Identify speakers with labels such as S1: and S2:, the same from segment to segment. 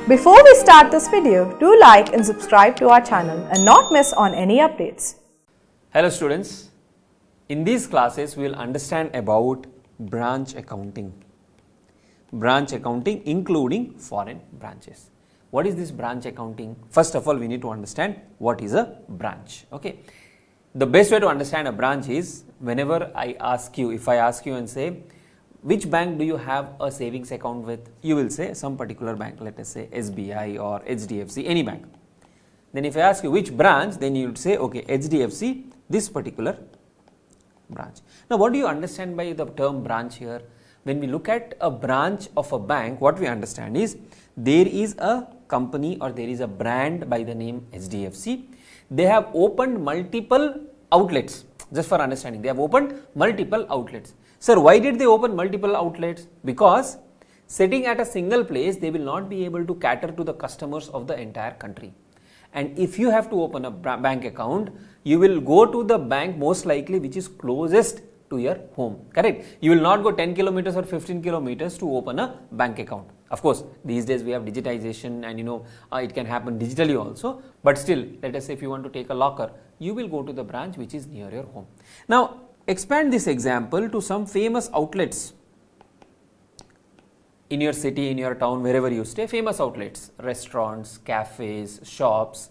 S1: Before we start this video, do like and subscribe to our channel and not miss on any updates.
S2: Hello students, in these classes we will understand about branch accounting. Branch accounting including foreign branches. What is this branch accounting? First of all, we need to understand what is a branch. Okay. The best way to understand a branch is whenever I ask you, if I ask you and say, which bank do you have a savings account with? You will say some particular bank, let us say SBI or HDFC, any bank. Then if I ask you which branch, then you would say, okay, HDFC, this particular branch. Now, what do you understand by the term branch here? When we look at a branch of a bank, what we understand is there is a company or there is a brand by the name HDFC. They have opened multiple outlets. Just for understanding, they have opened multiple outlets. Sir, why did they open multiple outlets? Because sitting at a single place, they will not be able to cater to the customers of the entire country. And if you have to open a bank account, you will go to the bank most likely which is closest to your home, correct? You will not go 10 kilometers or 15 kilometers to open a bank account. Of course, these days we have digitization and it can happen digitally also, but still, let us say if you want to take a locker, you will go to the branch which is near your home. Now, expand this example to some famous outlets in your city, in your town, wherever you stay, famous outlets, restaurants, cafes, shops.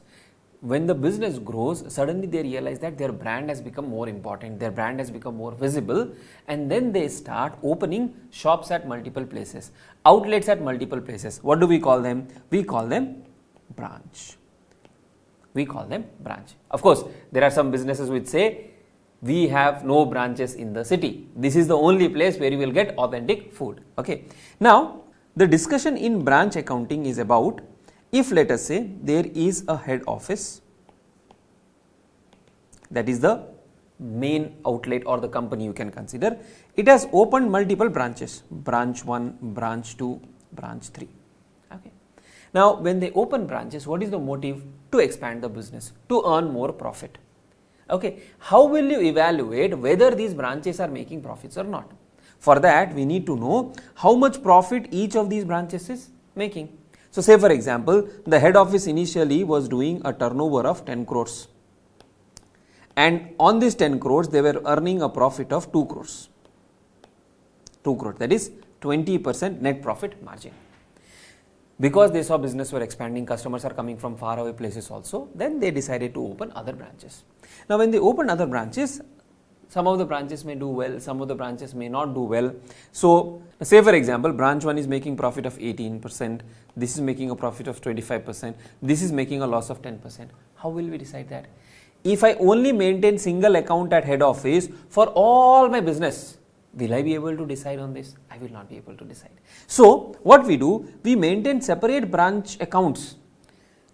S2: When the business grows, suddenly they realize that their brand has become more important, their brand has become more visible, and then they start opening shops at multiple places, outlets at multiple places. What do we call them? We call them branch. We call them branch. Of course, there are some businesses which say, we have no branches in the city. This is the only place where you will get authentic food. Okay. Now, the discussion in branch accounting is about if let us say there is a head office, that is the main outlet or the company you can consider, it has opened multiple branches, branch 1, branch 2, branch 3. Okay. Now, when they open branches, what is the motive? To expand the business, to earn more profit. Okay. How will you evaluate whether these branches are making profits or not? For that, we need to know how much profit each of these branches is making. So, say for example, the head office initially was doing a turnover of 10 crores and on this 10 crores, they were earning a profit of 2 crores. 2 crores, that is 20% net profit margin. Because they saw business were expanding, customers are coming from far away places also, then they decided to open other branches. Now, when they open other branches, some of the branches may do well, some of the branches may not do well. So, say for example, branch 1 is making profit of 18%, this is making a profit of 25%, this is making a loss of 10%. How will we decide that? If I only maintain single account at head office for all my business, will I be able to decide on this? I will not be able to decide. So, what we do, we maintain separate branch accounts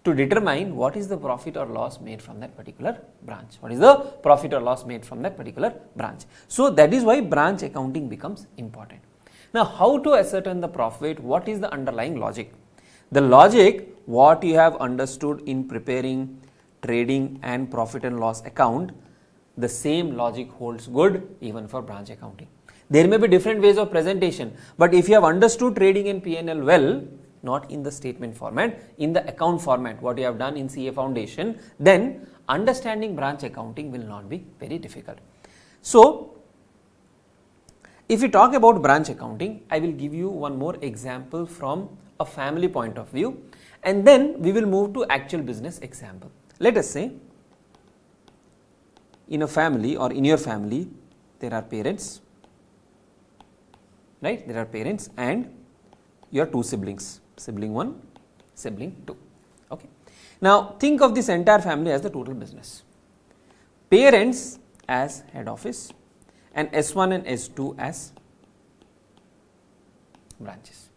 S2: to determine what is the profit or loss made from that particular branch. What is the profit or loss made from that particular branch? So, that is why branch accounting becomes important. Now, how to ascertain the profit? What is the underlying logic? The logic, what you have understood in preparing trading and profit and loss account, the same logic holds good even for branch accounting. There may be different ways of presentation, but if you have understood trading and P&L well, not in the statement format, in the account format, what you have done in CA Foundation, then understanding branch accounting will not be very difficult. So, if we talk about branch accounting, I will give you one more example from a family point of view, and then we will move to actual business example. Let us say, in a family or in your family, there are parents, right? There are parents and your two siblings. Sibling 1, sibling 2. Okay. Now, think of this entire family as the total business. Parents as head office and S1 and S2 as branches.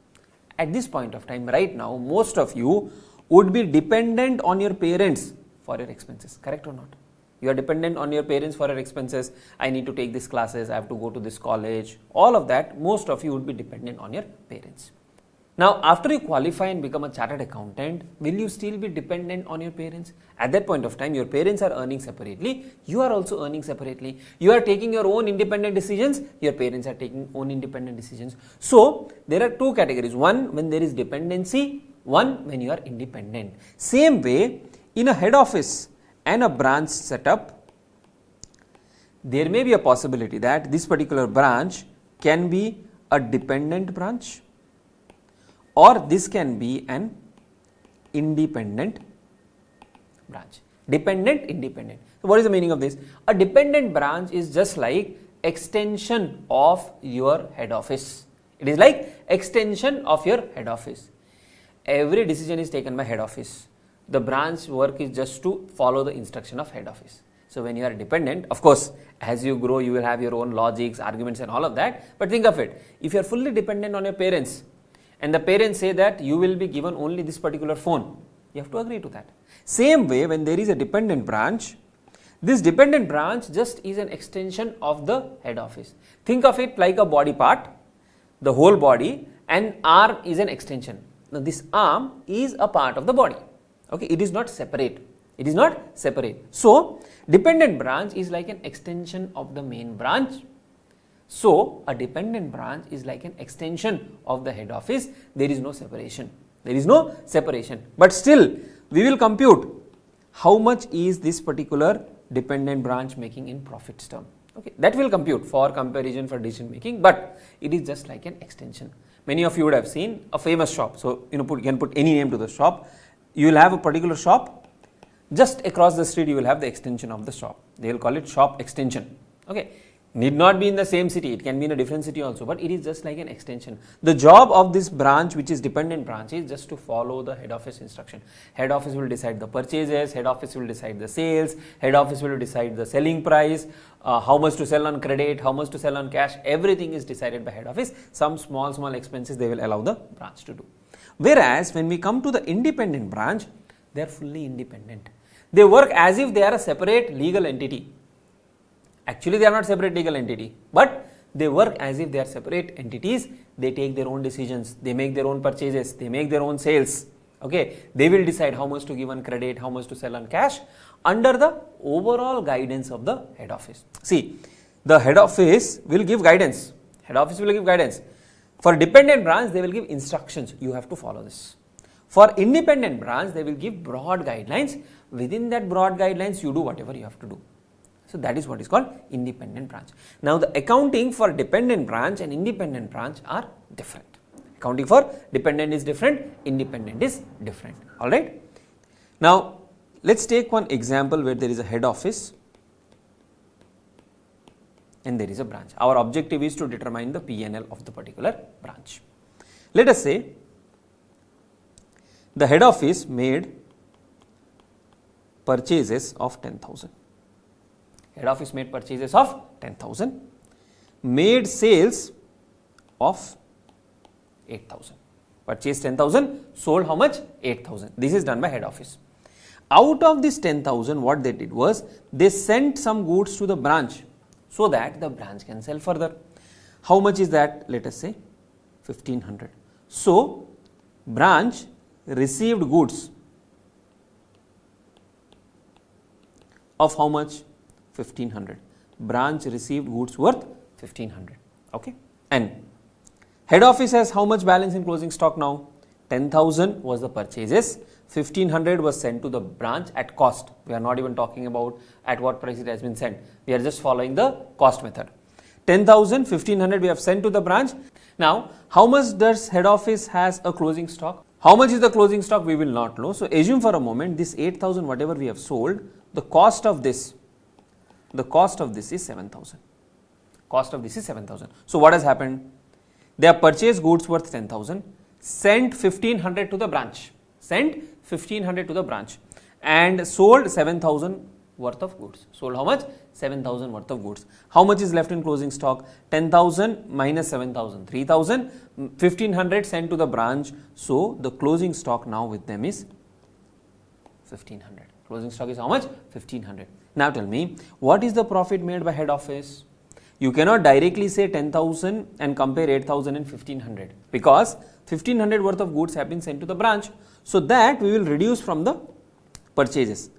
S2: At this point of time, right now, most of you would be dependent on your parents for your expenses, correct or not? You are dependent on your parents for your expenses. I need to take these classes, I have to go to this college, all of that, most of you would be dependent on your parents. Now, after you qualify and become a chartered accountant, will you still be dependent on your parents? At that point of time, your parents are earning separately, you are also earning separately. You are taking your own independent decisions, your parents are taking own independent decisions. So, there are two categories. One, when there is dependency. one when you are independent. Same way, in a head office and a branch setup, there may be a possibility that this particular branch can be a dependent branch or this can be an independent branch. Dependent, independent. So what is the meaning of this? A dependent branch is just like extension of your head office. It is like extension of your head office. Every decision is taken by head office. The branch work is just to follow the instruction of head office. So when you are dependent, of course, as you grow, you will have your own logics, arguments and all of that. But think of it, if you are fully dependent on your parents and the parents say that you will be given only this particular phone, you have to agree to that. Same way, when there is a dependent branch, this dependent branch just is an extension of the head office. Think of it like a body part, the whole body, and arm is an extension. Now this arm is a part of the body. Okay, it is not separate. It is not separate. So dependent branch is like an extension of the main branch. So a dependent branch is like an extension of the head office. There is no separation. There is no separation. But still, we will compute how much is this particular dependent branch making in profits term. Okay, that will compute for comparison, for decision making, but it is just like an extension. Many of you would have seen a famous shop. So you can put any name to the shop. You will have a particular shop. Just across the street, you will have the extension of the shop. They will call it shop extension. Okay, need not be in the same city. It can be in a different city also, but it is just like an extension. The job of this branch, which is dependent branch, is just to follow the head office instruction. Head office will decide the purchases, head office will decide the sales, head office will decide the selling price, how much to sell on credit, how much to sell on cash. Everything is decided by head office. Some small expenses they will allow the branch to do. Whereas when we come to the independent branch, they are fully independent. They work as if they are a separate legal entity. Actually, they are not separate legal entity, but they work as if they are separate entities. They take their own decisions, they make their own purchases, they make their own sales. Okay, they will decide how much to give on credit, how much to sell on cash under the overall guidance of the head office. See, the head office will give guidance. Head office will give guidance. For dependent branch, they will give instructions. You have to follow this. For independent branch, they will give broad guidelines. Within that broad guidelines, you do whatever you have to do. So that is what is called independent branch. Now the accounting for dependent branch and independent branch are different. Accounting for dependent is different, independent is different. Alright. Now let's take one example where there is a head office and there is a branch. Our objective is to determine the P&L of the particular branch. Let us say the head office made purchases of 10,000. Head office made purchases of 10,000, made sales of 8,000. Purchased 10,000, sold how much? 8,000. This is done by head office. Out of this 10,000, what they did was they sent some goods to the branch so that the branch can sell further. How much is that? Let us say 1,500. So branch received goods of how much? 1,500. Branch received goods worth 1,500. Okay. And head office has how much balance in closing stock now? 10,000 was the purchases. 1,500 was sent to the branch at cost. We are not even talking about at what price it has been sent. We are just following the cost method. 10,000, 1,500 we have sent to the branch. Now, how much does head office has a closing stock? How much is the closing stock? We will not know. So assume for a moment this 8,000 whatever we have sold, the cost of this is 7,000. Cost of this is 7,000. So what has happened? They have purchased goods worth 10,000, sent 1,500 to the branch. Sent 1,500 to the branch and sold 7,000 worth of goods. Sold how much? 7,000 worth of goods. How much is left in closing stock? 10,000 minus 7,000, 3,000. 1,500 sent to the branch. So the closing stock now with them is 1,500. Closing stock is how much? 1,500. Now tell me, what is the profit made by head office? You cannot directly say 10,000 and compare 8,000 and 1,500 because 1,500 worth of goods have been sent to the branch. So that we will reduce from the purchases.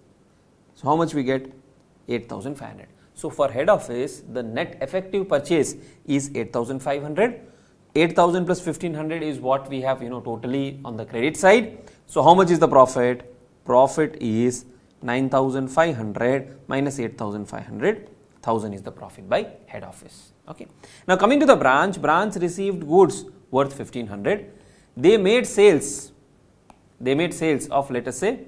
S2: So how much we get? 8,500. So for head office, the net effective purchase is 8,500. 8,000 plus 1,500 is what we have, totally on the credit side. So how much is the profit? Profit is 9,500 minus 8,500. 1,000 is the profit by head office. Okay. Now coming to the branch received goods worth 1,500. They made sales of, let us say,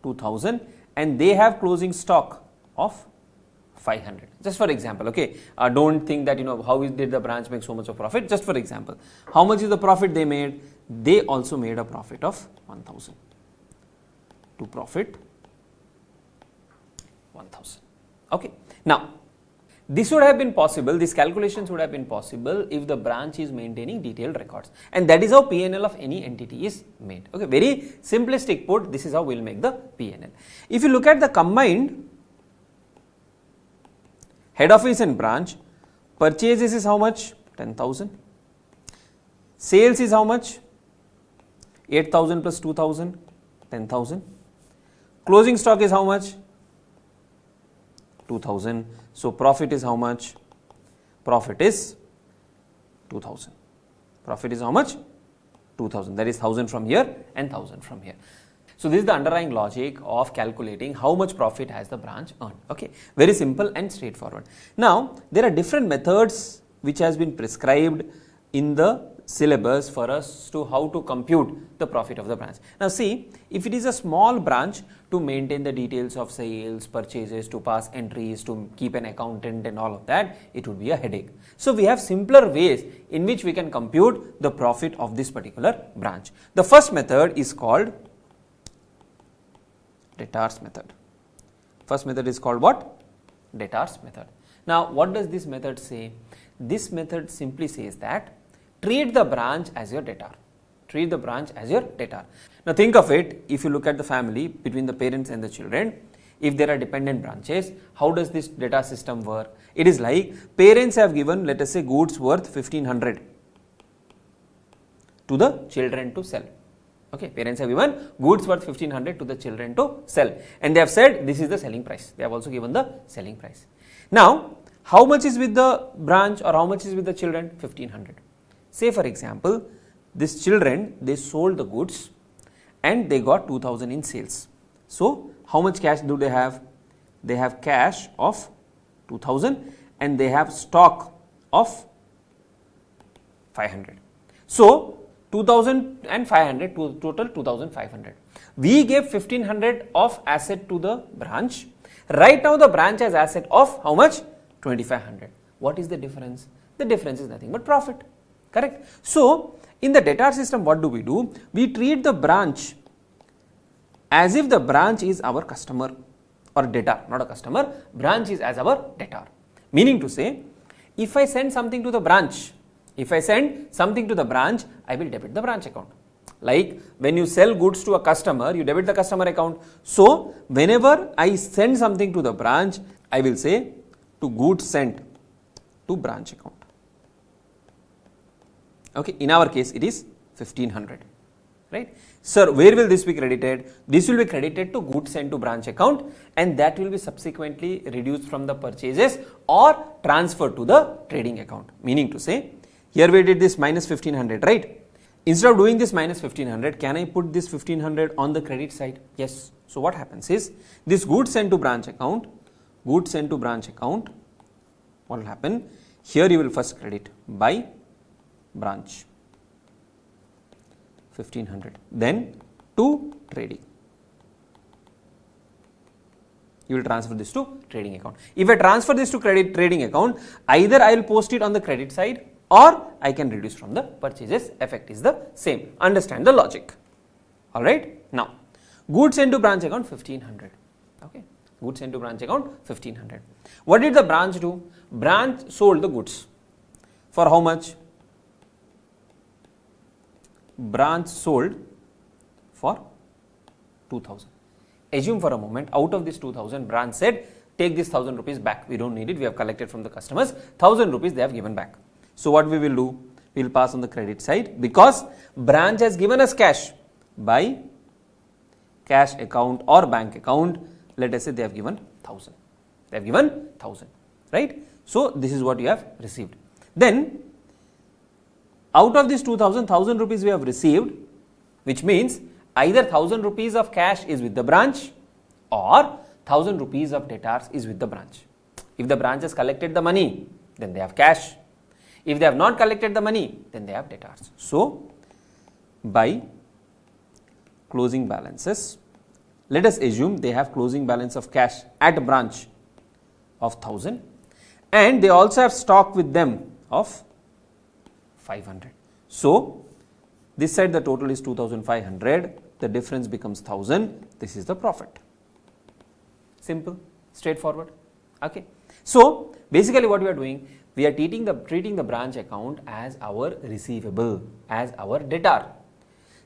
S2: 2,000, and they have closing stock of 500. Just for example, okay. Don't think that, how did the branch make so much of profit. Just for example, how much is the profit they made? They also made a profit of 1,000. To profit 1,000. Okay. Now, this would have been possible, these calculations would have been possible if the branch is maintaining detailed records, and that is how P&L of any entity is made. Okay, very simplistic put, this is how we will make the P&L. If you look at the combined head office and branch, purchases is how much? 10,000. Sales is how much? 8,000 plus 2,000, 10,000. Closing stock is how much? 2,000. So profit is how much? Profit is 2,000. Profit is how much? 2,000. That is 1,000 from here and 1,000 from here. So this is the underlying logic of calculating how much profit has the branch earned. Okay, very simple and straightforward. Now there are different methods which has been prescribed in the syllabus for us to how to compute the profit of the branch. Now see, if it is a small branch, to maintain the details of sales, purchases, to pass entries, to keep an accountant and all of that, it would be a headache. So we have simpler ways in which we can compute the profit of this particular branch. The first method is called Debtors method. First method is called what? Debtors method. Now what does this method say? This method simply says that treat the branch as your debtor. Treat the branch as your debtor. Now think of it, if you look at the family between the parents and the children, if there are dependent branches, how does this debtor system work? It is like parents have given, let us say, goods worth 1,500 to the children to sell. Okay, parents have given goods worth 1,500 to the children to sell, and they have said this is the selling price. They have also given the selling price. Now, how much is with the branch or how much is with the children? 1,500. Say for example, these children, they sold the goods and they got 2,000 in sales. So how much cash do they have? They have cash of 2,000 and they have stock of 500. So 2,500 to total 2,500. We gave 1,500 of asset to the branch. Right now the branch has asset of how much? 2,500. What is the difference? The difference is nothing but profit. Correct? So in the debtor system, what do? We treat the branch as if the branch is our customer or debtor, not a customer. Branch is as our debtor. Meaning to say, if I send something to the branch, I will debit the branch account. Like when you sell goods to a customer, you debit the customer account. So whenever I send something to the branch, I will say to goods sent to branch account. Okay, in our case it is 1,500, right? Sir, where will this be credited? This will be credited to goods sent to branch account, and that will be subsequently reduced from the purchases or transferred to the trading account. Meaning to say, here we did this minus 1,500, right? Instead of doing this minus 1,500, can I put this 1,500 on the credit side? Yes. So what happens is, this goods sent to branch account, what will happen? Here you will first credit by branch 1,500, then to trading. You will transfer this to trading account. If I transfer this to trading account, either I will post it on the credit side or I can reduce from the purchases. Effect is the same. Understand the logic. Alright. Now, goods sent to branch account 1,500. Okay. Goods sent to branch account 1,500. What did the branch do? Branch sold the goods. For how much? Branch sold for 2,000. Assume for a moment, out of this 2,000, branch said, take this 1,000 rupees back. We don't need it. We have collected from the customers. 1,000 rupees they have given back. So what we will do? We will pass on the credit side because branch has given us cash by cash account or bank account. Let us say they have given 1,000. They have given 1,000, right? So this is what you have received. Then Out of this 2000, 1000 rupees we have received, which means either 1000 rupees of cash is with the branch or 1000 rupees of debtors is with the branch. If the branch has collected the money, then they have cash. If they have not collected the money, then they have debtors. So, by closing balances, let us assume they have closing balance of cash at branch of 1000 and they also have stock with them of 500. So, this side the total is 2500, the difference becomes 1000, this is the profit. Simple, straightforward. Okay. So, basically what we are doing, we are treating the branch account as our receivable, as our debtor.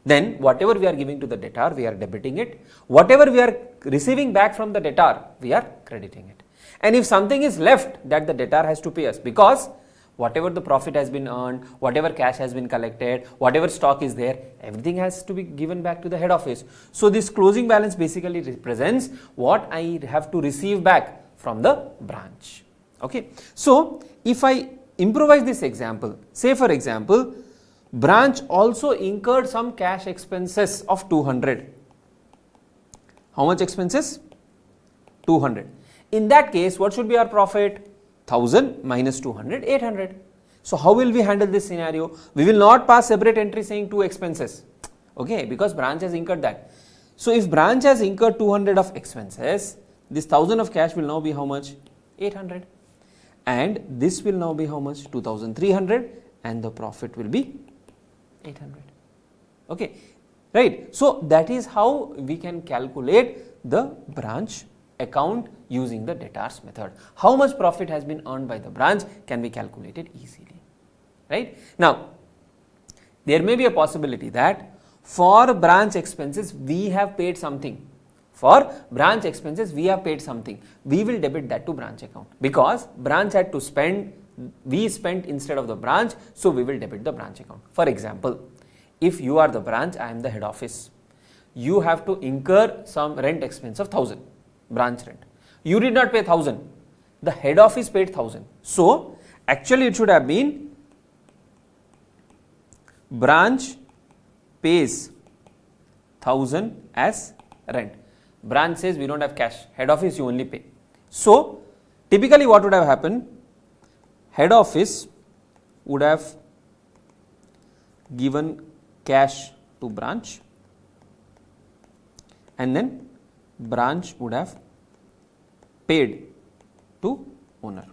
S2: Then whatever we are giving to the debtor, we are debiting it. Whatever we are receiving back from the debtor, we are crediting it. And if something is left, that the debtor has to pay us, because whatever the profit has been earned, whatever cash has been collected, whatever stock is there, everything has to be given back to the head office. So this closing balance basically represents what I have to receive back from the branch. Okay. So if I improvise this example, say for example, branch also incurred some cash expenses of 200. How much expenses? 200. In that case, what should be our profit? 1000 minus 200, 800. So how will we handle this scenario? We will not pass separate entry saying 2 expenses, okay, because branch has incurred that. So if branch has incurred 200 of expenses, this 1000 of cash will now be how much? 800. And this will now be how much? 2300, and the profit will be 800. Okay, right. So that is how we can calculate the branch account using the debtors method. How much profit has been earned by the branch can be calculated easily, right? Now, there may be a possibility that for branch expenses we have paid something. For branch expenses we have paid something. We will debit that to branch account, because branch had to spend, we spent instead of the branch, so we will debit the branch account. For example, if you are the branch, I am the head office, you have to incur some rent expense of 1000. Branch rent. You did not pay 1000. The head office paid 1000. So, actually it should have been branch pays 1000 as rent. Branch says we don't have cash. Head office you only pay. So, typically what would have happened? Head office would have given cash to branch, and then branch would have paid to owner.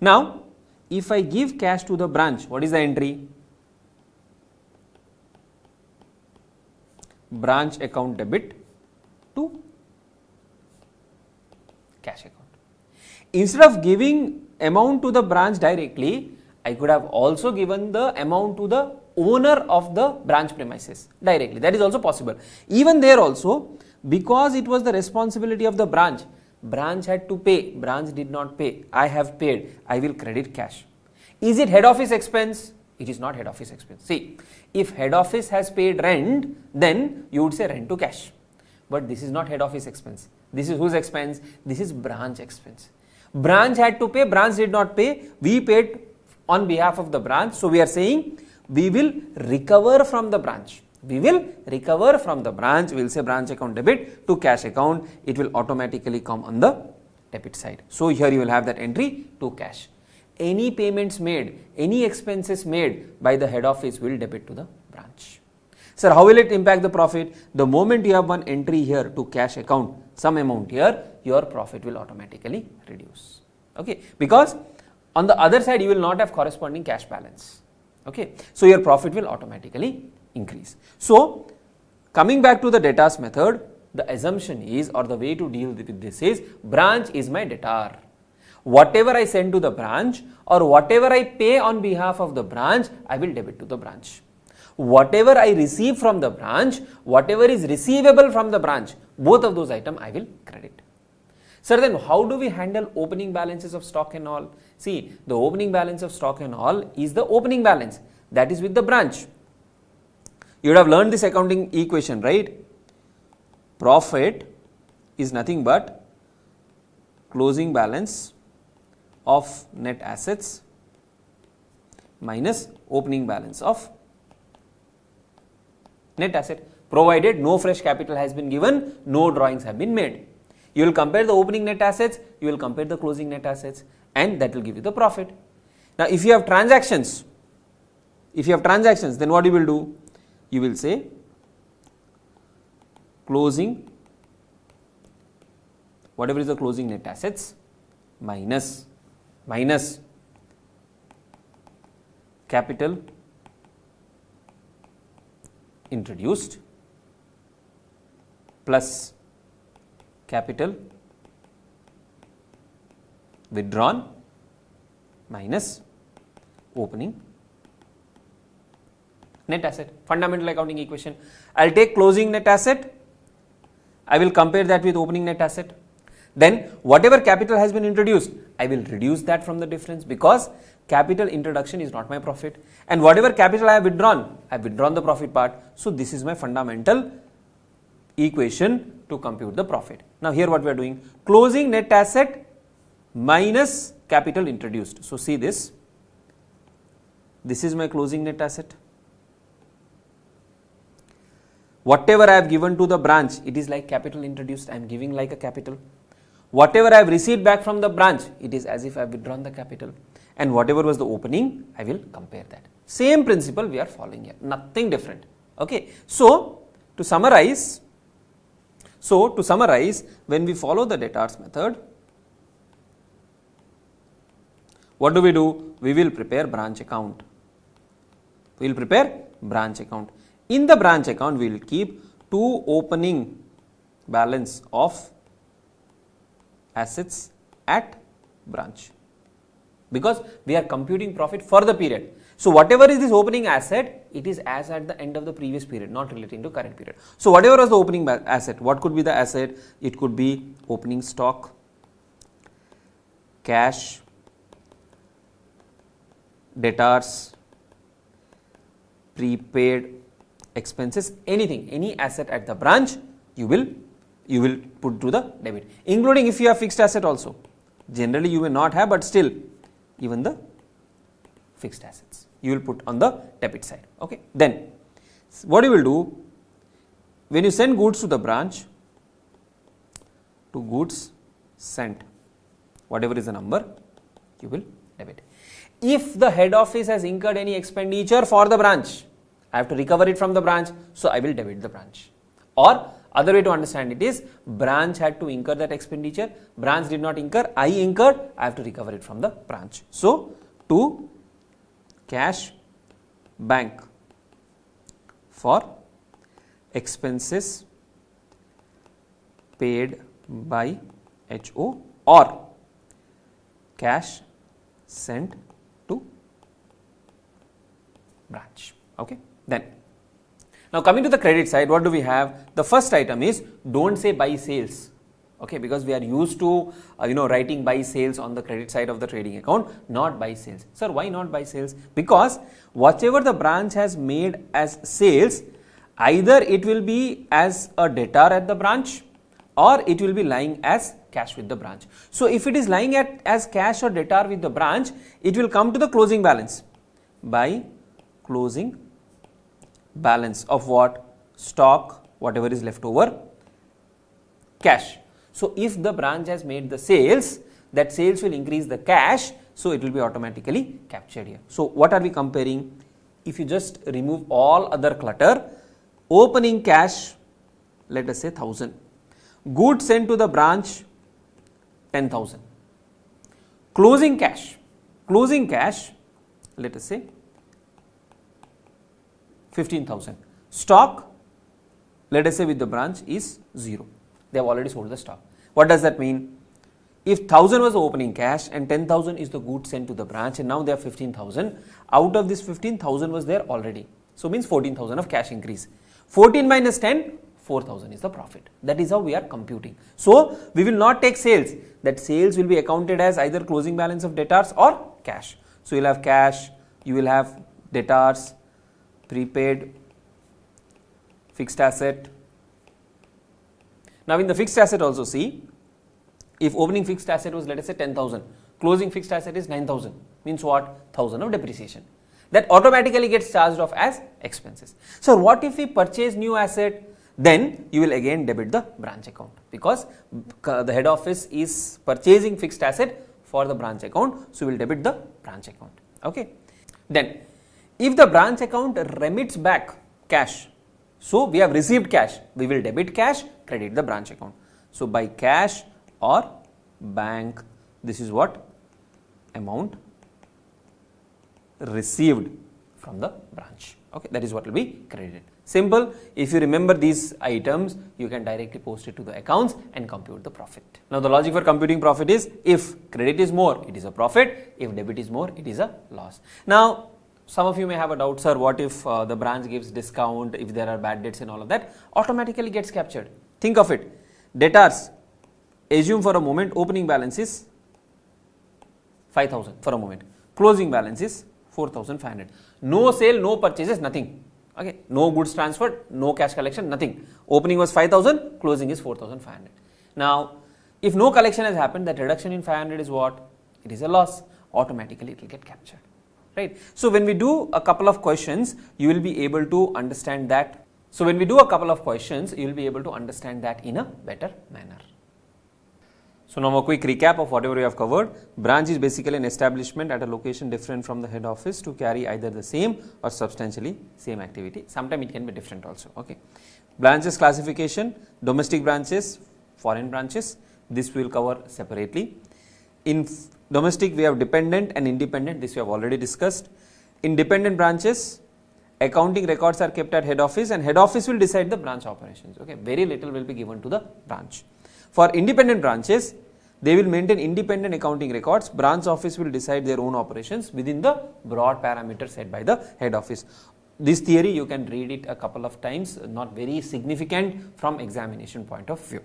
S2: Now, if I give cash to the branch, what is the entry? Branch account debit to cash account. Instead of giving amount to the branch directly, I could have also given the amount to the owner of the branch premises directly. That is also possible. Even there also, because it was the responsibility of the branch, branch had to pay, branch did not pay, I have paid, I will credit cash. Is it head office expense? It is not head office expense. See, if head office has paid rent, then you would say rent to cash. But this is not head office expense. This is whose expense? This is branch expense. Branch had to pay, branch did not pay, we paid on behalf of the branch. So we are saying we will recover from the branch. We will recover from the branch. We will say branch account debit to cash account. It will automatically come on the debit side. So here you will have that entry to cash. Any payments made, any expenses made by the head office will debit to the branch. Sir, how will it impact the profit? The moment you have one entry here to cash account, some amount here, your profit will automatically reduce. Okay, because on the other side you will not have corresponding cash balance. Okay, so your profit will automatically increase. So coming back to the debtors method, the assumption is, or the way to deal with this is, branch is my debtor. Whatever I send to the branch or whatever I pay on behalf of the branch, I will debit to the branch. Whatever I receive from the branch, whatever is receivable from the branch, both of those items I will credit. Sir, then how do we handle opening balances of stock and all? See, the opening balance of stock and all is the opening balance, that is with the branch. You would have learned this accounting equation, right? Profit is nothing but closing balance of net assets minus opening balance of net asset, provided no fresh capital has been given, no drawings have been made. You will compare the opening net assets, you will compare the closing net assets, and that will give you the profit. Now, if you have transactions, then what you will do? You will say closing, whatever is the closing net assets, minus capital introduced plus capital withdrawn minus opening net asset. Fundamental accounting equation. I will take closing net asset, I will compare that with opening net asset. Then whatever capital has been introduced, I will reduce that from the difference, because capital introduction is not my profit, and whatever capital I have withdrawn the profit part. So this is my fundamental equation to compute the profit. Now here what we are doing, closing net asset minus capital introduced. So see this is my closing net asset. Whatever I have given to the branch, it is like capital introduced, I am giving like a capital. Whatever I have received back from the branch, it is as if I have withdrawn the capital, and whatever was the opening, I will compare that. Same principle we are following here, nothing different. Okay. So to summarize, when we follow the debtors method, what do? We will prepare branch account. In the branch account, we will keep 2 opening balance of assets at branch, because we are computing profit for the period. So whatever is this opening asset, it is as at the end of the previous period, not relating to current period. So whatever was the opening asset, what could be the asset? It could be opening stock, cash, debtors, prepaid expenses, anything, any asset at the branch, you will put to the debit, including if you have fixed asset also. Generally you may not have, but still even the fixed assets you will put on the debit side. Okay. Then what you will do, when you send goods to the branch, to goods sent, whatever is the number, you will debit. If the head office has incurred any expenditure for the branch, I have to recover it from the branch, so I will debit the branch. Or other way to understand it is, branch had to incur that expenditure, branch did not incur, I incurred, I have to recover it from the branch. So to cash bank for expenses paid by HO, or cash sent to branch. Okay. Then now coming to the credit side, what do we have? The first item is, don't say buy sales. Okay, because we are used to writing buy sales on the credit side of the trading account, not buy sales. Sir, why not buy sales? Because whatever the branch has made as sales, either it will be as a debtor at the branch, or it will be lying as cash with the branch. So if it is lying as cash or debtor with the branch, it will come to the closing balance by closing balance of what? Stock, whatever is left over, cash. So if the branch has made the sales, that sales will increase the cash, so it will be automatically captured here. So what are we comparing? If you just remove all other clutter, opening cash, let us say 1000, goods sent to the branch 10,000, closing cash, let us say 15,000, stock, let us say with the branch is 0, they have already sold the stock. What does that mean? If 1000 was the opening cash and 10,000 is the goods sent to the branch, and now they have 15,000, out of this 15,000 was there already, so means 14,000 of cash increase. 14 minus 10, 4,000 is the profit. That is how we are computing. So we will not take sales, that sales will be accounted as either closing balance of debtors or cash. So you will have cash, you will have debtors, prepaid, fixed asset. Now in the fixed asset also, see, if opening fixed asset was, let us say 10,000, closing fixed asset is 9,000, means what? 1,000 of depreciation. that automatically gets charged off as expenses. So what if we purchase new asset? Then you will again debit the branch account, because the head office is purchasing fixed asset for the branch account, so we will debit the branch account. Okay. Then if the branch account remits back cash, so we have received cash, we will debit cash, credit the branch account. So by cash or bank, this is what amount received from the branch. Okay, that is what will be credited. Simple. If you remember these items, you can directly post it to the accounts and compute the profit. Now the logic for computing profit is, if credit is more, it is a profit. If debit is more, it is a loss. Now some of you may have a doubt, sir, what if the branch gives discount, if there are bad debts and all of that, automatically gets captured. Think of it. Debtors, assume for a moment opening balance is 5,000 for a moment. Closing balance is 4,500. No sale, no purchases, nothing. Okay, no goods transferred, no cash collection, nothing. Opening was 5,000, closing is 4,500. Now, if no collection has happened, that reduction in 500 is what? It is a loss. Automatically it will get captured. Right. So when we do a couple of questions, you will be able to understand that. So when we do a couple of questions, you will be able to understand that in a better manner. So now a quick recap of whatever we have covered. Branch is basically an establishment at a location different from the head office to carry either the same or substantially same activity. Sometimes it can be different also. Okay. Branches classification, domestic branches, foreign branches. This we will cover separately. In domestic we have dependent and independent, this we have already discussed. In dependent branches, accounting records are kept at head office and head office will decide the branch operations. Okay. Very little will be given to the branch. For independent branches, they will maintain independent accounting records. Branch office will decide their own operations within the broad parameters set by the head office. This theory you can read it a couple of times, not very significant from examination point of view.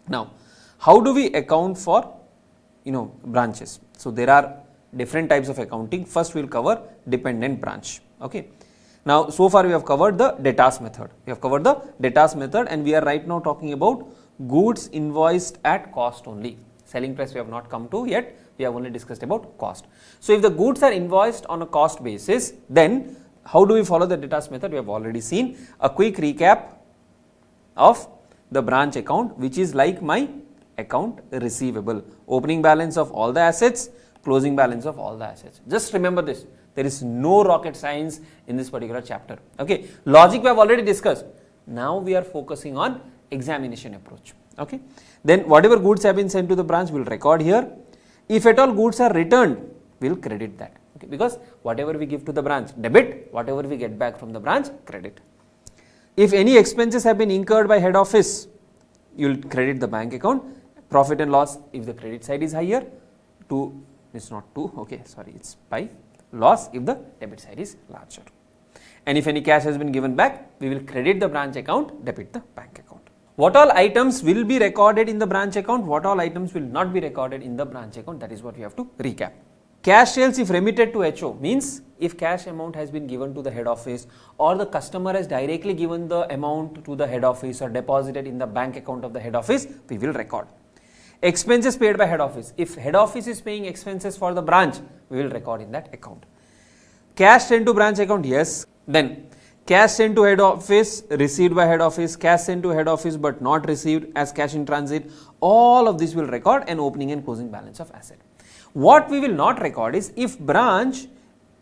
S2: Now, how do we account for branches? So there are different types of accounting. First we will cover dependent branch. Okay. Now so far we have covered the debtors method. We have covered the debtors method and we are right now talking about goods invoiced at cost only. Selling price we have not come to yet, we have only discussed about cost. So if the goods are invoiced on a cost basis, then how do we follow the debtors method? We have already seen. A quick recap of the branch account, which is like my account receivable. Opening balance of all the assets, closing balance of all the assets. Just remember this. There is no rocket science in this particular chapter. Okay. Logic we have already discussed. Now we are focusing on examination approach. Okay. Then whatever goods have been sent to the branch we will record here. If at all goods are returned, we will credit that. Okay. Because whatever we give to the branch, debit, whatever we get back from the branch, credit. If any expenses have been incurred by head office, you will credit the bank account. Profit and loss, if the credit side is higher, it's not 2, okay, sorry, it's by loss if the debit side is larger. And if any cash has been given back, we will credit the branch account, debit the bank account. What all items will be recorded in the branch account, what all items will not be recorded in the branch account, that is what we have to recap. Cash sales if remitted to HO means if cash amount has been given to the head office or the customer has directly given the amount to the head office or deposited in the bank account of the head office, we will record. Expenses paid by head office. If head office is paying expenses for the branch, we will record in that account. Cash sent to branch account, yes. Then cash sent to head office, received by head office, cash sent to head office but not received as cash in transit. All of this will record an opening and closing balance of asset. What we will not record is if branch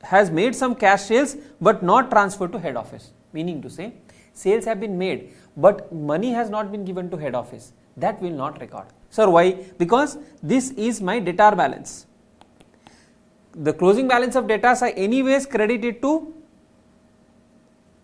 S2: has made some cash sales but not transferred to head office. Meaning to say, sales have been made but money has not been given to head office. That will not record. Sir, why? Because this is my debtor balance. The closing balance of debtors I anyways credited to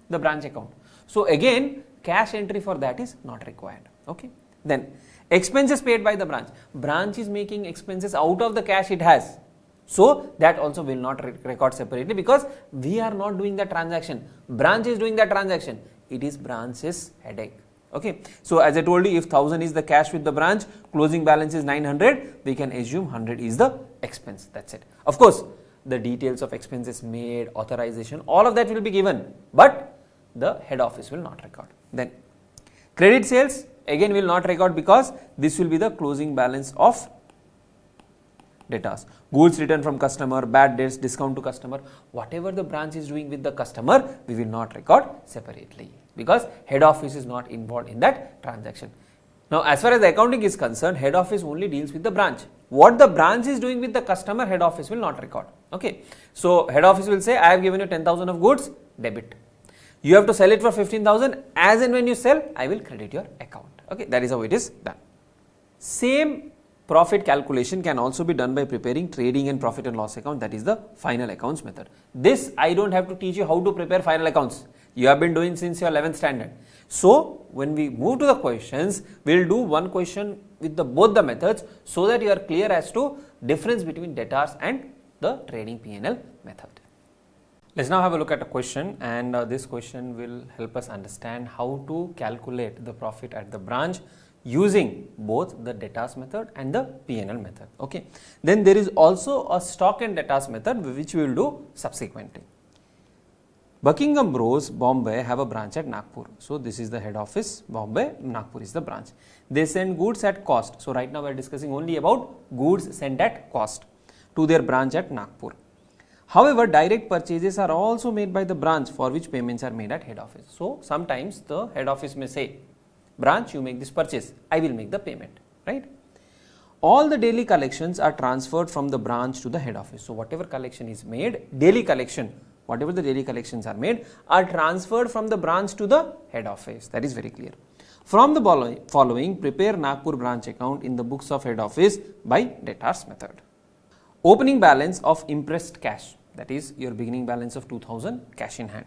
S2: the branch account. So again, cash entry for that is not required. Okay. Then expenses paid by the branch. Branch is making expenses out of the cash it has. So that also will not record separately because we are not doing the transaction. Branch is doing the transaction. It is branch's headache. Okay. So as I told you, if 1000 is the cash with the branch, closing balance is 900, we can assume 100 is the expense. That's it. Of course, the details of expenses made, authorization, all of that will be given, but the head office will not record. Then credit sales again will not record because this will be the closing balance of debtors. Goods returned from customer, bad debts, discount to customer, whatever the branch is doing with the customer, we will not record separately because head office is not involved in that transaction. Now, as far as the accounting is concerned, head office only deals with the branch. What the branch is doing with the customer, head office will not record. Okay. So, head office will say, I have given you 10,000 of goods, debit. You have to sell it for 15,000. As and when you sell, I will credit your account. Okay. That is how it is done. Same profit calculation can also be done by preparing trading and profit and loss account, that is the final accounts method. This I don't have to teach you how to prepare final accounts. You have been doing since your 11th standard. So, when we move to the questions, we will do one question with both the methods so that you are clear as to difference between debtors and the trading P&L method. Let us now have a look at a question, and this question will help us understand how to calculate the profit at the branch using both the debtors method and the P&L method. Okay. Then there is also a stock and debtors method which we will do subsequently. Buckingham Bros, Bombay have a branch at Nagpur. So, this is the head office, Bombay, Nagpur is the branch. They send goods at cost. So, right now we are discussing only about goods sent at cost to their branch at Nagpur. However, direct purchases are also made by the branch for which payments are made at head office. So, sometimes the head office may say, branch, you make this purchase, I will make the payment, right? All the daily collections are transferred from the branch to the head office. So, whatever collection is made, daily collection, whatever the daily collections are made, are transferred from the branch to the head office. That is very clear. From the following, prepare Nagpur branch account in the books of head office by debtors method. Opening balance of impressed cash, that is your beginning balance of 2000 cash in hand.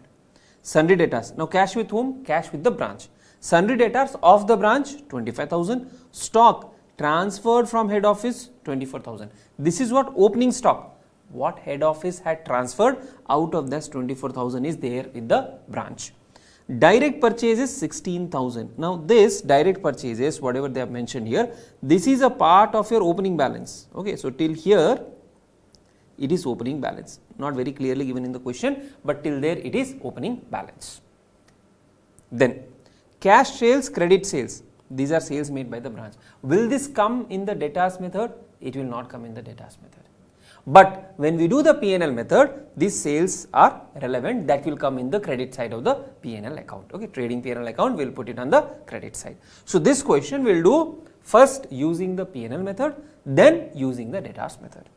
S2: Sundry debtors. Now, cash with whom? Cash with the branch. Sundry debtors of the branch 25,000. Stock transferred from head office 24,000. This is what opening stock. What head office had transferred out of this 24,000 is there with the branch. Direct purchases 16,000. Now, this direct purchases, whatever they have mentioned here, this is a part of your opening balance. Okay, so till here it is opening balance, not very clearly given in the question, but till there it is opening balance. Then cash sales, credit sales, these are sales made by the branch. Will this come in the debtors method? It will not come in the debtors method. But when we do the P&L method, these sales are relevant, that will come in the credit side of the P&L account. Okay, trading P&L account, we will put it on the credit side. So, this question we will do first using the P&L method, then using the debtors method.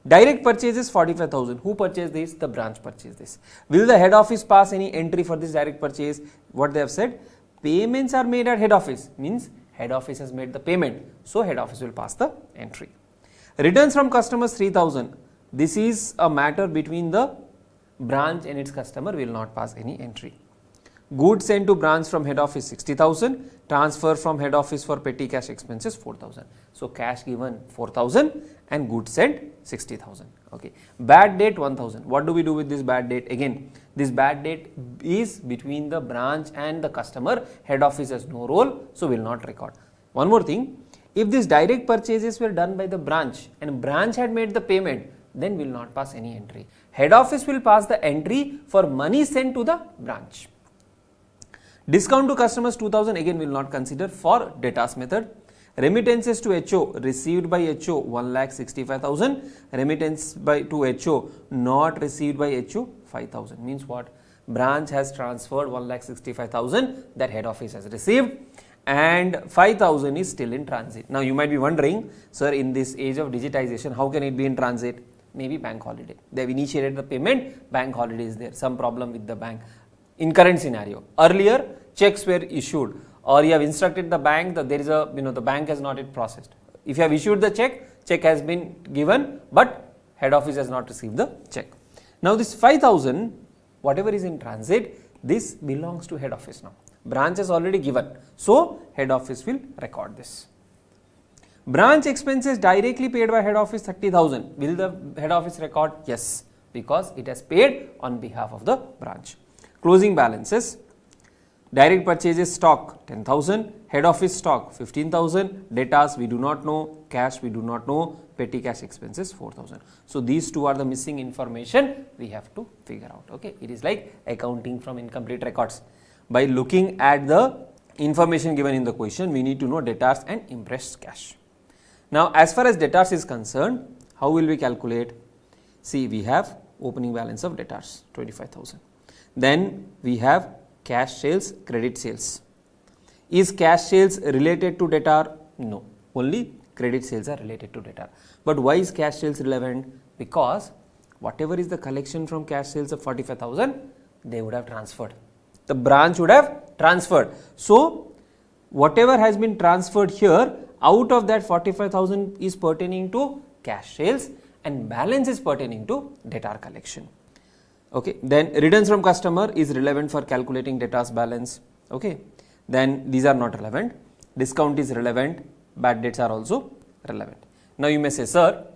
S2: Direct purchases 45,000. Who purchased this? The branch purchased this. Will the head office pass any entry for this direct purchase? What they have said, payments are made at head office, means head office has made the payment. So, head office will pass the entry. Returns from customers 3,000. This is a matter between the branch and its customer, will not pass any entry. Goods sent to branch from head office 60,000. Transfer from head office for petty cash expenses 4,000. So, cash given 4,000 and goods sent 60,000. Okay. Bad debt 1,000. What do we do with this bad debt? Again, this bad debt is between the branch and the customer. Head office has no role, so will not record. One more thing. If these direct purchases were done by the branch and branch had made the payment, then will not pass any entry. Head office will pass the entry for money sent to the branch. Discount to customers 2,000, again will not consider for debtors method. Remittances to HO received by HO 1,65,000. Remittance to HO not received by HO 5,000. Means what? Branch has transferred 1,65,000 that head office has received, and 5,000 is still in transit. Now, you might be wondering, sir, in this age of digitization, how can it be in transit? Maybe bank holiday. They have initiated the payment, bank holiday is there, some problem with the bank. In current scenario, earlier checks were issued, or you have instructed the bank that there is a, the bank has not yet processed. If you have issued the check has been given, but head office has not received the check. Now, this 5,000, whatever is in transit, this belongs to head office now. Branch has already given. So, head office will record this. Branch expenses directly paid by head office 30,000. Will the head office record? Yes, because it has paid on behalf of the branch. Closing balances. Direct purchases stock 10,000. Head office stock 15,000. Debtors we do not know. Cash we do not know. Petty cash expenses 4,000. So, these two are the missing information we have to figure out. Okay, it is like accounting from incomplete records. By looking at the information given in the question, we need to know debtors and impressed cash. Now, as far as debtors is concerned, How will we calculate? See, we have opening balance of debtors 25,000. Then we have cash sales, credit sales. Is cash sales related to debtor? No, only credit sales are related to debtor. But why is cash sales relevant? Because whatever is the collection from cash sales of 45,000, they would have transferred. The branch would have transferred. So, whatever has been transferred here, out of that 45,000 is pertaining to cash sales and balance is pertaining to debtor collection. Okay. Then returns from customer is relevant for calculating debtors balance. Okay. Then these are not relevant. Discount is relevant. Bad debts are also relevant. Now you may say, sir,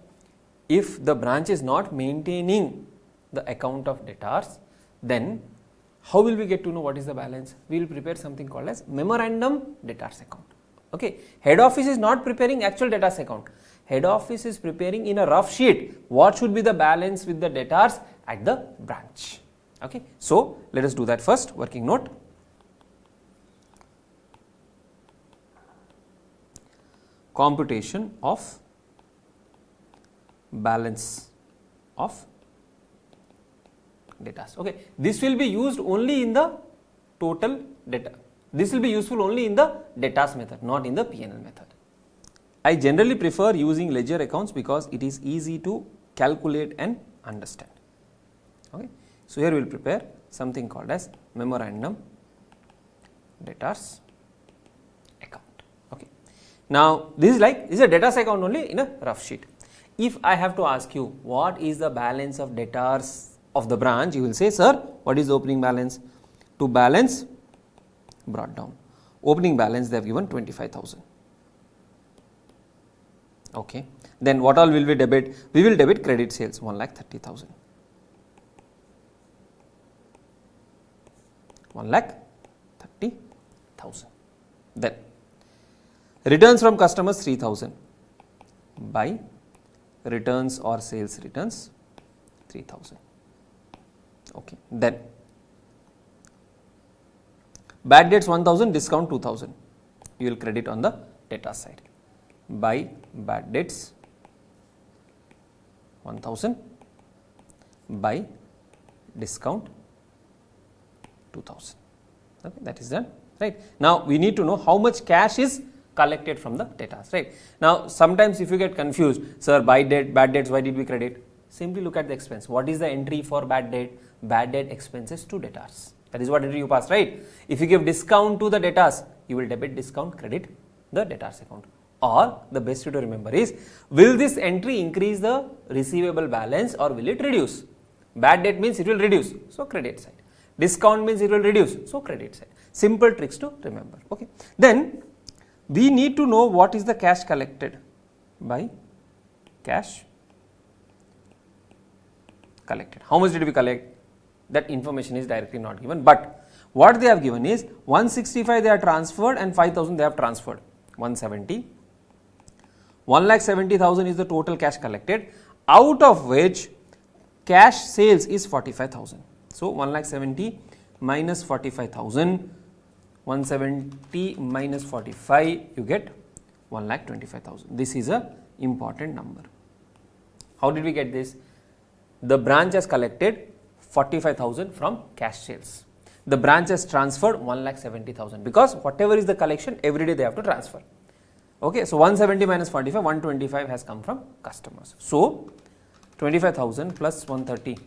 S2: if the branch is not maintaining the account of debtors, then how will we get to know what is the balance? We will prepare something called as memorandum debtors account. Okay. Head office is not preparing actual debtors account. Head office is preparing in a rough sheet what should be the balance with the debtors at the branch. Okay. So let us do that first. Working note. Computation of balance of debtors. Okay. This will be used only in the total debtor. This will be useful only in the debtors method, not in the P&L method. I generally prefer using ledger accounts because it is easy to calculate and understand. Okay. So here we will prepare something called as memorandum debtors account. Okay. Now this is a debtors account only in a rough sheet. If I have to ask you what is the balance of debtors of the branch, you will say, sir, what is the opening balance? To balance brought down. Opening balance they have given 25,000. Okay. Then what all will we debit? We will debit credit sales 1,30,000. 1,30,000. Then returns from customers 3,000 by returns or sales returns 3,000. Okay. Then bad debts 1,000, discount 2,000. You will credit on the debtor side by bad debts 1,000 by discount 2,000. Okay, that is done. Right. Now we need to know how much cash is collected from the debtors. Right. Now sometimes if you get confused, sir, bad debts, why did we credit? Simply look at the expense. What is the entry for bad debt? Bad debt expenses to debtors. That is what entry you pass, right? If you give discount to the debtors, you will debit discount, credit the debtors account. Or the best way to remember is, will this entry increase the receivable balance or will it reduce? Bad debt means it will reduce, so credit side. Discount means it will reduce, so credit side. Simple tricks to remember. Okay. Then we need to know what is the cash collected by cash collected. How much did we collect? That information is directly not given, but what they have given is 165 they are transferred and 5,000 they have transferred. 170. 1,70,000 is the total cash collected, out of which cash sales is 45,000. So 1,70,000 minus 45,000, 170 minus 45, you get 1,25,000. This is a important number. How did we get this? The branch has collected 45,000 from cash sales. The branch has transferred 1,70,000 because whatever is the collection, every day they have to transfer. Okay, so 170 minus 45, 125 has come from customers. So 25,000 plus 130,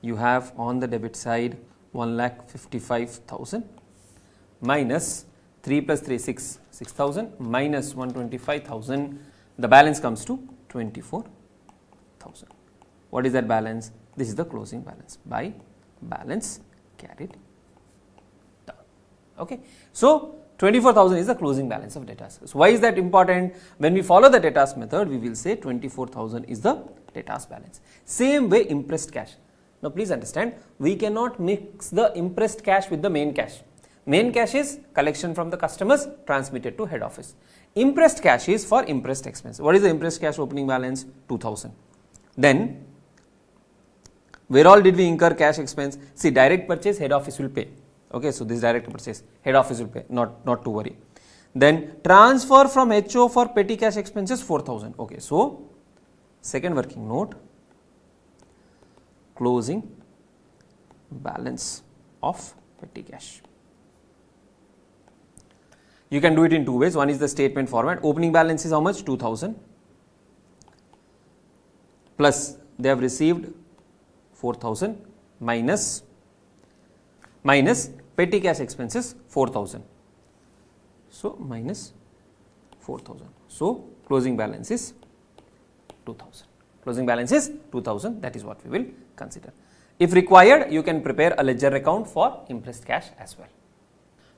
S2: you have on the debit side 1,55,000 minus 3 plus 3, 6,000 minus 125,000, the balance comes to 24,000. What is that balance? This is the closing balance by balance carried down. Okay. So 24,000 is the closing balance of debtors. So why is that important? When we follow the debtors method, we will say 24,000 is the debtors balance. Same way impressed cash. Now please understand, we cannot mix the impressed cash with the main cash. Main cash is collection from the customers transmitted to head office. Impressed cash is for impressed expense. What is the impressed cash opening balance? 2,000. Then where all did we incur cash expense? See, direct purchase head office will pay. Okay, so this direct purchase head office will pay, not to worry. Then transfer from HO for petty cash expenses 4,000. Okay, so Second working note, closing balance of petty cash. You can do it in two ways. One is the statement format. Opening balance is how much? 2000 plus they have received 4000 minus petty cash expenses 4000. So minus 4000. So closing balance is 2000. Closing balance is 2000. That is what we will consider. If required, you can prepare a ledger account for impressed cash as well.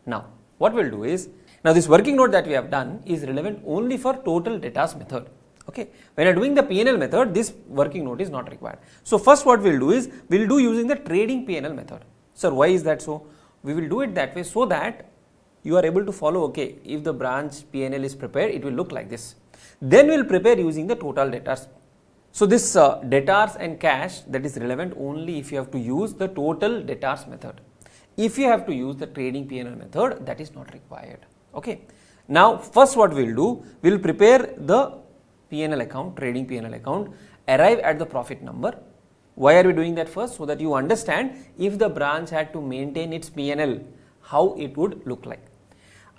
S2: Now, what we'll do is, now this working note that we have done is relevant only for total debtors method. Okay. When you are doing the P&L method, this working note is not required. So first what we'll do is, we'll do using the trading P&L method. Sir, why is that so? We will do it that way so that you are able to follow, okay, if the branch P&L is prepared, it will look like this. Then we'll prepare using the total debtors. So this debtors and cash, that is relevant only if you have to use the total debtors method. If you have to use the trading P&L method, that is not required. Okay. Now first what we'll do, we'll prepare the P&L account, trading P&L account, arrive at the profit number. Why are we doing that first? So that you understand if the branch had to maintain its P&L, how it would look like.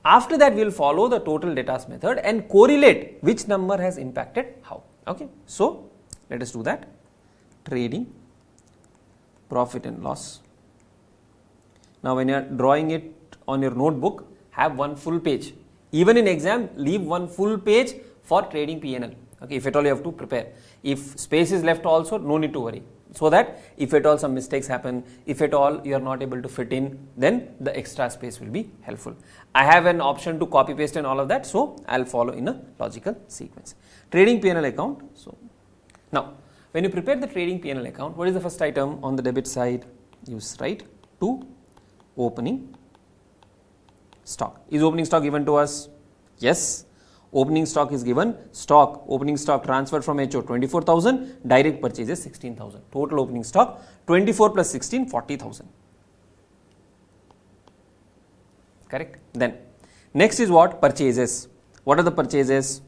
S2: After that, we will follow the total debtors method and correlate which number has impacted how. Okay. So let us do that. Trading profit and loss. Now when you are drawing it on your notebook, have one full page. Even in exam, leave one full page for trading P&L. Okay, if at all you have to prepare. If space is left also, no need to worry. So that if at all some mistakes happen, if at all you are not able to fit in, then the extra space will be helpful. I have an option to copy paste and all of that, so I'll follow in a logical sequence. Trading P&L account. So now when you prepare the trading P&L account, what is the first item on the debit side? You write to opening stock. Is opening stock given to us? Yes. Opening stock is given. Stock, opening stock transferred from HO 24,000, direct purchases 16,000. Total opening stock 24 plus 16, 40,000. Correct. Then next is what? Purchases. What are the purchases?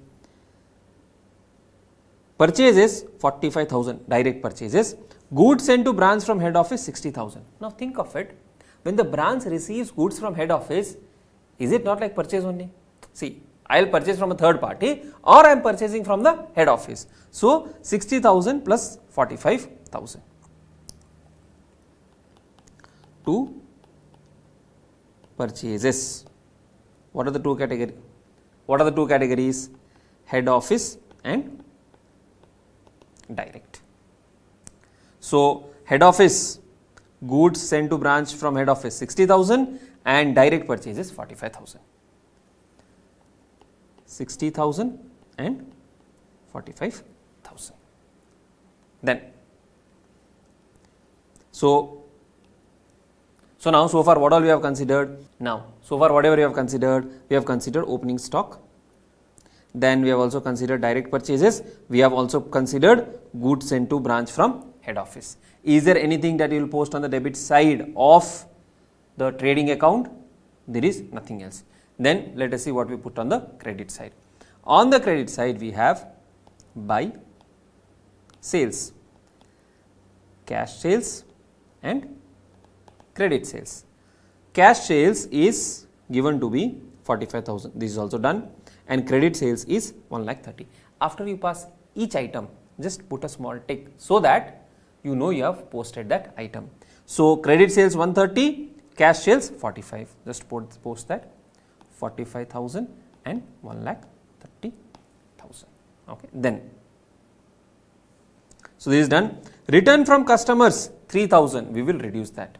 S2: Purchases 45,000, direct purchases. Goods sent to branch from head office 60,000. Now think of it. When the branch receives goods from head office, is it not like purchase only? See, I will purchase from a third party or I am purchasing from the head office. So 60,000 plus 45,000. Two purchases. What are the two categories? What are the two categories? Head office and direct. So head office, goods sent to branch from head office 60,000 and direct purchases 45,000. 60,000 and 45,000. Then, so now so far what all we have considered? Now, so far whatever we have considered opening stock. Then we have also considered direct purchases. We have also considered goods sent to branch from head office. Is there anything that you will post on the debit side of the trading account? There is nothing else. Then let us see what we put on the credit side. On the credit side, we have buy, sales, cash sales and credit sales. Cash sales is given to be 45,000. This is also done, and credit sales is 1,30,000. After you pass each item, just put a small tick so that you know you have posted that item. So credit sales 130, cash sales 45. Just post that 45,000 and 1,30,000. Okay. Then, so this is done. Return from customers 3,000. We will reduce that.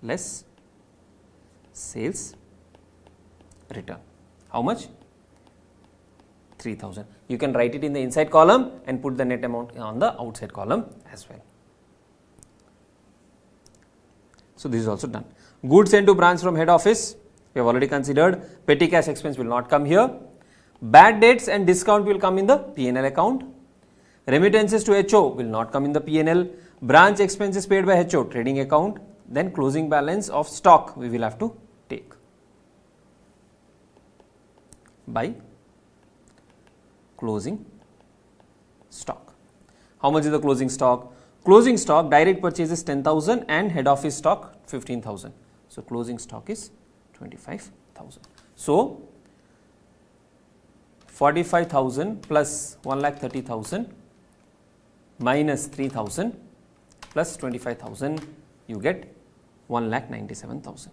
S2: Less sales return. How much? 3,000. You can write it in the inside column and put the net amount on the outside column as well. So this is also done. Goods sent to branch from head office, we have already considered. Petty cash expense will not come here. Bad debts and discount will come in the P&L account. Remittances to HO will not come in the P&L. Branch expenses paid by HO, trading account. Then closing balance of stock we will have to take. Buy, closing stock. How much is the closing stock? Closing stock, direct purchase is 10,000 and head office stock 15,000. So, closing stock is 25,000. So, 45,000 plus 1,30,000 minus 3,000 plus 25,000, you get 1,97,000.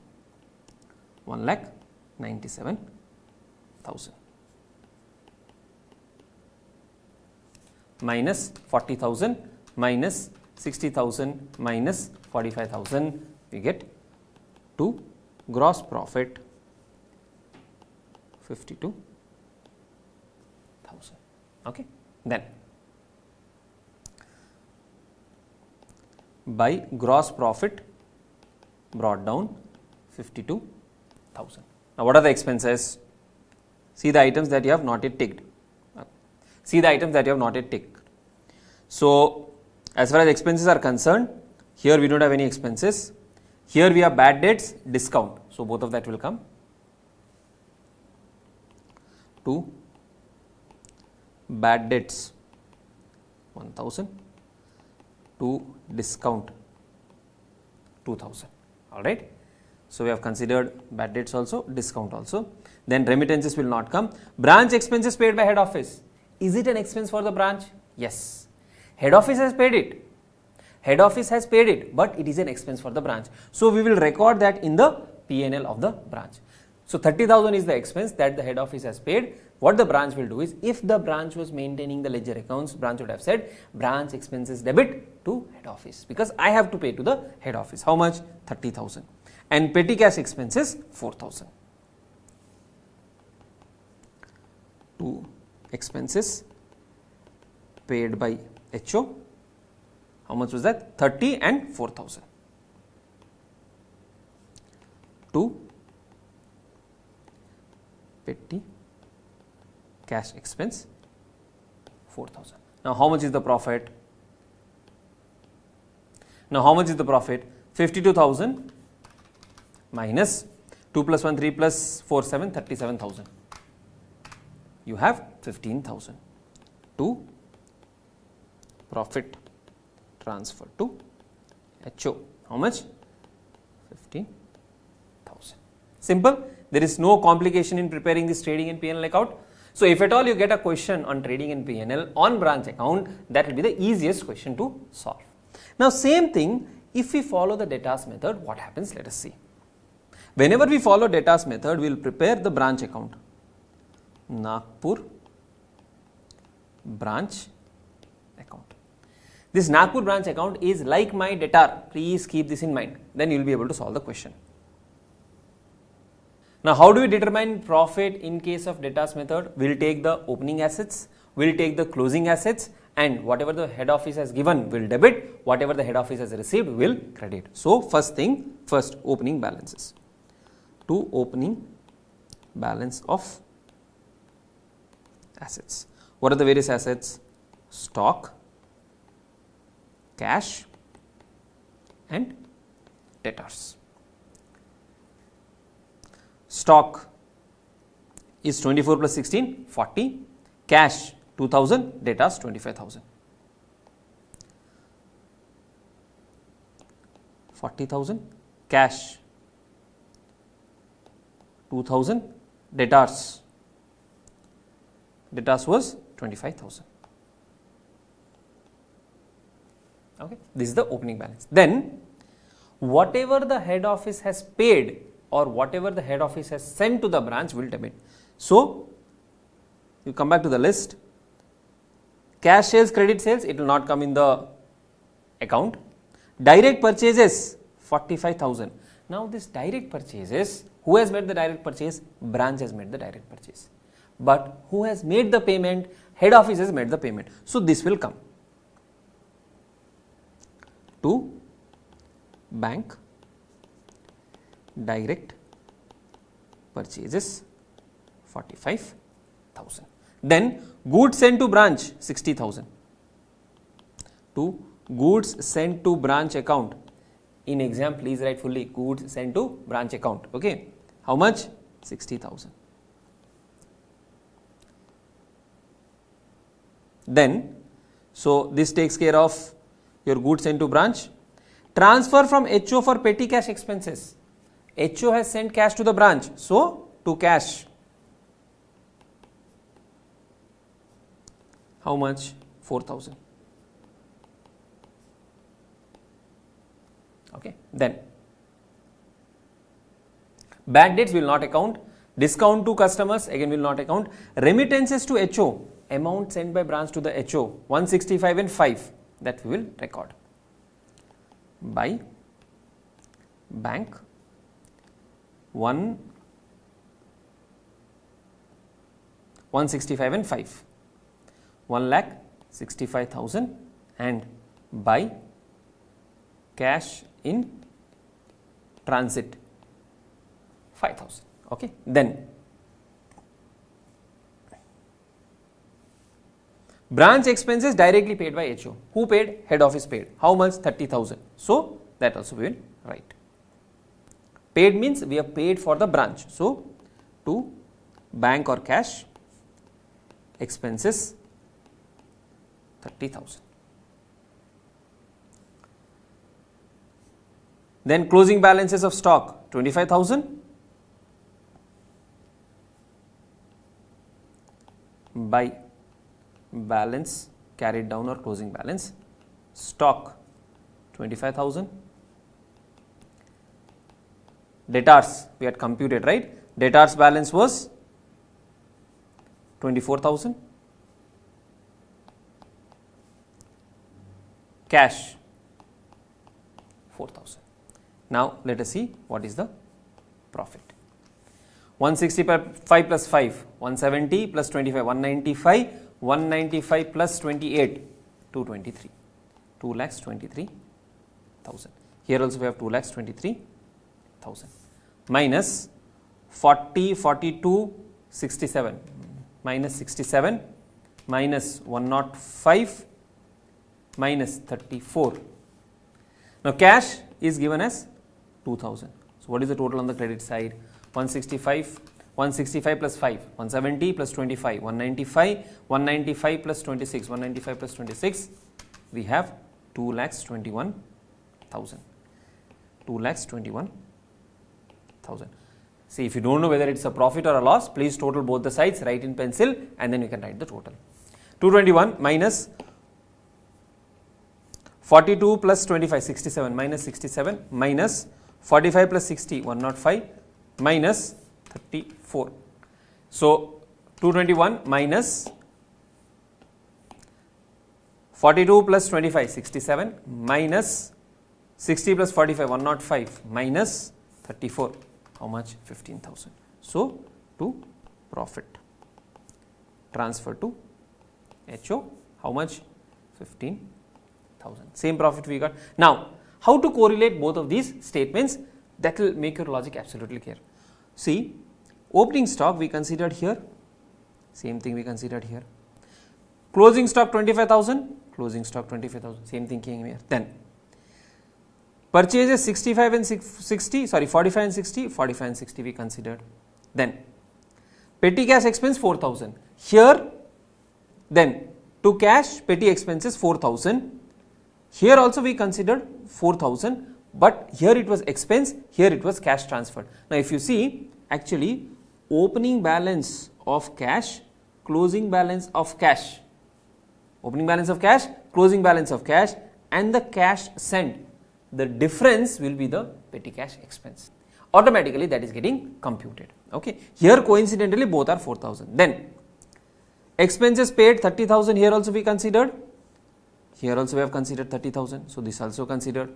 S2: 1,97,000 minus 40,000 minus 60,000 minus 45,000, we get to gross profit 52,000. Okay. Then by gross profit brought down 52,000. Now, what are the expenses? See the items that you have not yet ticked. See the items that you have not yet ticked. So, as far as expenses are concerned, here we do not have any expenses. Here we have bad debts, discount. So, both of that will come. 2 bad debts 1,000, 2 discount 2,000. Alright. So, we have considered bad debts also, discount also. Then remittances will not come. Branch expenses paid by head office. Is it an expense for the branch? Yes. Head office has paid it. Head office has paid it, but it is an expense for the branch. So, we will record that in the P&L of the branch. So, 30,000 is the expense that the head office has paid. What the branch will do is, if the branch was maintaining the ledger accounts, branch would have said branch expenses debit to head office, because I have to pay to the head office. How much? 30,000. And petty cash expenses 4,000. 2 expenses paid by HO. How much was that? 30 and 4,000. 2 petty cash expense 4,000. Now, how much is the profit? Now, how much is the profit? 52,000 minus 2 plus 1, 3 plus 4, 7, 37,000. You have 15,000 to profit transfer to HO. How much? 15,000. Simple. There is no complication in preparing this trading and P&L account. So, if at all you get a question on trading and P&L on branch account, that will be the easiest question to solve. Now, same thing, if we follow the Debtors method, what happens? Let us see. Whenever we follow Debtors method, we will prepare the branch account. Nagpur branch account. This Nagpur branch account is like my debtor. Please keep this in mind. Then you will be able to solve the question. Now, how do we determine profit in case of Debtors method? We will take the opening assets, we will take the closing assets, and whatever the head office has given will debit, whatever the head office has received will credit. So, first opening balances. To opening balance of assets. What are the various assets? Stock, cash and debtors. Stock is 24 plus 16, 40, cash 2,000, debtors 25,000. 40,000, cash 2,000, debtors was 25,000. Okay, this is the opening balance. Then, whatever the head office has paid or whatever the head office has sent to the branch will debit. So, you come back to the list. Cash sales, credit sales, it will not come in the account. Direct purchases 45,000. Now, this direct purchases, who has made the direct purchase? Branch has made the direct purchase. But who has made the payment? Head office has made the payment. So, this will come to bank direct purchases 45,000. Then goods sent to branch 60,000. To goods sent to branch account. In exam, please write fully goods sent to branch account. Okay, how much? 60,000. Then, so this takes care of your goods sent to branch. Transfer from HO for petty cash expenses. HO has sent cash to the branch, so to cash. How much? 4,000. Okay. Then bad debts will not account. Discount to customers again will not account. Remittances to HO, amount sent by branch to the HO, 165 and 5, that we will record. By bank, 165 and 5, 1,65,000, and by cash in transit, 5,000. Okay. Then branch expenses directly paid by HO. Who paid? Head office paid. How much? 30,000. So that also we will write. Paid means we have paid for the branch. So to bank or cash, expenses 30,000. Then closing balances of stock 25,000 by balance carried down or closing balance, stock 25,000. Debtors we had computed, right? Debtors balance was 24,000. Cash 4,000. Now let us see what is the profit. 165 plus 5, 170 plus 25, 195, 195 plus 28, 223, 2,23,000. Here also we have 2,23,000 minus 40, 42, 67, minus 67, minus 105, minus 34. Now cash is given as 2,000. So what is the total on the credit side? 165 plus 5, 170 plus 25, 195, 195 plus 26, 195 plus 26, we have 2,21,000. 2,21,000. See, if you don't know whether it's a profit or a loss, please total both the sides, write in pencil, and then you can write the total. 221 minus 42 plus 25, 67, minus 67, minus 45 plus 60, 105, minus 34. So 221 minus 42 plus 25, 67, minus 60 plus 45, 105, minus 34. How much? 15,000. So to profit, transfer to HO, how much? 15,000. Same profit we got. Now, how to correlate both of these statements? That will make your logic absolutely clear. See, opening stock we considered here, same thing we considered here. Closing stock 25,000, closing stock 25,000, same thing came here. Then purchases 65 and 60, sorry 45 and 60, 45 and 60 we considered. Then petty cash expense 4,000. Here, then to cash petty expenses 4,000. Here also we considered 4,000. But here it was expense, here it was cash transferred. Now if you see, actually opening balance of cash, closing balance of cash, opening balance of cash, closing balance of cash, and the cash sent, the difference will be the petty cash expense. Automatically that is getting computed. Okay. Here coincidentally both are 4,000. Then expenses paid 30,000, here also we considered, here also we have considered 30,000. So this also considered.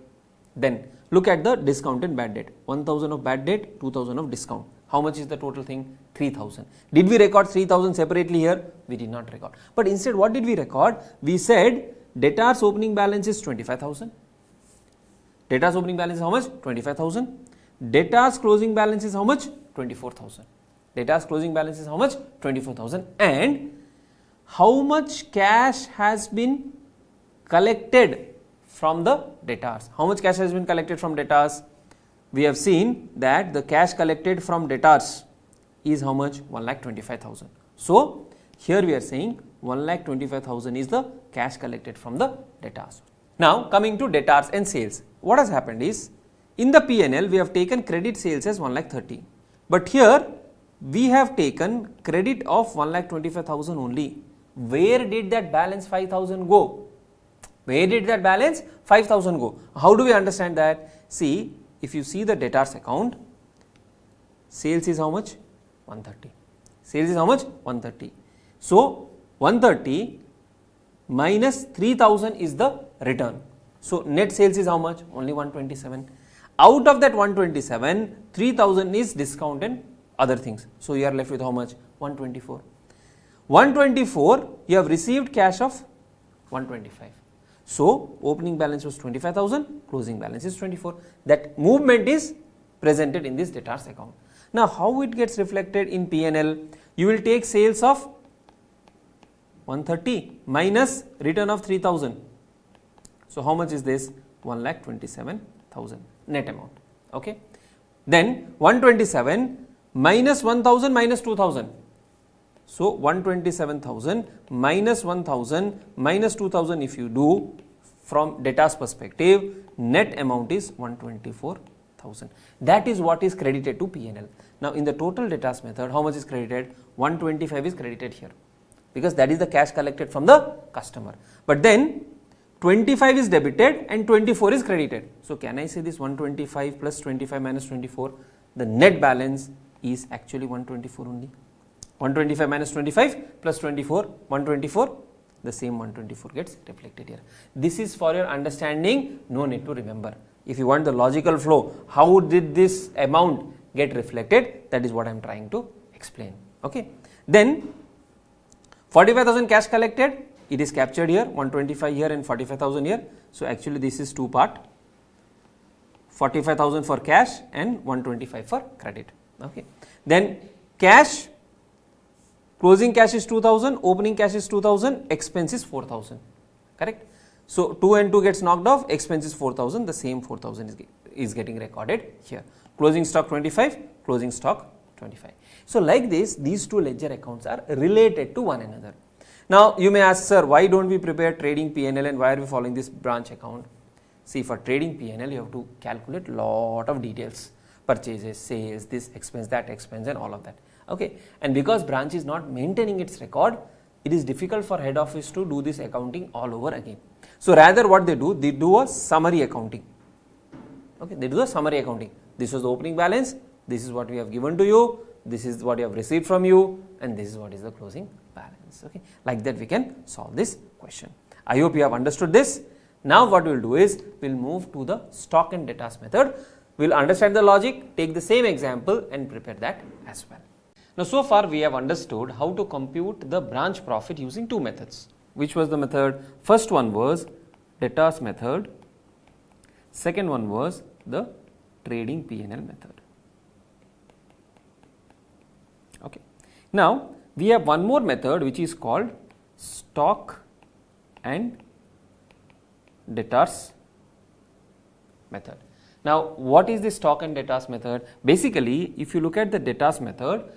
S2: Then look at the discount and bad debt. 1,000 of bad debt, 2,000 of discount. How much is the total thing? 3,000. Did we record 3,000 separately here? We did not record. But instead what did we record? We said debtors opening balance is 25,000. Debtors opening balance is how much? 25,000. Debtors closing balance is how much? 24,000. Debtors closing balance is how much? 24,000. And how much cash has been collected from the debtors? How much cash has been collected from debtors? We have seen that the cash collected from debtors is how much? 1,25,000. So here we are saying 1,25,000 is the cash collected from the debtors. Now coming to debtors and sales, what has happened is, in the P&L we have taken credit sales as 1,30,000, but here we have taken credit of 1,25,000 only. Where did that balance 5,000 go? Where did that balance 5,000 go? How do we understand that? See, if you see the debtors account, sales is how much? 130. Sales is how much? 130. So 130 minus 3,000 is the return. So net sales is how much? Only 127. Out of that 127, 3,000 is discount and other things. So you are left with how much? 124. 124, you have received cash of 125. So opening balance was 25,000, closing balance is 24. That movement is presented in this debtors account. Now how it gets reflected in P&L? You will take sales of 130 minus return of 3,000. So how much is this? 1,27,000 net amount. Okay. Then 127 minus 1,000 minus 2,000. So 127,000 minus 1,000 minus 2,000, if you do from debtors perspective, net amount is 124,000. That is what is credited to P&L. Now in the total debtors method, how much is credited? 125 is credited here, because that is the cash collected from the customer. But then 25 is debited and 24 is credited. So can I say this 125 plus 25 minus 24, the net balance is actually 124 only. 125 minus 25 plus 24, 124, the same 124 gets reflected here. This is for your understanding, no need to remember. If you want the logical flow, how did this amount get reflected, that is what I am trying to explain. Okay. Then 45,000 cash collected, it is captured here, 125 here and 45,000 here. So actually this is two part, 45,000 for cash and 125 for credit. Okay. Then cash, closing cash is 2,000, opening cash is 2,000, expense is 4,000, correct? So 2 and 2 gets knocked off, expense is 4,000, the same 4,000 is getting recorded here. Closing stock 25, closing stock 25. So like this, these two ledger accounts are related to one another. Now you may ask, sir, why don't we prepare trading P&L and why are we following this branch account? See, for trading P&L you have to calculate lot of details, purchases, sales, this expense, that expense and all of that. Okay, and because branch is not maintaining its record, it is difficult for head office to do this accounting all over again. So rather what they do a summary accounting. Okay, they do a summary accounting. This was the opening balance, this is what we have given to you, this is what you have received from you, and this is what is the closing balance. Okay, like that we can solve this question. I hope you have understood this. Now what we will do is, we will move to the stock and debtors method. We will understand the logic, take the same example and prepare that as well. Now so far we have understood how to compute the branch profit using two methods. Which was the method? First one was debtors method, second one was the trading P&L method. Okay. Now we have one more method which is called stock and debtors method. Now what is the stock and debtors method? Basically, if you look at the debtors method,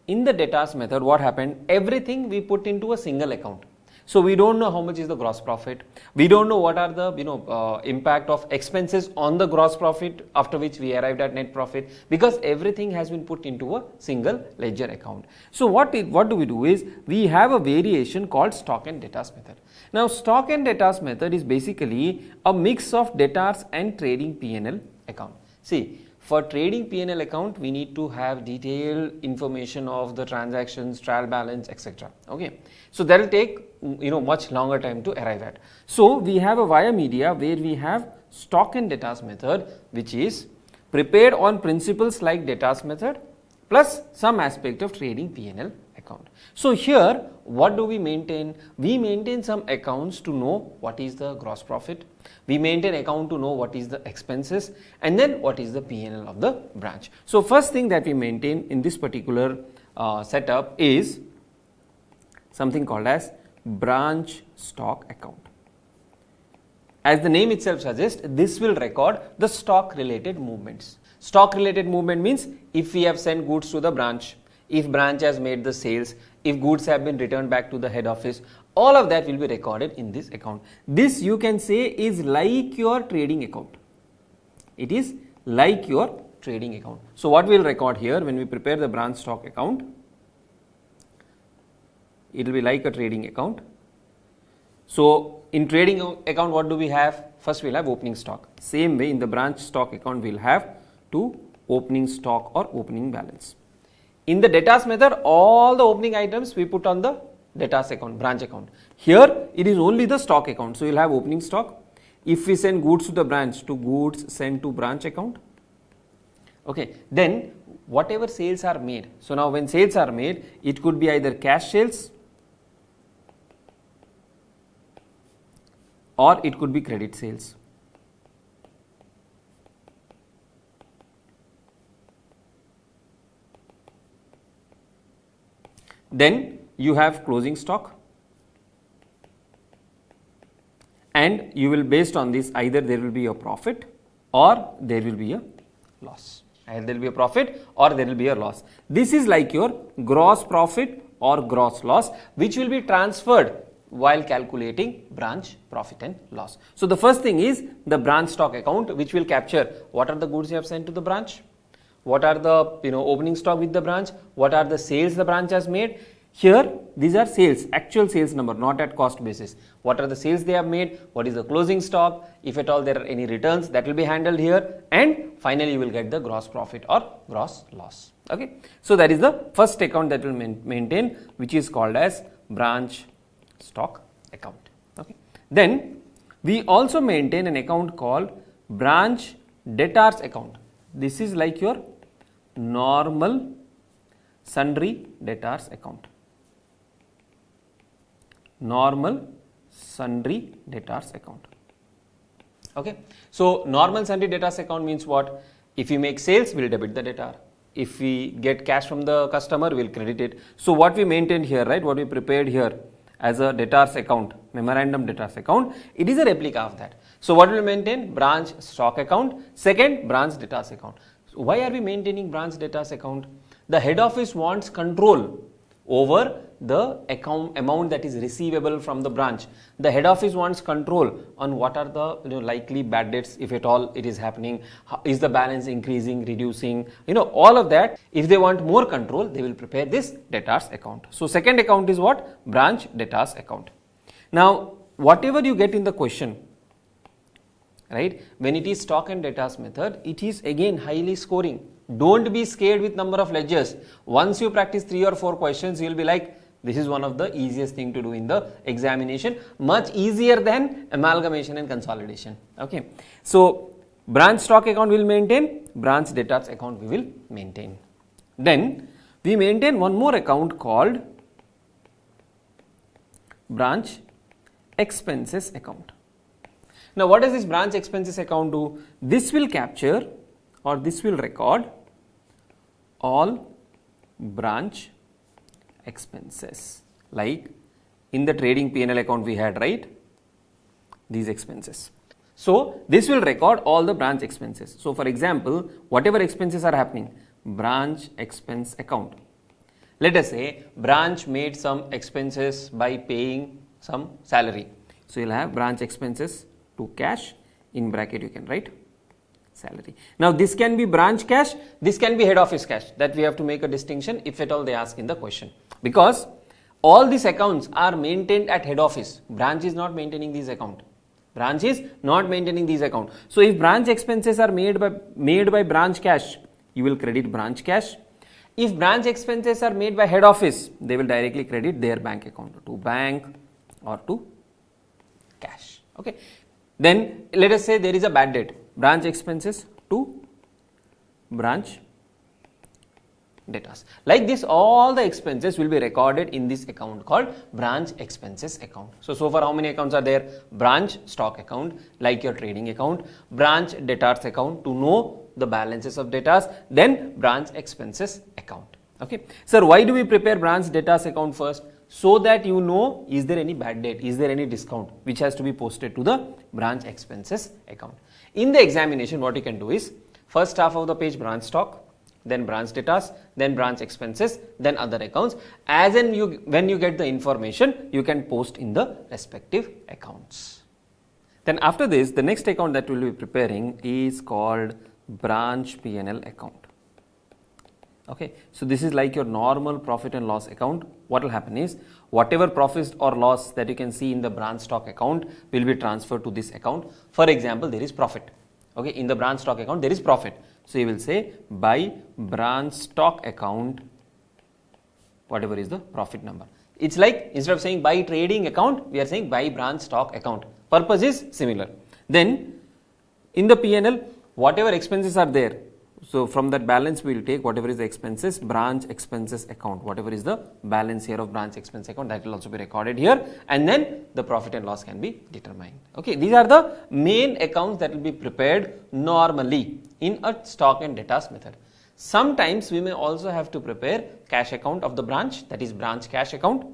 S2: in the debtors method what happened, everything we put into a single account. So we don't know how much is the gross profit, we don't know what are the impact of expenses on the gross profit, after which we arrived at net profit, because everything has been put into a single ledger account. So what do we do is, we have a variation called stock and debtors method. Now stock and debtors method is basically a mix of debtors and trading P&L account. See, for trading P&L account, we need to have detailed information of the transactions, trial balance, etc. Okay, so that will take much longer time to arrive at. So we have a via media where we have stock and debtors method, which is prepared on principles like debtors method plus some aspect of trading P&L account. So here what do we maintain? We maintain some accounts to know what is the gross profit, we maintain account to know what is the expenses, and then what is the P&L of the branch. So first thing that we maintain in this particular setup is something called as branch stock account. As the name itself suggests, this will record the stock related movements. Stock related movement means if we have sent goods to the branch, if branch has made the sales, if goods have been returned back to the head office, all of that will be recorded in this account. This you can say is like your trading account. It is like your trading account. So what we will record here when we prepare the branch stock account, it will be like a trading account. So in trading account, what do we have? First we will have opening stock. Same way in the branch stock account we will have to opening stock or opening balance. In the debtors method, all the opening items we put on the debtors account, branch account. Here it is only the stock account. So you will have opening stock. If we send goods to the branch, to goods sent to branch account. Okay, then whatever sales are made. So now when sales are made, it could be either cash sales or it could be credit sales. Then you have closing stock, and you will, based on this, either there will be a profit or there will be a loss. Either there will be a profit or there will be a loss. This is like your gross profit or gross loss, which will be transferred while calculating branch profit and loss. So the first thing is the branch stock account, which will capture what are the goods you have sent to the branch, what are the opening stock with the branch, what are the sales the branch has made. Here these are sales, actual sales number, not at cost basis. What are the sales they have made, what is the closing stock, if at all there are any returns, that will be handled here, and finally you will get the gross profit or gross loss. Okay, so that is the first account that will maintain, which is called as branch stock account. Okay, then we also maintain an account called branch debtors account. This is like your normal sundry debtors account. Normal sundry debtors account. Okay, so normal sundry debtors account means what? If we make sales, we will debit the debtor. If we get cash from the customer, we will credit it. So what we maintained here, right, what we prepared here as a debtors account, memorandum debtors account, it is a replica of that. So what will we maintain? Branch stock account. Second, branch debtors account. So why are we maintaining branch debtors account? The head office wants control over the account amount that is receivable from the branch. The head office wants control on what are the likely bad debts, if at all it is happening, is the balance increasing, reducing, all of that. If they want more control, they will prepare this debtors account. So second account is what? Branch debtors account. Now whatever you get in the question, right, when it is stock and debtors method, it is again highly scoring. Don't be scared with number of ledgers. Once you practice 3 or 4 questions, you will be like, this is one of the easiest thing to do in the examination, much easier than amalgamation and consolidation. Okay, so branch stock account will maintain, branch debtors account we will maintain. Then we maintain one more account called branch expenses account. Now what does this branch expenses account do? This will capture, or this will record all branch expenses, like in the trading P&L account we had, right, these expenses. So this will record all the branch expenses. So for example, whatever expenses are happening, branch expense account. Let us say branch made some expenses by paying some salary. So you'll have branch expenses to cash, in bracket you can write salary. Now this can be branch cash, this can be head office cash. That we have to make a distinction if at all they ask in the question, because all these accounts are maintained at head office. Branch is not maintaining these account. Branch is not maintaining these account. So if branch expenses are made by branch cash, you will credit branch cash. If branch expenses are made by head office, they will directly credit their bank account to bank or to cash. Okay. Then let us say there is a bad debt, branch expenses to branch debtors. Like this, all the expenses will be recorded in this account called branch expenses account. So far how many accounts are there? Branch stock account, like your trading account, branch debtors account to know the balances of debtors, then branch expenses account. Okay. Sir, why do we prepare branch debtors account first? So that you know, is there any bad debt, is there any discount which has to be posted to the branch expenses account. In the examination, what you can do is, first half of the page branch stock, then branch debtors, then branch expenses, then other accounts. As in when you get the information, you can post in the respective accounts. Then after this, the next account that we will be preparing is called branch P&L account. Okay, so this is like your normal profit and loss account. What will happen is, whatever profit or loss that you can see in the branch stock account will be transferred to this account. For example, there is profit. Okay, in the branch stock account there is profit. So you will say by branch stock account, whatever is the profit number. It's like, instead of saying by trading account, we are saying by branch stock account. Purpose is similar. Then in the P&L, whatever expenses are there, so from that balance we will take whatever is the expenses, branch expenses account, whatever is the balance here of branch expense account, that will also be recorded here, and then the profit and loss can be determined. Okay, these are the main accounts that will be prepared normally in a stock and debtors method. Sometimes we may also have to prepare cash account of the branch, that is branch cash account.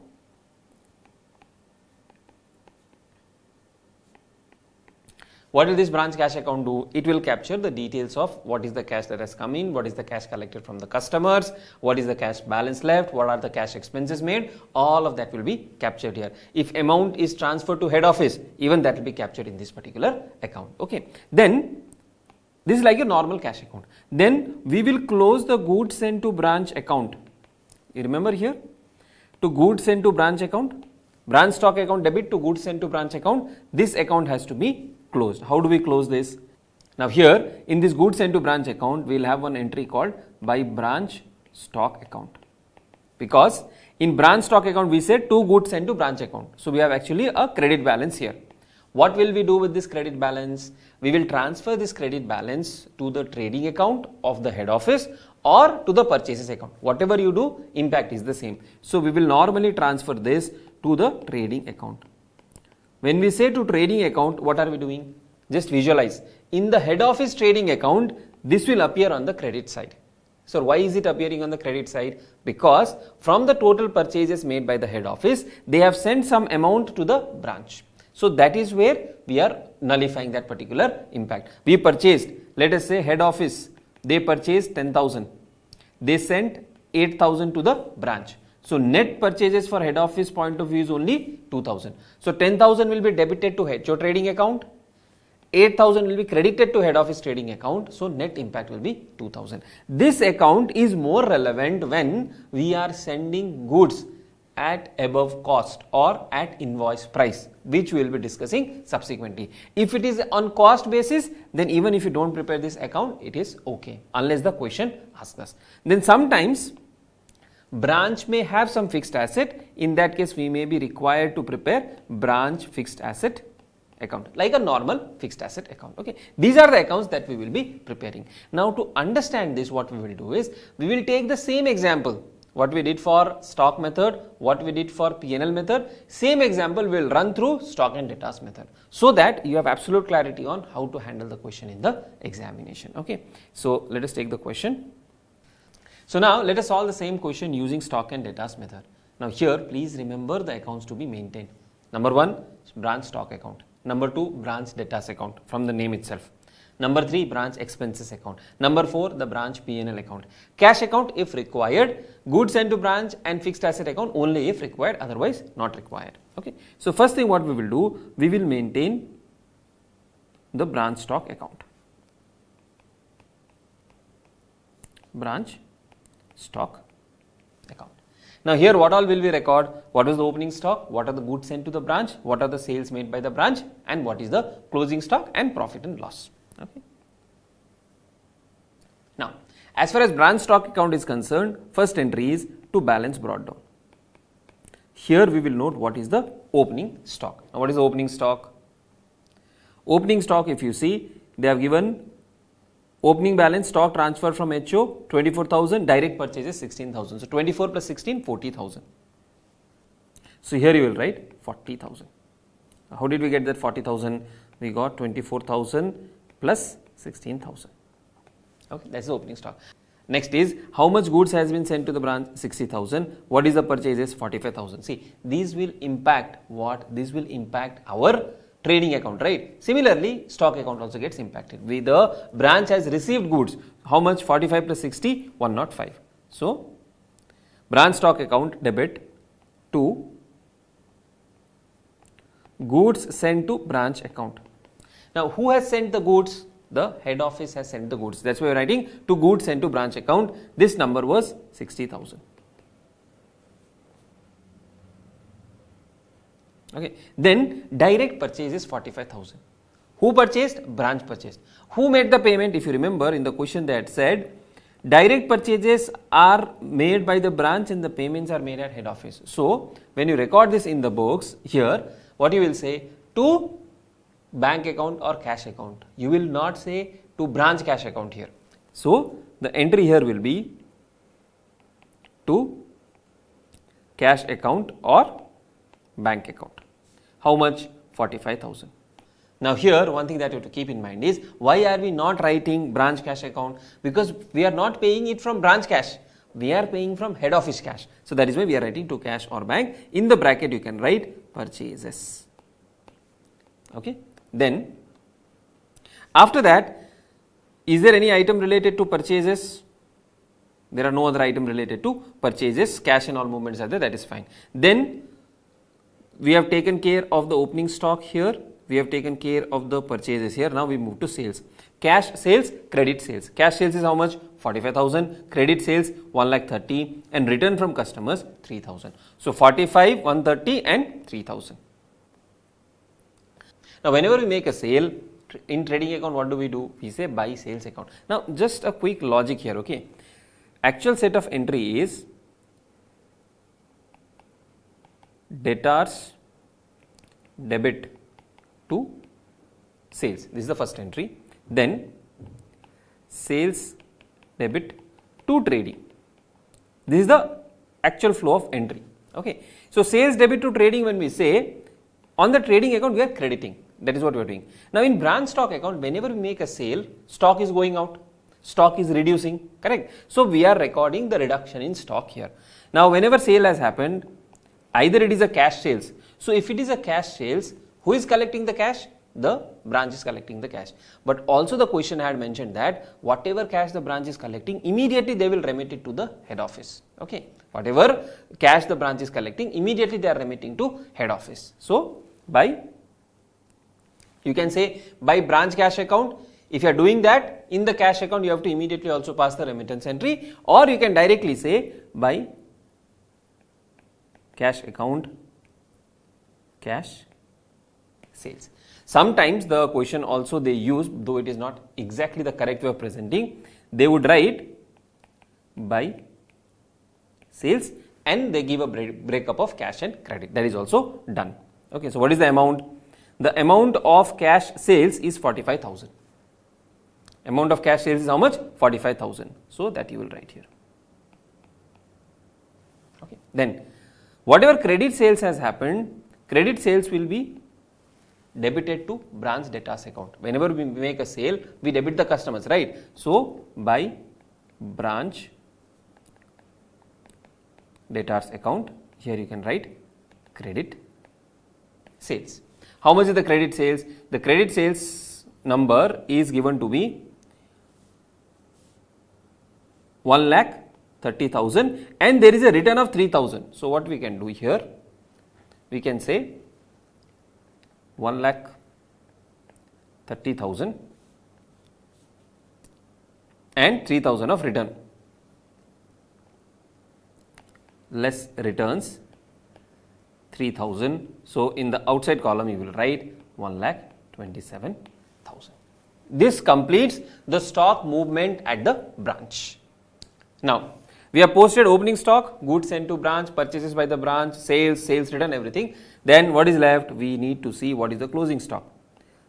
S2: What will this branch cash account do? It will capture the details of what is the cash that has come in, what is the cash collected from the customers, what is the cash balance left, what are the cash expenses made, all of that will be captured here. If amount is transferred to head office, even that will be captured in this particular account. Okay, then this is like a normal cash account. Then we will close the goods sent to branch account. You remember here, to goods sent to branch account, branch stock account debit to goods sent to branch account, this account has to be closed. How do we close this? Now here in this goods sent to branch account, we will have one entry called by branch stock account, because in branch stock account we said 2 goods sent to branch account. So we have actually a credit balance here. What will we do with this credit balance? We will transfer this credit balance to the trading account of the head office or to the purchases account. Whatever you do, impact is the same. So we will normally transfer this to the trading account. When we say to trading account, what are we doing? Just visualize. In the head office trading account, this will appear on the credit side. So why is it appearing on the credit side? Because from the total purchases made by the head office, they have sent some amount to the branch. So that is where we are nullifying that particular impact. We purchased, let us say head office, they purchased 10,000. They sent 8,000 to the branch. So net purchases for head office point of view is only 2,000. So 10,000 will be debited to HO trading account, 8,000 will be credited to head office trading account. So net impact will be 2,000. This account is more relevant when we are sending goods at above cost or at invoice price, which we will be discussing subsequently. If it is on cost basis, then even if you don't prepare this account, it is okay, unless the question asks us. Then sometimes branch may have some fixed asset. In that case, we may be required to prepare branch fixed asset account, like a normal fixed asset account. Okay, these are the accounts that we will be preparing. Now to understand this, what we will do is, we will take the same example, what we did for stock method, what we did for P&L method, same example we will run through stock and debtors method, so that you have absolute clarity on how to handle the question in the examination. Okay, so let us take the question. So now let us solve the same question using stock and debtors method. Now here please remember the accounts to be maintained. Number 1, branch stock account. Number 2, branch debtors account from the name itself. Number 3, branch expenses account. Number 4, the branch P&L account. Cash account if required, goods sent to branch, and fixed asset account only if required, otherwise not required. Okay. So first thing what we will do, we will maintain the branch stock account. Branch stock account. Now here what all will we record? What is the opening stock? What are the goods sent to the branch? What are the sales made by the branch? And what is the closing stock and profit and loss? Okay. Now as far as branch stock account is concerned, first entry is to balance brought down. Here we will note what is the opening stock. Now what is the opening stock? Opening stock, if you see, they have given opening balance stock transfer from HO 24,000, direct purchases 16,000. So 24 plus 16, 40,000. So here you will write 40,000. How did we get that 40,000? We got 24,000 plus 16,000. Okay, that's the opening stock. Next is how much goods has been sent to the branch? 60,000. What is the purchases? 45,000. See, these will impact what? This will impact our trading account, right? Similarly, stock account also gets impacted. The branch has received goods. How much? 45 plus 60, 105. So, branch stock account debit to goods sent to branch account. Now, who has sent the goods? The head office has sent the goods. That's why we are writing to goods sent to branch account. This number was 60,000. Okay. Then direct purchase is 45,000. Who purchased? Branch purchased. Who made the payment? If you remember in the question that said direct purchases are made by the branch and the payments are made at head office. So when you record this in the books here, what you will say? To bank account or cash account. You will not say to branch cash account here. So the entry here will be to cash account or bank account. How much? 45,000. Now here one thing that you have to keep in mind is why are we not writing branch cash account? Because we are not paying it from branch cash. We are paying from head office cash. So that is why we are writing to cash or bank. In the bracket you can write purchases. Okay. Then after that, is there any item related to purchases? There are no other item related to purchases. Cash and all movements are there. That is fine. Then we have taken care of the opening stock here. We have taken care of the purchases here. Now we move to sales. Cash sales, credit sales. Cash sales is how much? 45,000. Credit sales 1,30,000 and return from customers 3,000. So 45, 130 and 3,000. Now whenever we make a sale in trading account, what do? We say buy sales account. Now just a quick logic here, okay. Actual set of entry is debtors debit to sales. This is the first entry. Then sales debit to trading. This is the actual flow of entry. Okay. So sales debit to trading, when we say on the trading account we are crediting. That is what we are doing. Now in branch stock account, whenever we make a sale, stock is going out, stock is reducing, correct? So we are recording the reduction in stock here. Now whenever sale has happened, either it is a cash sales. So if it is a cash sales, who is collecting the cash? The branch is collecting the cash. But also the question had mentioned that whatever cash the branch is collecting, immediately they will remit it to the head office. Okay. Whatever cash the branch is collecting, immediately they are remitting to head office. So you can say by branch cash account. If you are doing that in the cash account, you have to immediately also pass the remittance entry, or you can directly say by cash account, cash sales. Sometimes the question also they use, though it is not exactly the correct way of presenting, they would write by sales and they give a breakup of cash and credit. That is also done. Okay, so what is the amount? The amount of cash sales is 45,000. Amount of cash sales is how much? 45,000. So that you will write here. Okay. Then whatever credit sales has happened, credit sales will be debited to branch debtors account. Whenever we make a sale, we debit the customers, right? So by branch debtors account, here you can write credit sales. How much is the credit sales? The credit sales number is given to be 1,30,000 and there is a return of 3,000. So what we can do here? We can say 1,30,000 and 3,000 of return less returns 3,000. So in the outside column you will write 1,27,000. This completes the stock movement at the branch. Now we have posted opening stock, goods sent to branch, purchases by the branch, sales, sales return, everything. Then what is left? We need to see what is the closing stock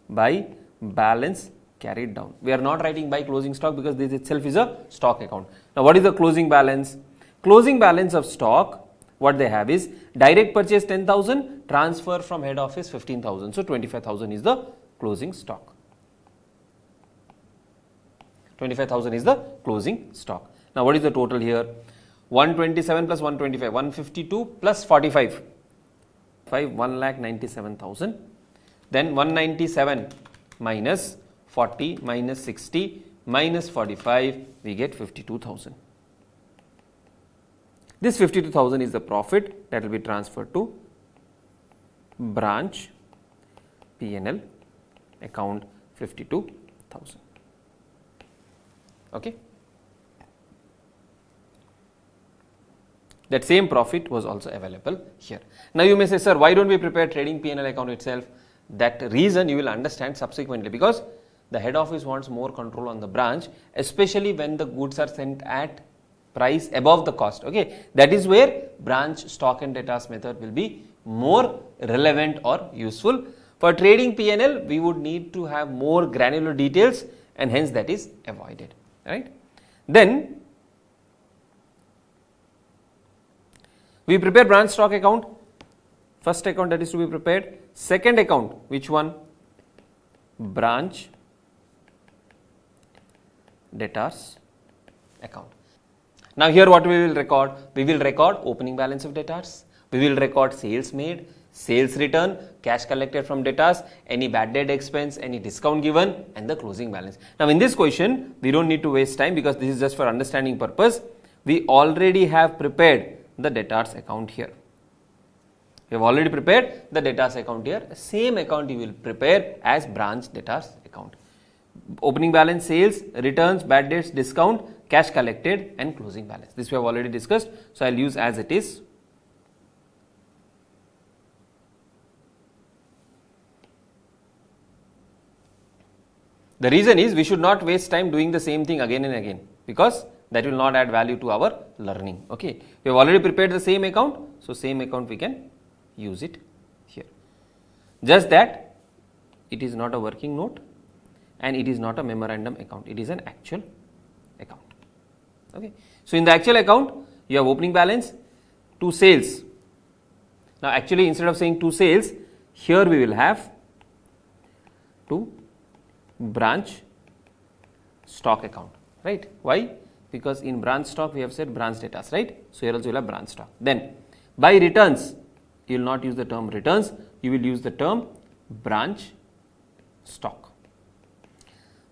S2: by balance carried down. We are not writing by closing stock because this itself is a stock account. Now what is the closing balance? Closing balance of stock, what they have is direct purchase 10,000, transfer from head office 15,000. So 25,000 is the closing stock. 25,000 is the closing stock. Now what is the total here? 127 plus 125, 152 plus 45, 1,97,000. Then 197 minus 40 minus 60 minus 45, we get 52,000. This 52,000 is the profit that will be transferred to branch P&L account 52,000. Okay. That same profit was also available here. Now you may say, sir, why don't we prepare trading P&L account itself? That reason you will understand subsequently, because the head office wants more control on the branch, especially when the goods are sent at price above the cost. Okay, that is where branch stock and debtors method will be more relevant or useful. For trading P&L, we would need to have more granular details, and hence that is avoided, right? Then we prepare branch stock account, first account that is to be prepared. Second account, which one? Branch debtors account. Now here what we will record? We will record opening balance of debtors, we will record sales made, sales return, cash collected from debtors, any bad debt expense, any discount given, and the closing balance. Now in this question, we don't need to waste time because this is just for understanding purpose. We already have prepared the debtors account here. We have already prepared the debtors account here. Same account you will prepare as branch debtors account. Opening balance, sales, returns, bad debts, discount, cash collected, and closing balance. This we have already discussed, so I'll use as it is. The reason is we should not waste time doing the same thing again and again, because that will not add value to our learning. Okay, we have already prepared the same account, so same account we can use it here. Just that it is not a working note and it is not a memorandum account, it is an actual account. Okay, so in the actual account you have opening balance, 2 sales. Now actually instead of saying 2 sales, here we will have 2 branch stock account, right? Why? Because in branch stock we have said branch debtors, right? So here also you will have branch stock. Then by returns, you will not use the term returns, you will use the term branch stock.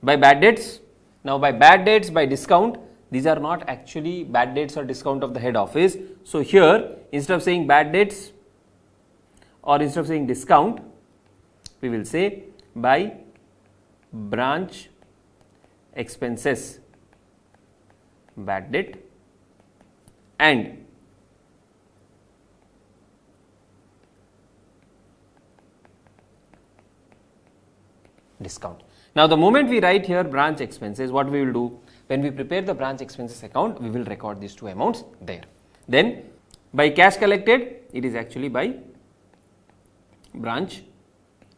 S2: By bad debts, now by bad debts, by discount, these are not actually bad debts or discount of the head office. So here instead of saying bad debts or instead of saying discount, we will say by branch expenses, bad debt and discount. Now the moment we write here branch expenses, what we will do? When we prepare the branch expenses account, we will record these 2 amounts there. Then by cash collected, it is actually by branch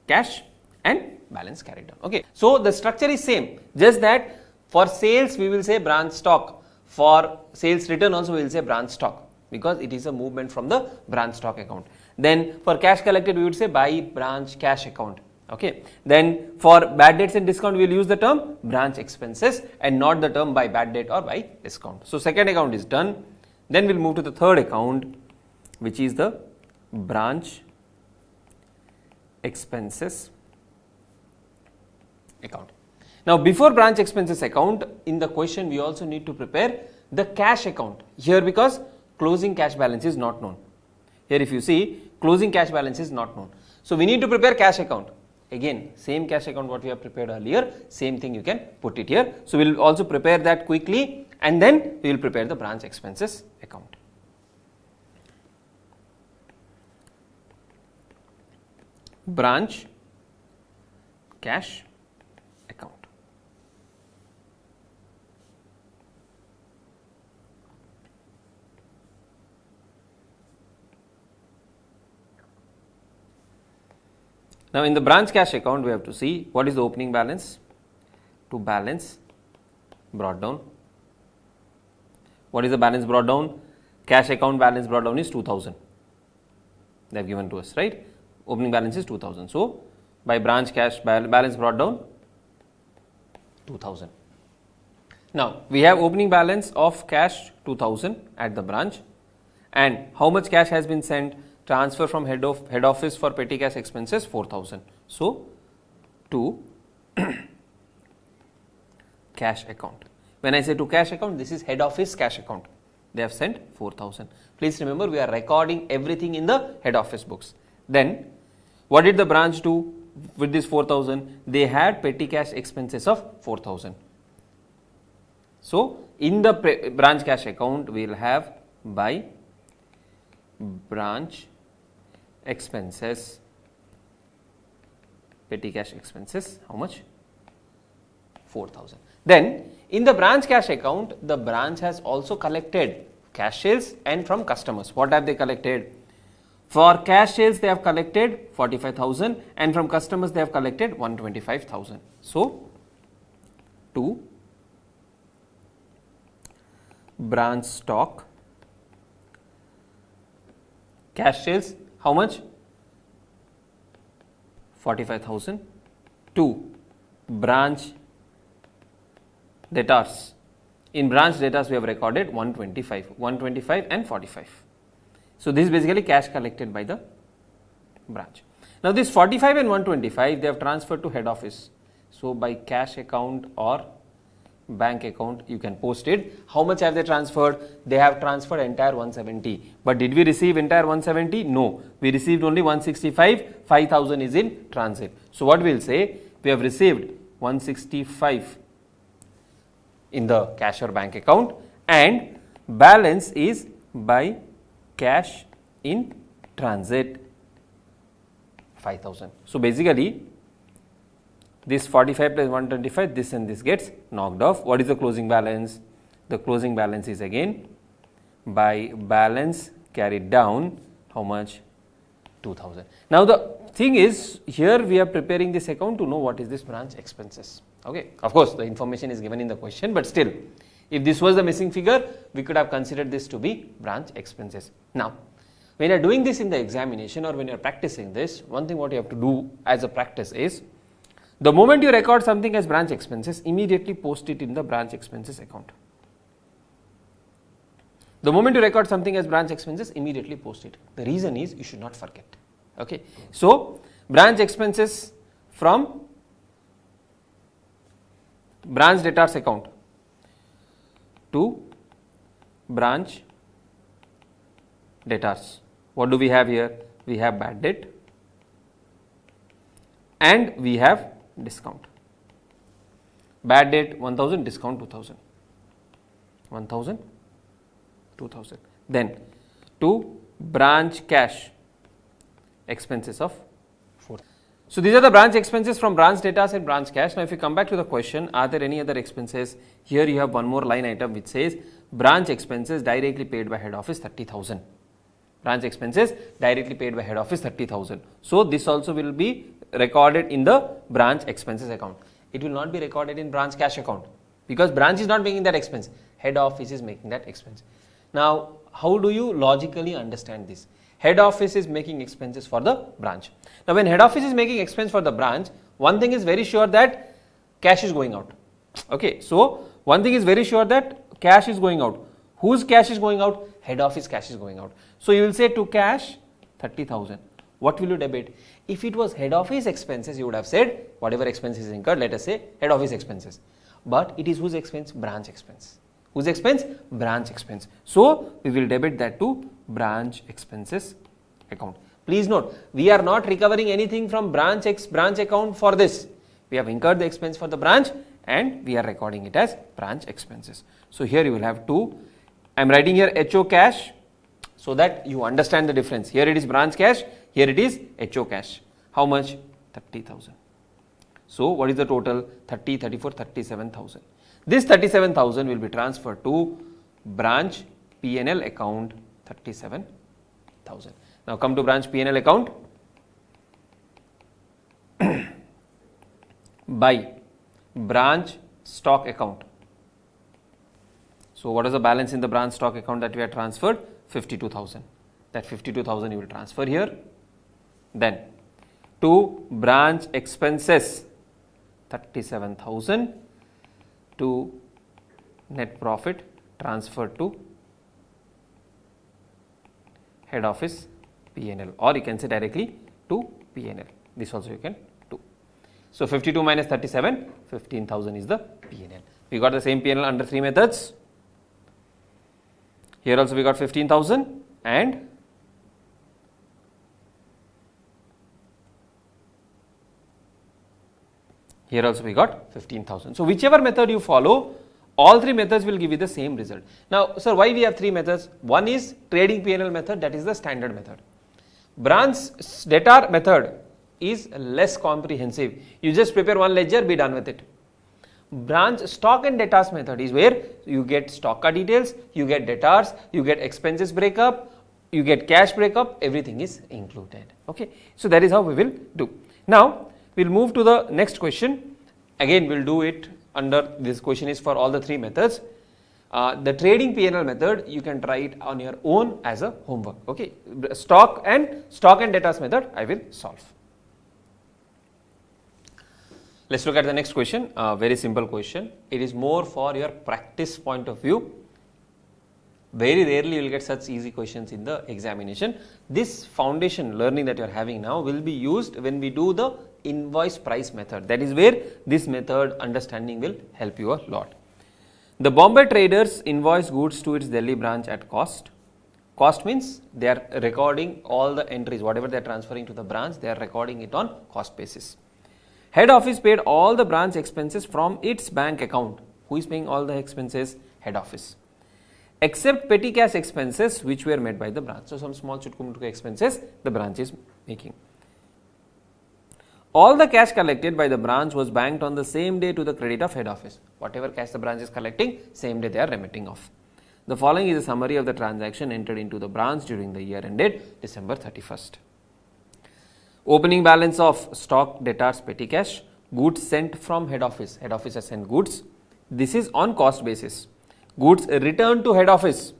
S2: cash and balance carried down. Okay, so the structure is same, just that for sales we will say branch stock, for sales return also we will say branch stock, because it is a movement from the branch stock account. Then for cash collected we would say by branch cash account. Okay, then for bad debts and discount we will use the term branch expenses and not the term by bad debt or by discount. So second account is done. Then we will move to the third account, which is the branch expenses account. Now before branch expenses account, in the question we also need to prepare the cash account here, because closing cash balance is not known. Here if you see, closing cash balance is not known. So we need to prepare cash account. Again, same cash account what we have prepared earlier, same thing you can put it here. So we will also prepare that quickly and then we will prepare the branch expenses account. Branch cash account. Now in the branch cash account we have to see what is the opening balance to balance brought down. What is the balance brought down? Cash account balance brought down is 2000. They have given to us, right? Opening balance is 2000. So by branch cash balance brought down 2000. Now we have opening balance of cash 2000 at the branch, and how much cash has been sent? Transfer from head office for petty cash expenses 4000. So, to cash account. When I say to cash account, this is head office cash account. They have sent 4,000. Please remember, we are recording everything in the head office books. Then, what did the branch do with this 4,000? They had petty cash expenses of 4,000. So, in the branch cash account, we will have by branch expenses, petty cash expenses, how much? 4,000. Then, in the branch cash account, the branch has also collected cash sales and from customers. What have they collected? For cash sales, they have collected 45,000 and from customers, they have collected 125,000. So, to branch stock, cash sales, how much? 45,000. To branch debtors. In branch debtors, we have recorded 125 and 45. So, this is basically cash collected by the branch. Now, this 45 and 125, they have transferred to head office. So, by cash account or bank account, you can post it. How much have they transferred? They have transferred entire 170. But did we receive entire 170? No. We received only 165. 5,000 is in transit. So, what we will say? We have received 165 in the cash or bank account and balance is by cash in transit 5,000. So, basically this 45 plus 125, this and this gets knocked off. What is the closing balance? The closing balance is again by balance carried down, how much? 2,000. Now, the thing is, here we are preparing this account to know what is this branch expenses. Okay. Of course, the information is given in the question, but still, if this was the missing figure, we could have considered this to be branch expenses. Now, when you are doing this in the examination or when you are practicing this, one thing what you have to do as a practice is, the moment you record something as branch expenses, immediately post it in the branch expenses account. The moment you record something as branch expenses, immediately post it. The reason is you should not forget. Okay. So, branch expenses from branch debtors account to branch debtors. What do we have here? We have bad debt and we have discount. Bad debt 1,000, discount 2,000. 1,000, 2,000. Then to branch cash expenses of 4. So, these are the branch expenses from branch debtors and branch cash. Now, if you come back to the question, are there any other expenses? Here you have one more line item which says branch expenses directly paid by head office 30,000. Branch expenses directly paid by head office 30,000. So, this also will be recorded in the branch expenses account. It will not be recorded in branch cash account because branch is not making that expense. Head office is making that expense. Now, how do you logically understand this? Head office is making expenses for the branch. Now, when head office is making expense for the branch, one thing is very sure that cash is going out. Okay. So, one thing is very sure that cash is going out. Whose cash is going out? Head office cash is going out. So, you will say to cash 30,000. What will you debit? If it was head office expenses, you would have said whatever expenses incurred, let us say head office expenses. But it is whose expense? Branch expense. Whose expense? Branch expense. So, we will debit that to branch expenses account. Please note, we are not recovering anything from branch account for this. We have incurred the expense for the branch and we are recording it as branch expenses. So, here you will have two. I am writing here HO cash so that you understand the difference. Here it is branch cash, here it is HO cash. How much? 30,000. So, what is the total? 30, 34, 37,000. This 37,000 will be transferred to branch P&L account 37,000. Now, come to branch P&L account. By branch stock account. So, what is the balance in the branch stock account that we have transferred? 52,000. That 52,000 you will transfer here. Then to branch expenses 37,000 to net profit transferred to head office P&L, or you can say directly to P&L. This also you can So 52 minus 37, 15,000 is the P&L. We got the same P&L under 3 methods. Here also we got 15,000 and here also we got 15,000. So whichever method you follow, all 3 methods will give you the same result. Now, sir, why we have 3 methods? One is trading P&L method, that is the standard method. Branch debtor method is less comprehensive. You just prepare one ledger, be done with it. Branch stock and debtors method is where you get stock details, you get debtors, you get expenses breakup, you get cash breakup, everything is included. Okay, so that is how we will do. Now we'll move to the next question. Again, we'll do it under this question is for all the 3 methods. The trading P&L method you can try it on your own as a homework. Okay, stock and debtors method I will solve. Let's look at the next question. Very simple question. It is more for your practice point of view. Very rarely you will get such easy questions in the examination. This foundation learning that you are having now will be used when we do the invoice price method. That is where this method understanding will help you a lot. The Bombay traders invoice goods to its Delhi branch at cost. Cost means they are recording all the entries, whatever they are transferring to the branch, they are recording it on cost basis. Head office paid all the branch expenses from its bank account. Who is paying all the expenses? Head office. Except petty cash expenses which were made by the branch. So some small chutkumutku expenses the branch is making. All the cash collected by the branch was banked on the same day to the credit of head office. Whatever cash the branch is collecting, same day they are remitting off. The following is a summary of the transaction entered into the branch during the year ended December 31st. Opening balance of stock, debtors, petty cash, goods sent from head office. Head office has sent goods. This is on cost basis. Goods returned to head office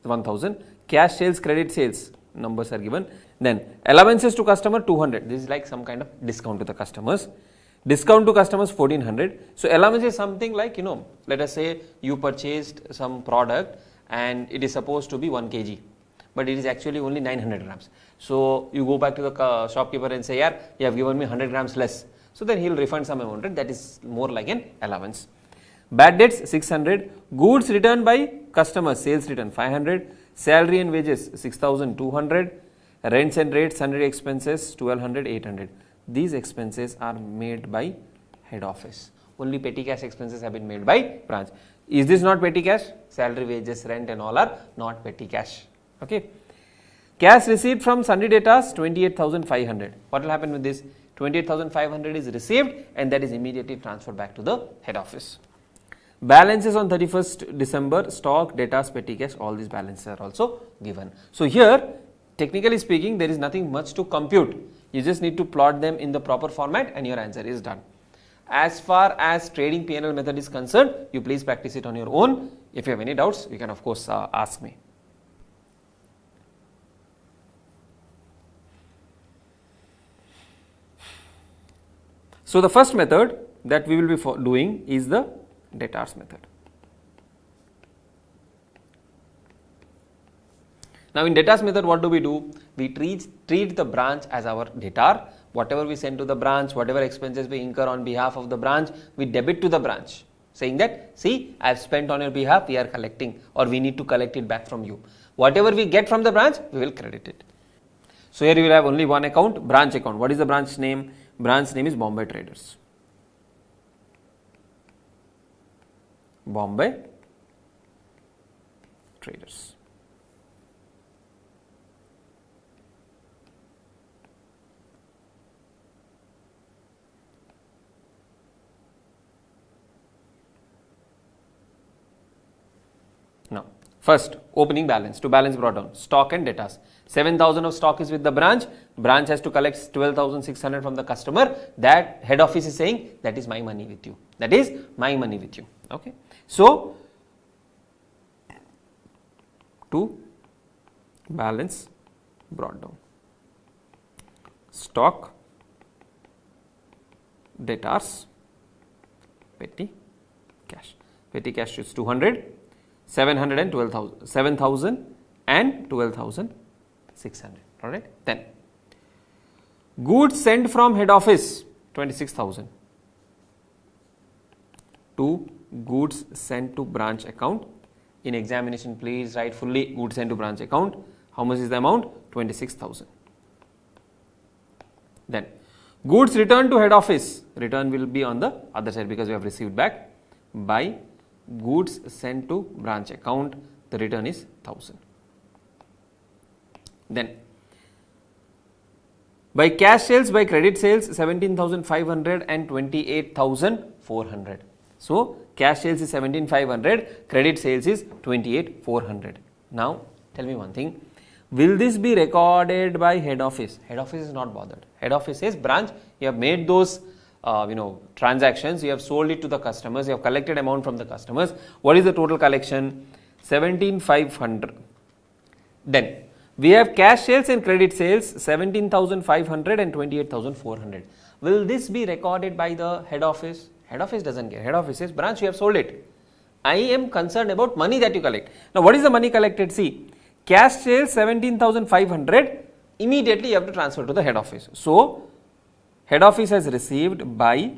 S2: 1,000. Cash sales, credit sales, numbers are given. Then allowances to customer 200. This is like some kind of discount to the customers. Discount to customers 1400. So allowance is something like, let us say you purchased some product and it is supposed to be 1 kg. But it is actually only 900 grams. So you go back to the shopkeeper and say, yeah, you have given me 100 grams less. So then he will refund some amount. Right? That is more like an allowance. Bad debts 600. Goods returned by customers, sales return 500. Salary and wages 6200. Rents and rates, sundry expenses 1200, 800. These expenses are made by head office. Only petty cash expenses have been made by branch. Is this not petty cash? Salary, wages, rent and all are not petty cash. Okay. Cash received from sundry debtors 28,500. What will happen with this? 28,500 is received and that is immediately transferred back to the head office. Balances on 31st December, stock, debtors, petty cash, all these balances are also given. So here, technically speaking, there is nothing much to compute. You just need to plot them in the proper format and your answer is done. As far as trading P&L method is concerned, you please practice it on your own. If you have any doubts, you can of course ask me. So the first method that we will be doing is the debtors method. Now in debtors method, what do? We treat the branch as our debtor. Whatever we send to the branch, whatever expenses we incur on behalf of the branch, we debit to the branch, saying that, see, I have spent on your behalf, we are collecting or we need to collect it back from you. Whatever we get from the branch, we will credit it. So here you will have only one account, branch account. What is the branch name? Branch name is Bombay Traders. Bombay Traders. Now, first opening balance, to balance brought down, stock and debtors. 7,000 of stock is with the branch has to collect 12,600 from the customer. That head office is saying that is my money with you. That is my money with you. Okay. So, to balance brought down, stock, debtors, petty cash. Petty cash is 200. 700 and 12,000, 7,000 and 12,600. All right. Then Goods sent from head office 26,000 to goods sent to branch account. In examination, please write fully goods sent to branch account. How much is the amount? 26,000. Then goods returned to head office. Return will be on the other side because we have received back. By goods sent to branch account, the return is 1,000. Then by cash sales, by credit sales, 17,500 and 28,400. So cash sales is 17,500, credit sales is 28,400. Now tell me one thing, will this be recorded by head office? Head office is not bothered. Head office says branch, you have made those transactions, you have sold it to the customers, you have collected amount from the customers. What is the total collection? 17,500. Then we have cash sales and credit sales 17,500 and 28,400. Will this be recorded by the head office? Head office doesn't care. Head office says branch, you have sold it. I am concerned about money that you collect. Now what is the money collected? See, cash sales 17,500, immediately you have to transfer to the head office. So head office has received by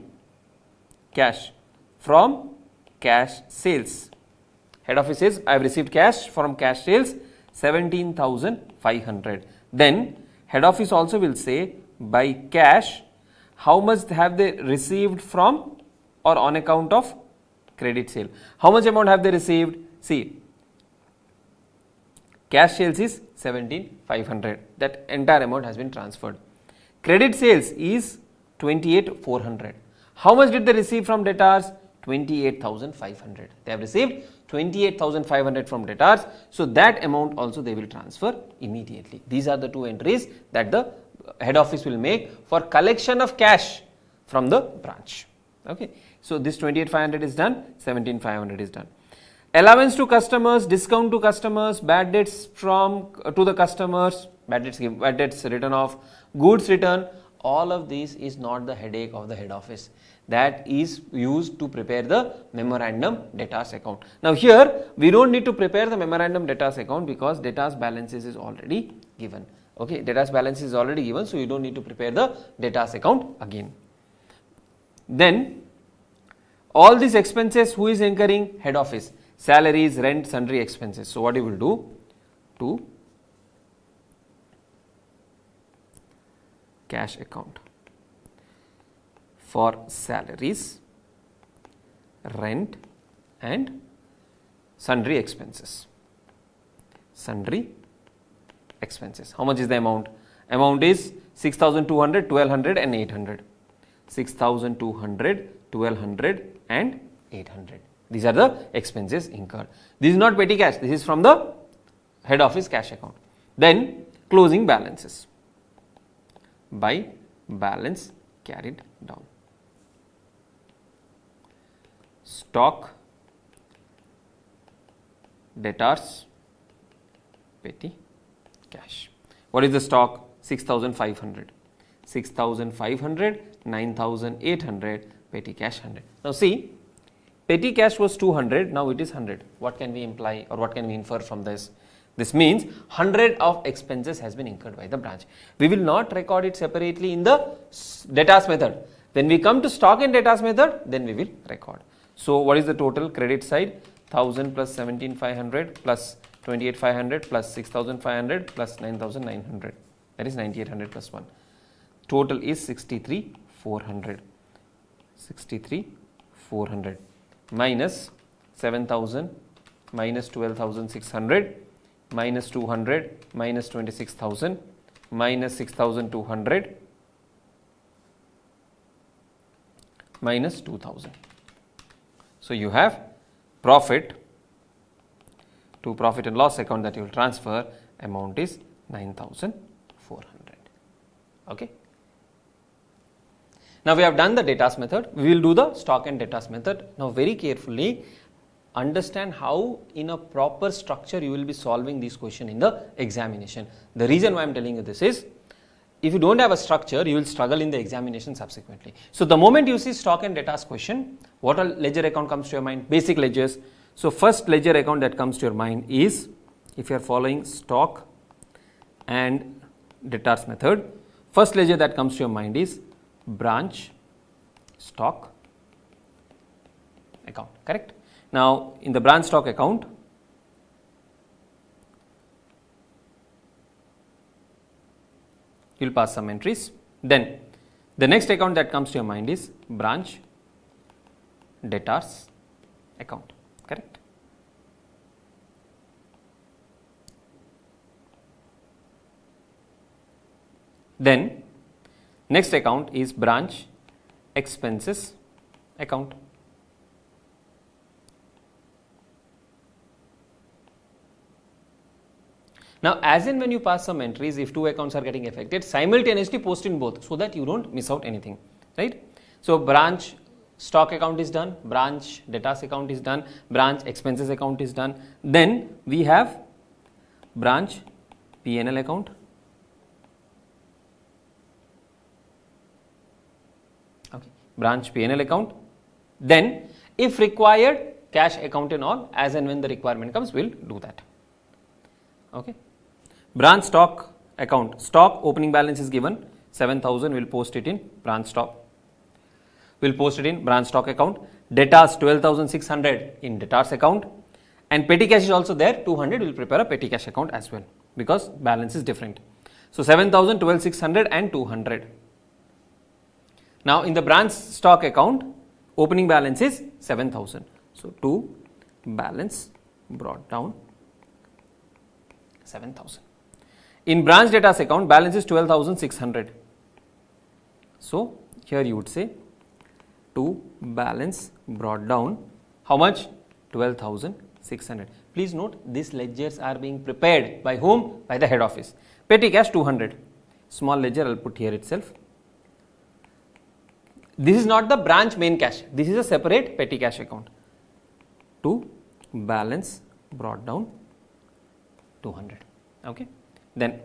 S2: cash from cash sales. Head office says I have received cash from cash sales 17,500. Then head office also will say by cash how much have they received from or on account of credit sale. How much amount have they received? See, cash sales is 17,500. That entire amount has been transferred. Credit sales is 28,400. How much did they receive from debtors? 28,500. They have received 28,500 from debtors. So that amount also they will transfer immediately. These are the two entries that the head office will make for collection of cash from the branch. Okay. So this 28,500 is done, 17,500 is done. Allowance to customers, discount to customers, bad debts from to the customers, bad debts written off, goods return. All of this is not the headache of the head office. That is used to prepare the memorandum debtors account. Now here we don't need to prepare the memorandum debtors account because debtors balances is already given. Okay, debtors balance is already given, so you don't need to prepare the debtors account again. Then all these expenses who is incurring? Head office. Salaries, rent, sundry expenses. So what you will do? To cash account for salaries, rent and sundry expenses. Sundry expenses. How much is the amount? Amount is 6,200, 1,200 and 800. 6,200, 1,200 and 800. These are the expenses incurred. This is not petty cash. This is from the head office cash account. Then closing balances. By balance carried down. Stock, debtors, petty cash. What is the stock? 6,500. 6,500, 9,800, petty cash 100. Now see, petty cash was 200, now it is 100. What can we imply or what can we infer from this? This means 100 of expenses has been incurred by the branch. We will not record it separately in the debtors method. When we come to stock and debtors method, then we will record. So what is the total? Credit side 1,000 plus 17,500 plus 28,500 plus 6,500 plus 9,900. That is 9,800 plus 1. Total is 63,400. 63,400 minus 7,000 minus 12,600 minus 200 minus 26,000 minus 6,200 minus 2,000. So you have profit to profit and loss account that you will transfer. Amount is 9,400. Okay. Now we have done the debtors method. We will do the stock and debtors method. Now very carefully understand how in a proper structure you will be solving this question in the examination. The reason why I am telling you this is, if you don't have a structure, you will struggle in the examination subsequently. So the moment you see stock and debtors question, what a ledger account comes to your mind? Basic ledgers. So first ledger account that comes to your mind is, if you are following stock and debtors method, First ledger that comes to your mind is branch stock account, correct? Now, in the branch stock account, you will pass some entries. Then, the next account that comes to your mind is branch debtors account, correct? Then, next account is branch expenses account. Now, as in when you pass some entries, if two accounts are getting affected, simultaneously post in both so that you don't miss out anything, right? So, branch stock account is done, branch debtors account is done, branch expenses account is done. Then we have branch P&L account, okay, branch P&L account. Then if required, cash account and all, as and when the requirement comes, we'll do that, okay. Branch stock account, stock opening balance is given 7,000, we'll post it in branch stock. We'll post it in branch stock account. Debtors 12,600 in debtors account, and petty cash is also there 200. We'll prepare a petty cash account as well because balance is different. So 7,000, 12,600 and 200. Now in the branch stock account, opening balance is 7,000. So to balance brought down 7,000. In branch debtors account, balance is 12,600. So here you would say to balance brought down how much? 12,600. Please note, these ledgers are being prepared by whom? By the head office. Petty cash 200. Small ledger I will put here itself. This is not the branch main cash. This is a separate petty cash account. To balance brought down 200. Okay. Then,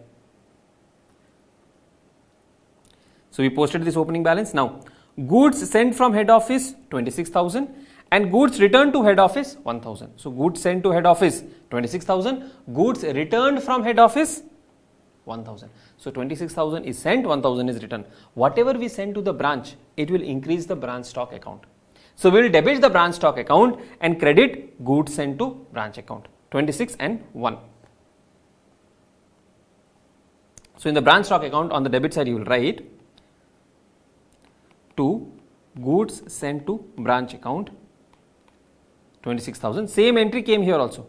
S2: so we posted this opening balance. Now, goods sent from head office 26,000 and goods returned to head office 1,000. So, goods sent to head office 26,000, goods returned from head office 1,000. So, 26,000 is sent, 1,000 is returned. Whatever we send to the branch, it will increase the branch stock account. So, we will debit the branch stock account and credit goods sent to branch account 26 and 1. So, in the branch stock account on the debit side you will write to goods sent to branch account 26,000, same entry came here also,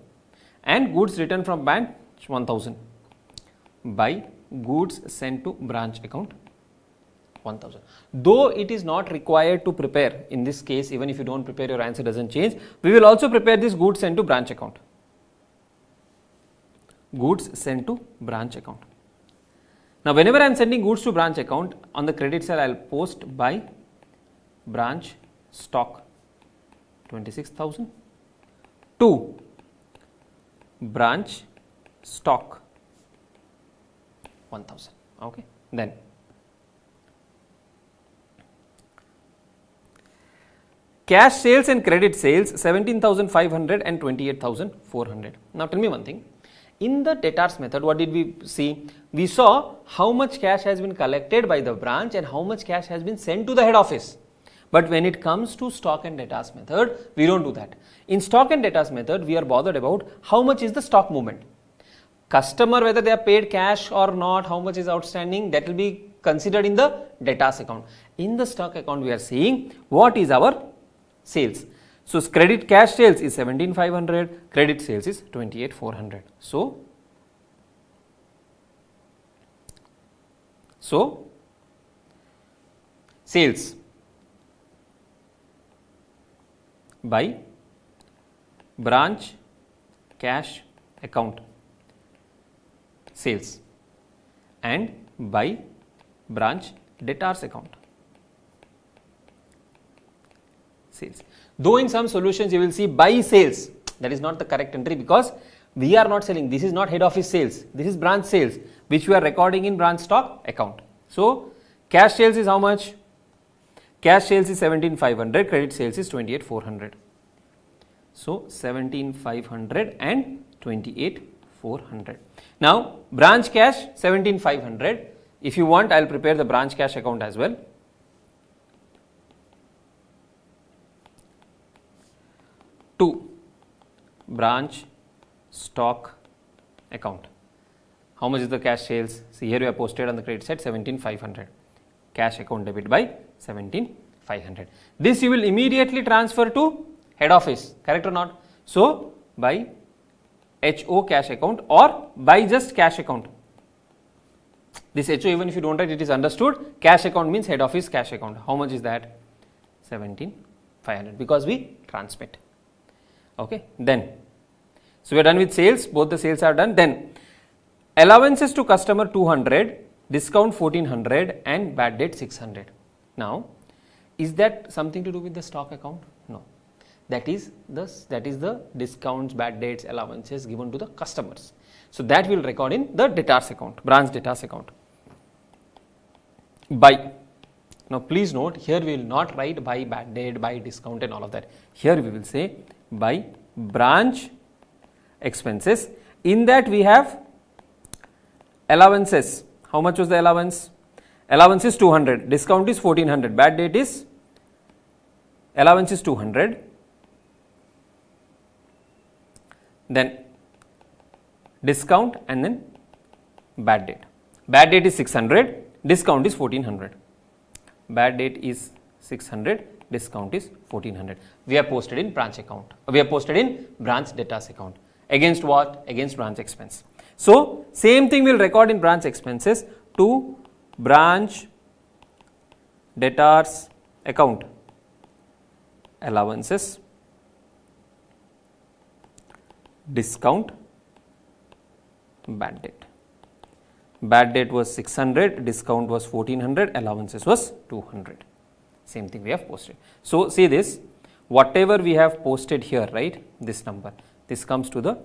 S2: and goods returned from branch 1,000 by goods sent to branch account 1,000. Though it is not required to prepare in this case, even if you don't prepare, your answer doesn't change, we will also prepare this goods sent to branch account, goods sent to branch account. Now, whenever I am sending goods to branch account, on the credit side I will post by branch stock 26,000 to branch stock 1,000. Okay. Then cash sales and credit sales 17,500 and 28,400. Now, tell me one thing. In the debtors method, what did we see? We saw how much cash has been collected by the branch and how much cash has been sent to the head office. But when it comes to stock and debtors method, we don't do that. In stock and debtors method, we are bothered about how much is the stock movement. Customer, whether they are paid cash or not, how much is outstanding, that will be considered in the debtors account. In the stock account, we are seeing what is our sales. So, credit cash sales is 17,500, credit sales is 28,400. So, sales by branch cash account sales and by branch debtors account sales. Though in some solutions you will see by sales, that is not the correct entry because we are not selling. This is not head office sales. This is branch sales which we are recording in branch stock account. So, cash sales is how much? Cash sales is 17,500, credit sales is 28,400. So, 17,500 and 28,400. Now, branch cash 17,500, If you want, I will prepare the branch cash account as well. Two, branch stock account. How much is the cash sales? See, here we have posted on the credit side 17,500. Cash account debit by 17,500. This you will immediately transfer to head office, correct or not? So, by HO cash account or by just cash account. This HO, even if you don't write, it is understood. Cash account means head office cash account. How much is that? 17,500, because we transmit. Okay, then, so we are done with sales, both the sales are done. Then, allowances to customer 200, discount 1400 and bad debt 600. Now, is that something to do with the stock account? No. That is the discounts, bad debts, allowances given to the customers. So, that we will record in the debtors account, branch debtors account. By, now please note, here we will not write by bad debt, by discount and all of that. Here we will say by branch expenses. In that we have allowances. How much was the allowance? Allowance is 200, discount is 1400, bad debt is, allowance is 200. Then discount and then bad debt. Bad debt is 600, discount is 1400. Bad debt is 600, discount is 1400. We have posted in branch account. We have posted in branch debtors account. Against what? Against branch expense. So, same thing we will record in branch expenses to branch debtors account. Allowances, discount, bad debt. Bad debt was 600, discount was 1400, allowances was 200. Same thing we have posted. So, see this, whatever we have posted here, right, this number, this comes to the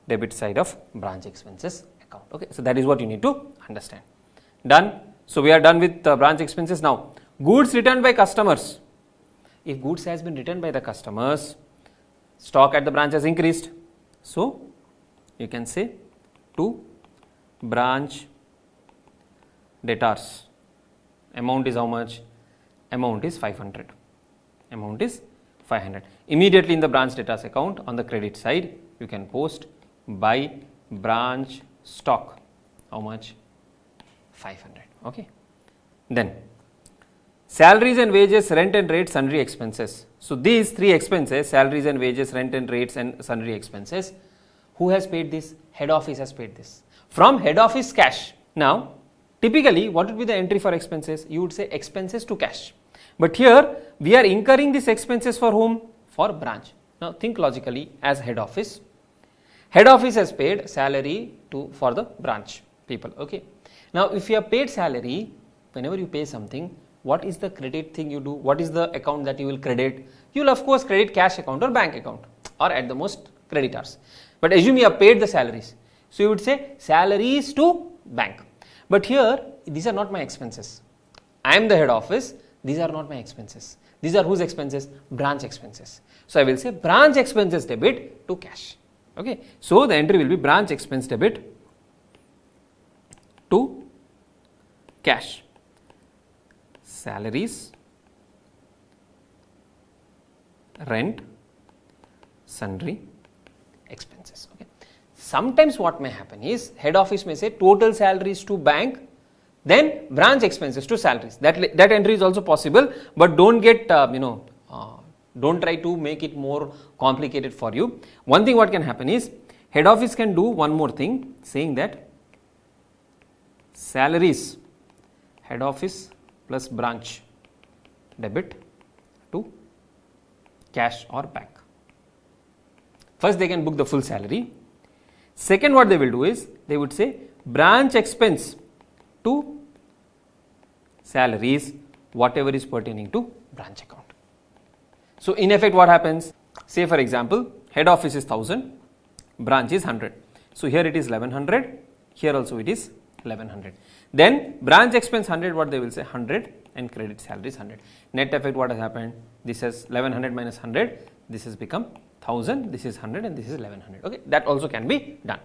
S2: debit side of branch expenses account. Okay, so that is what you need to understand. Done. So, we are done with branch expenses. Now, goods returned by customers. If goods has been returned by the customers, stock at the branch has increased. So, you can say to branch debtors, amount is how much? Amount is 500. Amount is 500. Immediately in the branch debtors account on the credit side, you can post by branch stock. How much? 500. Okay. Then salaries and wages, rent and rates, sundry expenses. So, these three expenses, salaries and wages, rent and rates and sundry expenses, who has paid this? Head office has paid this from head office cash. Now, typically what would be the entry for expenses? You would say expenses to cash. But here we are incurring these expenses for whom? For branch. Now, think logically as head office. Head office has paid salary for the branch people. Okay. Now, if you have paid salary, whenever you pay something, what is the credit thing you do? What is the account that you will credit? You will of course credit cash account or bank account or at the most creditors. But assume you have paid the salaries. So, you would say salaries to bank. But here these are not my expenses. I am the head office. These are not my expenses. These are whose expenses? Branch expenses. So, I will say branch expenses debit to cash. Okay. So, the entry will be branch expense debit to cash. Salaries, rent, sundry expenses. Okay. Sometimes what may happen is head office may say total salaries to bank, then branch expenses to salaries. That entry is also possible, but don't get don't try to make it more complicated for you. One thing what can happen is head office can do one more thing, saying that salaries head office plus branch debit to cash or bank. First they can book the full salary. Second what they will do is they would say branch expense to salaries whatever is pertaining to branch account. So, in effect what happens? Say for example head office is 1000, branch is 100. So, here it is 1100, here also it is 1100. Then branch expense 100, what they will say 100 and credit salary is 100. Net effect what has happened? This is 1100 minus 100, this has become 1000, this is 100 and this is 1100. Okay, that also can be done.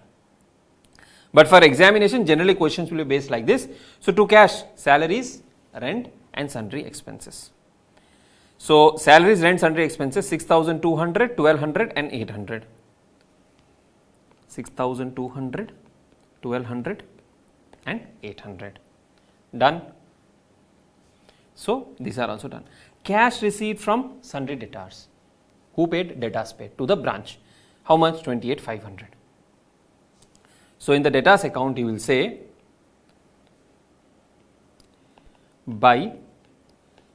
S2: But for examination, generally questions will be based like this. So to cash, salaries, rent and sundry expenses. So salaries, rent, sundry expenses 6,200, 1,200 and 800. 6,200, 1,200 and 800. Done. So these are also done. Cash received from sundry debtors. Who paid? Debtors paid to the branch. How much? 28,500. So in the debtors account you will say by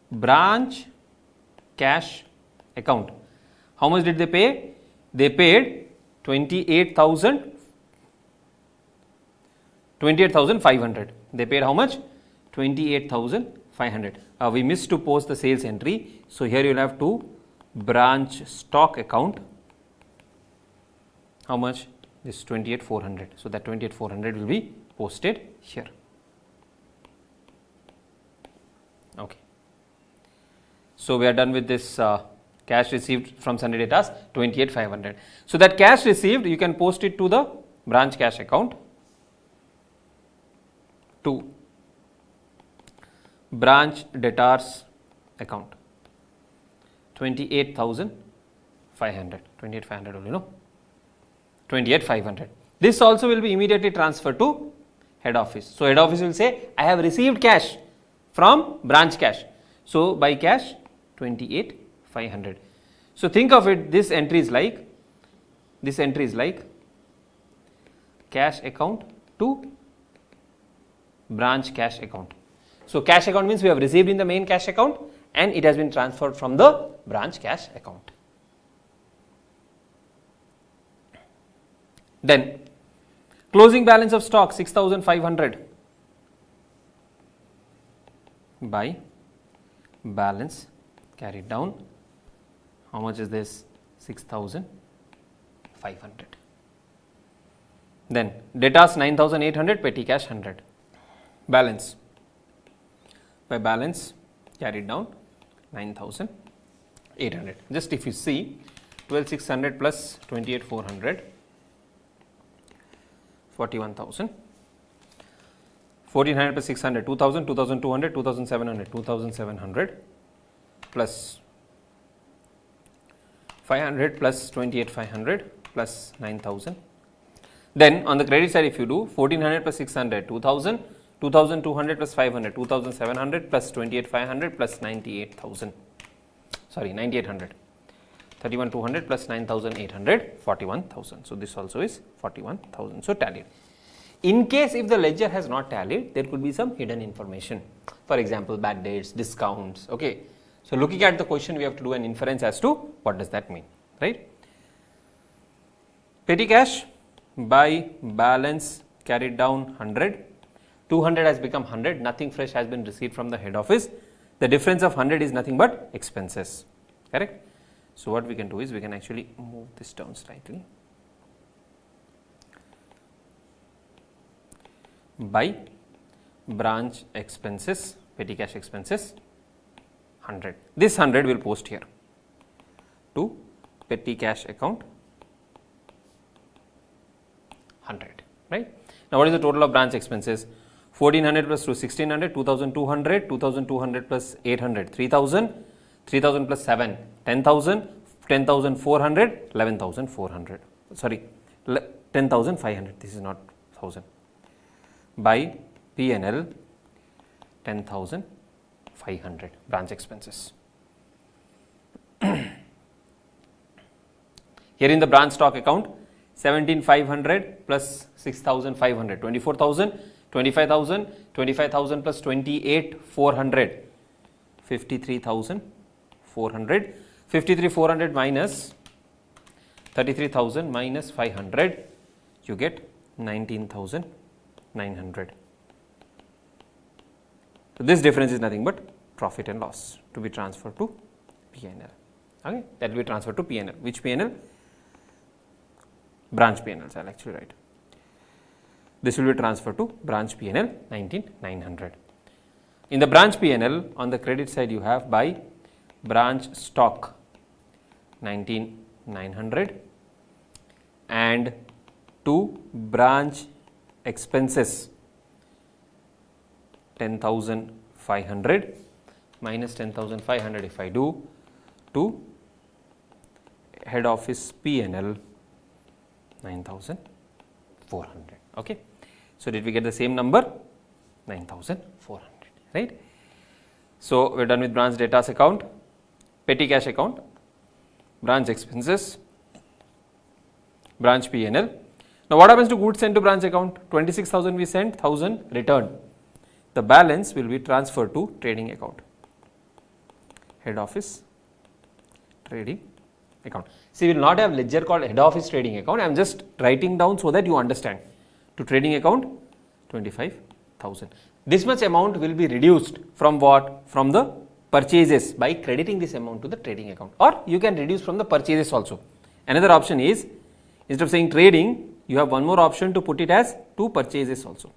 S2: branch cash account. How much did they pay? They paid 28,500. They paid how much? 28,500. We missed to post the sales entry. So here you will have to branch stock account. How much? This 28,400. So that 28,400 will be posted here. Okay. So we are done with this cash received from sundry debtors 28,500. So that cash received you can post it to the branch cash account. To branch debtors account 28,500. 28,500 only, no? 28,500. This also will be immediately transferred to head office. So head office will say, I have received cash from branch cash. So by cash 28,500. So think of it, this entry is like cash account to branch cash account. So cash account means we have received in the main cash account and it has been transferred from the branch cash account. Then closing balance of stock 6,500 by balance carried down. How much is this? 6,500. Then debtors 9,800, petty cash 100. Balance by balance carried down 9,800. Just if you see 12,600 plus 28,400, 41,000. 1,400 plus 600, 2,000, 2,200, 2,700, 2,700 plus 500 plus 28,500 plus 9,000. Then on the credit side, if you do 1,400 plus 600, 2,000, 2,200 plus 500, 2,700 plus 28,500 plus 98,000. Sorry, 9,800. 31,200 plus 9,800, 41,000. So this also is 41,000. So tallied. In case if the ledger has not tallied, there could be some hidden information. For example, bad dates, discounts. Okay. So looking at the question, we have to do an inference as to what does that mean, right? Petty cash by balance carried down 100. 200 has become 100. Nothing fresh has been received from the head office. The difference of 100 is nothing but expenses. Correct? So what we can do is we can actually move this down slightly. By branch expenses, petty cash expenses 100. This 100 will post here to petty cash account 100, right? Now what is the total of branch expenses? 1,400 plus 1,600, 2,200, 2,200 plus 800, 3,000, 3,000 plus 7, 10,000, 10,400, 11,400. Sorry, 10,500. This is not 1,000. By P&L 10,500 branch expenses. Here in the branch stock account 17,500 plus 6,500, 24,000, 25,000, 25,000 plus 28,400, 53,400, 53,400 minus 33,000 minus 500, you get 19,900. So this difference is nothing but profit and loss to be transferred to P&L. Okay, that will be transferred to P&L. Which P&L? Branch P&L. I will actually write. This will be transferred to branch P&L 19,900. In the branch P&L, on the credit side you have by branch stock 19,900 and to branch expenses 10,500 minus 10,500 if I do to head office P&L 9,400. Okay. So, did we get the same number? 9,400, right? So, we are done with branch debtors account, petty cash account, branch expenses, branch P&L. Now, what happens to goods sent to branch account? 26,000 we sent, 1,000 returned. The balance will be transferred to trading account, head office trading account. See, we will not have ledger called head office trading account. I am just writing down so that you understand. To trading account 25,000. This much amount will be reduced from what? From the purchases by crediting this amount to the trading account, or you can reduce from the purchases also. Another option is, instead of saying trading, you have one more option to put it as to purchases also.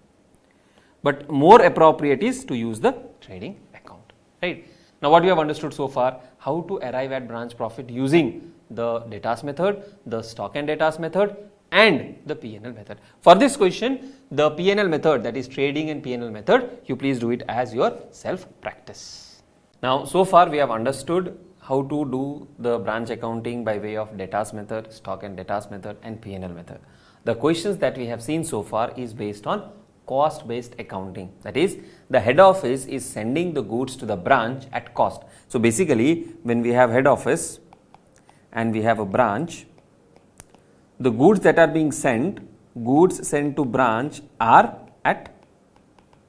S2: But more appropriate is to use the trading account, right? Now, what we have understood so far, how to arrive at branch profit using the debtors method, the stock and debtors method, and the P&L method. For this question, the P&L method, that is trading and P&L method, you please do it as your self practice. Now, so far we have understood how to do the branch accounting by way of debtors method, stock and debtors method, and P&L method. The questions that we have seen so far is based on cost based accounting, that is, the head office is sending the goods to the branch at cost. So, basically when we have head office and we have a branch, the goods that are being sent, goods sent to branch are at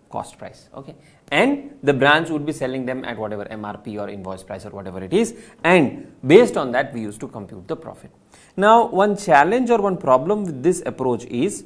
S2: cost price, okay, and the branch would be selling them at whatever MRP or invoice price or whatever it is, and based on that we used to compute the profit. Now, one challenge or one problem with this approach is,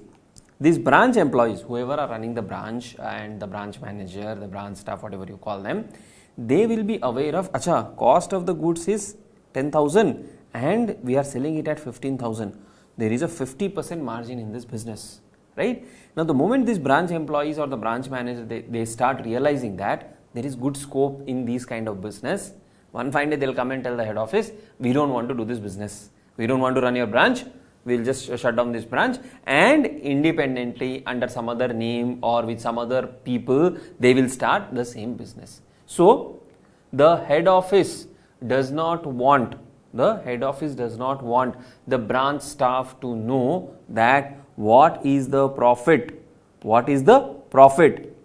S2: these branch employees, whoever are running the branch and the branch manager, the branch staff, whatever you call them, they will be aware of, acha, cost of the goods is 10,000 and we are selling it at 15,000. There is a 50% margin in this business, right? Now, the moment these branch employees or the branch manager, they start realizing that there is good scope in these kind of business, one fine day they will come and tell the head office, we don't want to do this business, we don't want to run your branch, we will just shut down this branch, and independently under some other name or with some other people, they will start the same business. So, the head office does not want the branch staff to know that what is the profit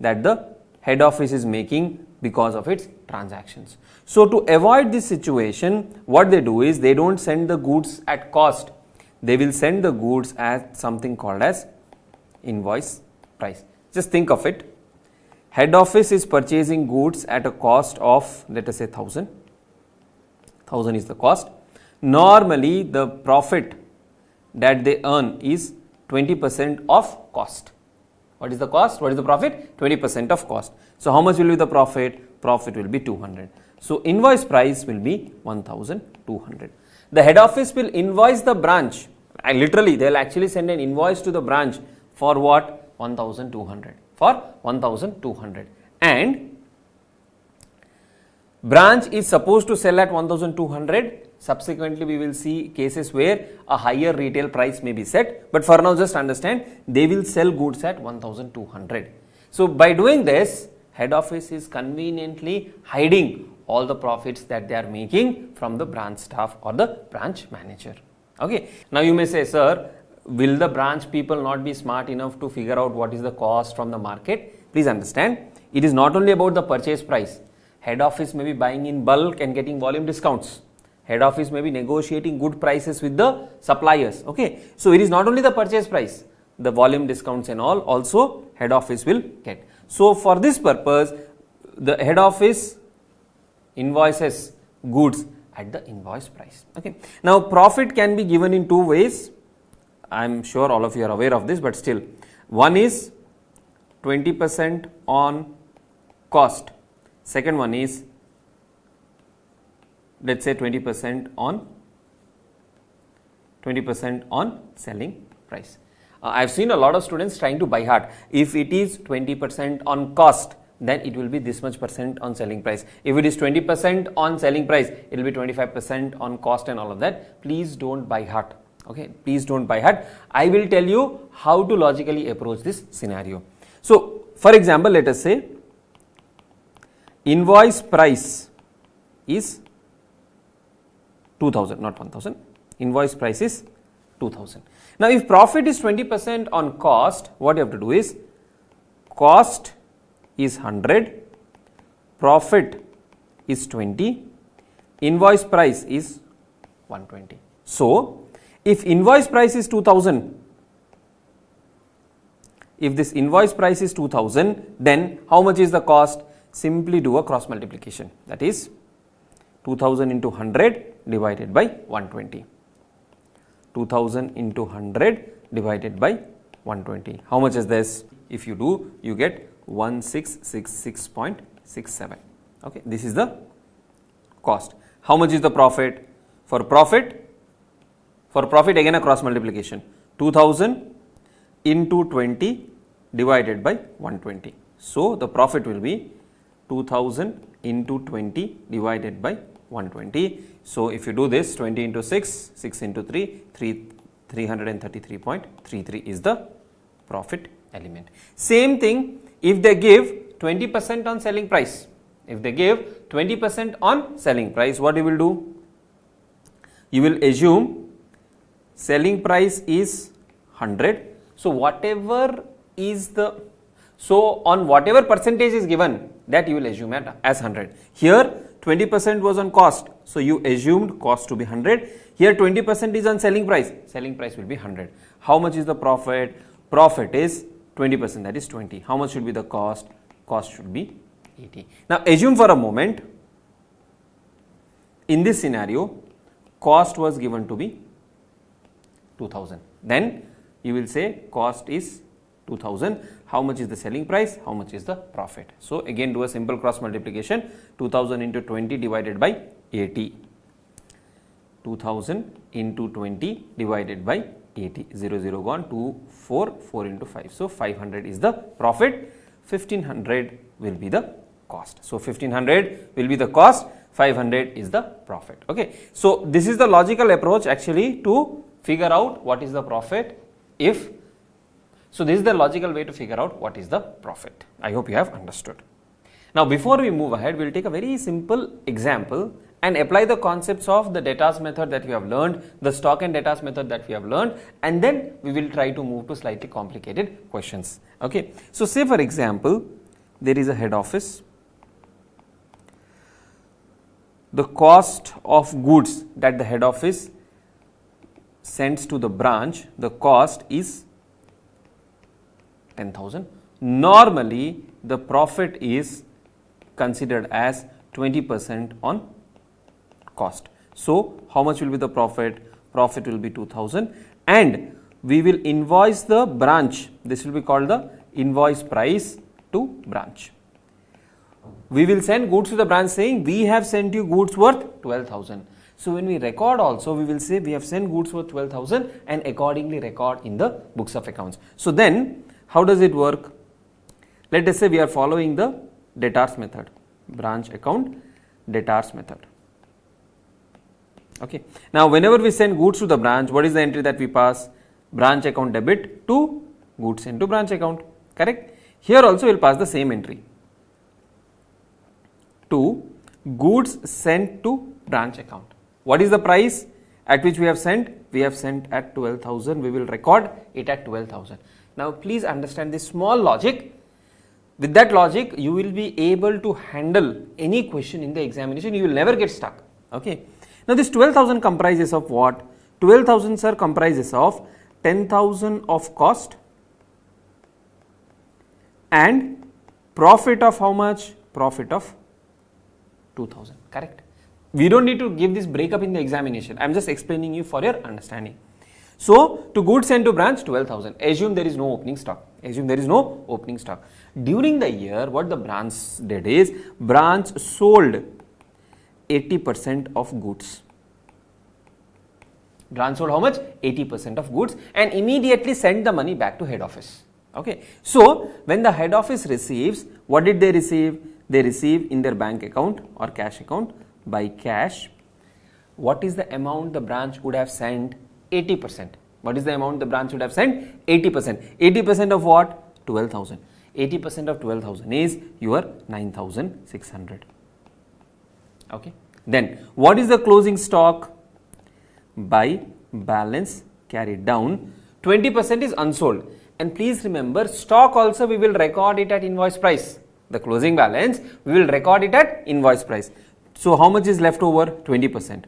S2: that the head office is making because of its transactions. So, to avoid this situation, what they do is, they don't send the goods at cost, they will send the goods at something called as invoice price. Just think of it, head office is purchasing goods at a cost of, let us say 1,000 is the cost. Normally, the profit that they earn is 20% of cost. What is the cost? What is the profit? 20% of cost. So, how much will be the profit? Profit will be 200. So, invoice price will be 1,200. The head office will invoice the branch, literally they will actually send an invoice to the branch for what? 1,200, for 1,200, and branch is supposed to sell at 1,200. Subsequently, we will see cases where a higher retail price may be set, but for now just understand, they will sell goods at 1,200. So, by doing this, head office is conveniently hiding all the profits that they are making from the branch staff or the branch manager. Okay. Now, you may say, sir, will the branch people not be smart enough to figure out what is the cost from the market? Please understand, it is not only about the purchase price. Head office may be buying in bulk and getting volume discounts. Head office may be negotiating good prices with the suppliers. Okay. So, it is not only the purchase price, the volume discounts and all also head office will get. So, for this purpose, the head office invoices goods at the invoice price. Okay. Now, profit can be given in two ways. I am sure all of you are aware of this, but still, one is 20% on cost. Second one is, let us say 20% on selling price. I have seen a lot of students trying to buy heart. If it is 20% on cost, then it will be this much percent on selling price. If it is 20% on selling price, it will be 25% on cost and all of that. Please don't buy heart. Okay, please don't by heart. I will tell you how to logically approach this scenario. So, for example, let us say invoice price is 2000, not 1000. Invoice price is 2000. Now, if profit is 20% on cost, what you have to do is cost is 100, profit is 20, invoice price is 120. So, if invoice price is 2000, if this invoice price is 2000, then how much is the cost? Simply do a cross multiplication, that is 2000 into 100 divided by 120. 2000 into 100 divided by 120. How much is this? If you do, you get 1666.67. Okay, this is the cost. How much is the profit? For profit again a cross multiplication. 2000 into 20 divided by 120. So, the profit will be 2000 into 20 divided by 120. So, if you do this 20 into 6, 6 into 3, 333.33 is the profit element. Same thing if they give 20% on selling price. If they give 20% on selling price, what you will do? You will assume selling price is 100. So, whatever is the, so on whatever percentage is given, that you will assume as 100. Here 20% was on cost, so you assumed cost to be 100. Here 20% is on selling price will be 100. How much is the profit? Profit is 20%, that is 20. How much should be the cost? Cost should be 80. Now, assume for a moment, in this scenario, cost was given to be 2000. Then you will say cost is 2000. How much is the selling price? How much is the profit? So, again do a simple cross multiplication. 2000 into 20 divided by 80. 2000 into 20 divided by 80. 0, 0 gone. 2, 4, 4 into 5. So, 500 is the profit. 1500 will be the cost. So, 1500 will be the cost. 500 is the profit. Okay. So, this is the logical approach actually to figure out what is the profit if. So, this is the logical way to figure out what is the profit. I hope you have understood. Now, before we move ahead, we will take a very simple example and apply the concepts of the debtors method that we have learned, the stock and debtors method that we have learned, and then we will try to move to slightly complicated questions. Okay. So, say for example, there is a head office. The cost of goods that the head office sends to the branch, the cost is 10,000. Normally, the profit is considered as 20% on cost. So, how much will be the profit? Profit will be 2000, and we will invoice the branch. This will be called the invoice price to branch. We will send goods to the branch saying we have sent you goods worth 12,000. So, when we record also, we will say we have sent goods worth 12,000 and accordingly record in the books of accounts. So, then how does it work? Let us say we are following the debtors method, branch account debtors method. Okay. Now, whenever we send goods to the branch, what is the entry that we pass? Branch account debit to goods sent to branch account, correct? Here also we will pass the same entry to goods sent to branch account. What is the price at which we have sent? We have sent at 12,000. We will record it at 12,000. Now, please understand this small logic. With that logic, you will be able to handle any question in the examination. You will never get stuck. Okay. Now, this 12,000 comprises of what? 12,000 sir comprises of 10,000 of cost and profit of how much? Profit of 2,000, correct? We don't need to give this breakup in the examination. I am just explaining you for your understanding. So, to goods sent to branch 12,000. Assume there is no opening stock. Assume there is no opening stock. During the year, what the branch did is, branch sold 80% of goods. Branch sold how much? 80% of goods and immediately sent the money back to head office. Okay. So, when the head office receives, what did they receive? They receive in their bank account or cash account by cash. What is the amount the branch would have sent 80%. What is the amount the branch would have sent? 80%. 80% of what? 12,000. 80% of 12,000 is your 9,600. Okay. Then what is the closing stock? By balance carried down, 20% is unsold. And please remember, stock also we will record it at invoice price. The closing balance we will record it at invoice price. So how much is left over? 20%.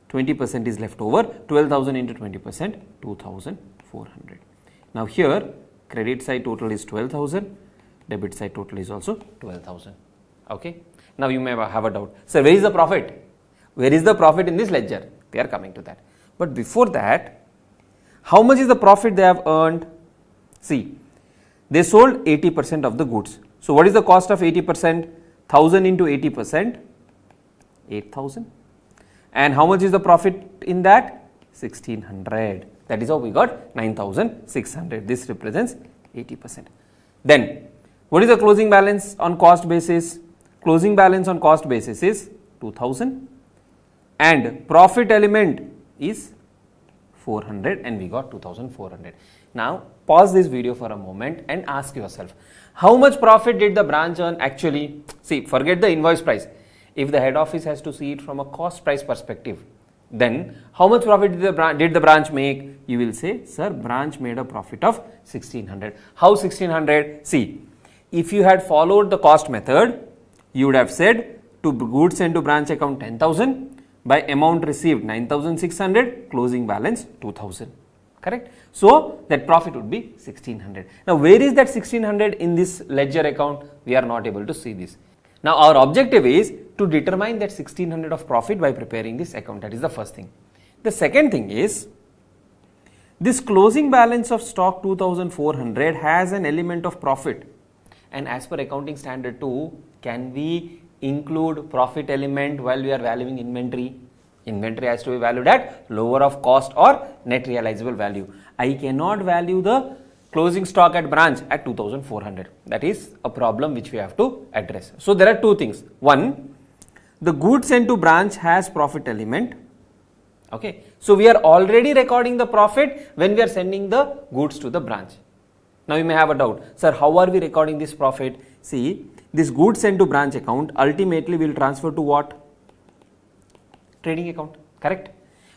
S2: 20% is left over. 12,000 into 20%, 2,400. Now here credit side total is 12,000, debit side total is also 12,000. Okay. Now you may have a doubt. So where is the profit? Where is the profit in this ledger? We are coming to that. But before that, how much is the profit they have earned? See, they sold 80% of the goods. So what is the cost of 80%? 1000 into 80%, 8,000. And how much is the profit in that? 1600. That is how we got 9,600. This represents 80%. Then what is the closing balance on cost basis? Closing balance on cost basis is 2,000 and profit element is 400 and we got 2,400. Now pause this video for a moment and ask yourself, how much profit did the branch earn actually? See, forget the invoice price. If the head office has to see it from a cost price perspective, then how much profit did the branch make? You will say, sir, branch made a profit of 1600. How 1600? See, if you had followed the cost method, you would have said to goods sent to branch account 10,000, by amount received 9,600, closing balance 2,000. Correct? So that profit would be 1600. Now where is that 1600 in this ledger account? We are not able to see this. Now our objective is to determine that 1600 of profit by preparing this account. That is the first thing. The second thing is, this closing balance of stock 2,400 has an element of profit. And as per accounting standard 2, can we include profit element while we are valuing inventory? Inventory has to be valued at lower of cost or net realizable value. I cannot value the closing stock at branch at 2,400. That is a problem which we have to address. So there are two things. One, the goods sent to branch has profit element. Okay. So we are already recording the profit when we are sending the goods to the branch. Now you may have a doubt, sir, how are we recording this profit? See, this goods sent to branch account ultimately will transfer to what? Trading account, correct?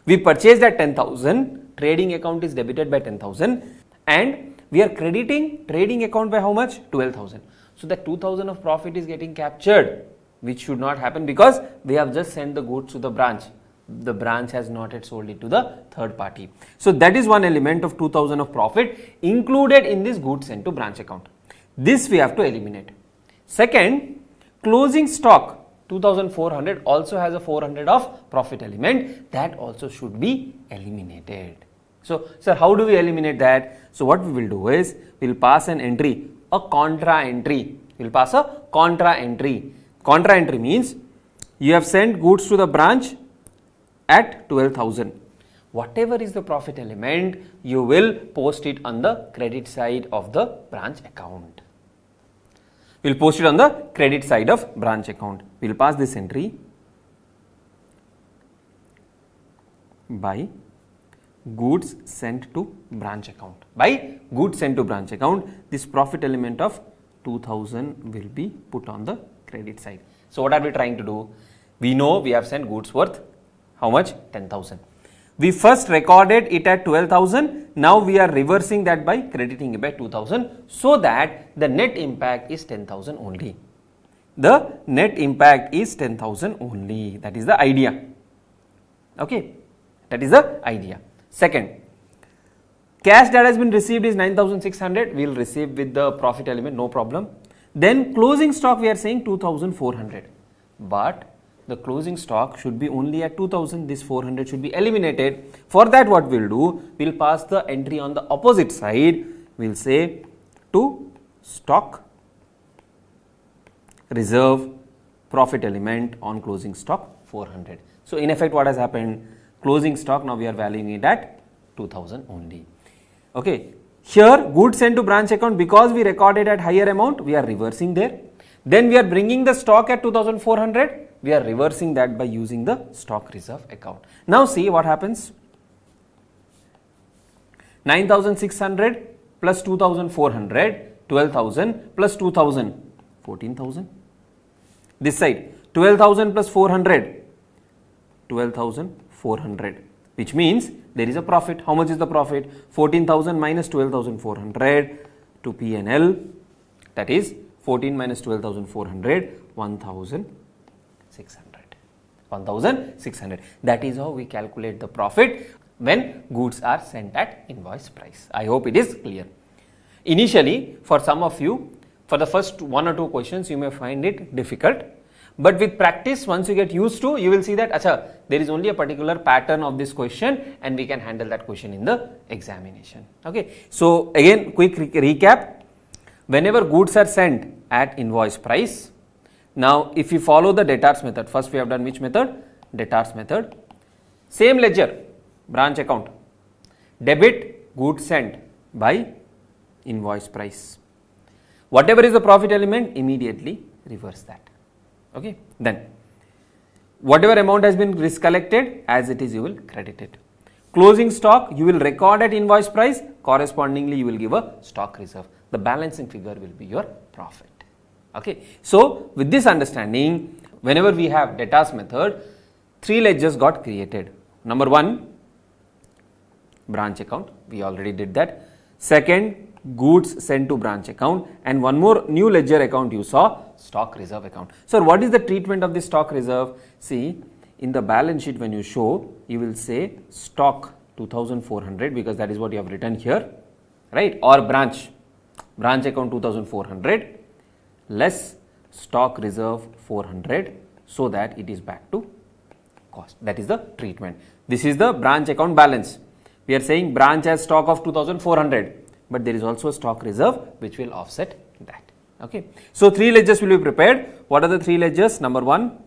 S2: We purchased at 10,000, trading account is debited by 10,000 and we are crediting trading account by how much? 12,000. So that 2,000 of profit is getting captured, which should not happen because we have just sent the goods to the branch. The branch has not yet sold it to the third party. So that is one element of 2,000 of profit included in this goods sent to branch account. This we have to eliminate. Second, closing stock 2,400 also has a 400 of profit element, that also should be eliminated. So, sir, how do we eliminate that? So what we will do is, we will pass an entry, a contra entry. We will pass a contra entry. Contra entry means you have sent goods to the branch at 12,000. Whatever is the profit element, you will post it on the credit side of the branch account. We will post it on the credit side of branch account. We will pass this entry by goods sent to branch account. By goods sent to branch account, this profit element of 2,000 will be put on the credit side. So what are we trying to do? We know we have sent goods worth how much? 10,000. We first recorded it at 12,000. Now we are reversing that by crediting it by 2,000 so that the net impact is 10,000 only. The net impact is 10,000 only. That is the idea. Okay. That is the idea. Second, cash that has been received is 9,600. We will receive with the profit element, no problem. Then closing stock we are saying 2,400. But the closing stock should be only at 2,000. This 400 should be eliminated. For that, what we will do, we will pass the entry on the opposite side. We will say to stock reserve profit element on closing stock 400. So in effect, what has happened? Closing stock, now we are valuing it at 2,000 only. Okay. Here, goods sent to branch account, because we recorded at higher amount, we are reversing there. Then we are bringing the stock at 2,400. We are reversing that by using the stock reserve account. Now see what happens. 9,600 plus 2,400, 12,000 plus 2,000, 14,000. This side, 12,000 plus 400, 12,400, which means there is a profit. How much is the profit? 14,000 minus 12,400 to P&L, that is 14 minus 12,400, 1,600. 1,600. That is how we calculate the profit when goods are sent at invoice price. I hope it is clear. Initially, for some of you, for the first one or two questions, you may find it difficult. But with practice, once you get used to, you will see that there is only a particular pattern of this question and we can handle that question in the examination. Okay. So again, quick recap. Whenever goods are sent at invoice price, now if you follow the debtors method, first we have done which method? Debtors method. Same ledger, branch account. Debit goods sent by invoice price. Whatever is the profit element, immediately reverse that. Okay. Then whatever amount has been risk collected, as it is you will credit it. Closing stock you will record at invoice price, correspondingly you will give a stock reserve. The balancing figure will be your profit. Okay. So with this understanding, whenever we have debtors method, three ledgers got created. Number one, branch account, we already did that. Second, goods sent to branch account, and one more new ledger account you saw, stock reserve account. So what is the treatment of the stock reserve? See, in the balance sheet when you show, you will say stock 2,400 because that is what you have written here, right? Or branch account 2,400 less stock reserve 400, so that it is back to cost. That is the treatment. This is the branch account balance. We are saying branch has stock of 2,400, but there is also a stock reserve which will offset that. Okay. So three ledgers will be prepared. What are the three ledgers? Number one,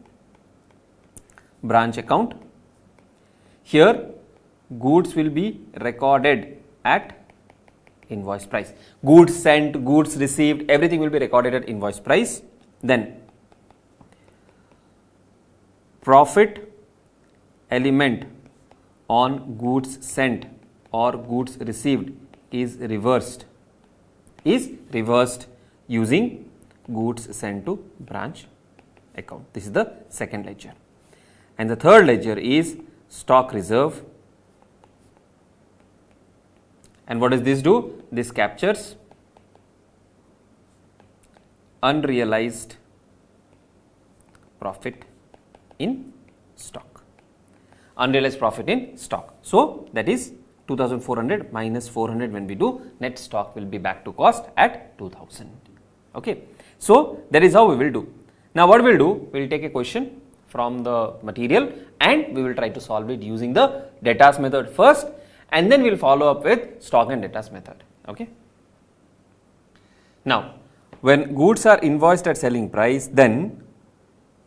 S2: branch account. Here goods will be recorded at invoice price. Goods sent, goods received, everything will be recorded at invoice price. Then profit element on goods sent or goods received is reversed using goods sent to branch account. This is the second ledger. And the third ledger is stock reserve. And what does this do? This captures unrealized profit in stock. Unrealized profit in stock. So that is 2,400 minus 400. When we do, net stock will be back to cost at 2,000. Okay. So that is how we will do. Now what we will do, we will take a question from the material and we will try to solve it using the debtors method first, and then we will follow up with stock and debtors method. Okay. Now when goods are invoiced at selling price, then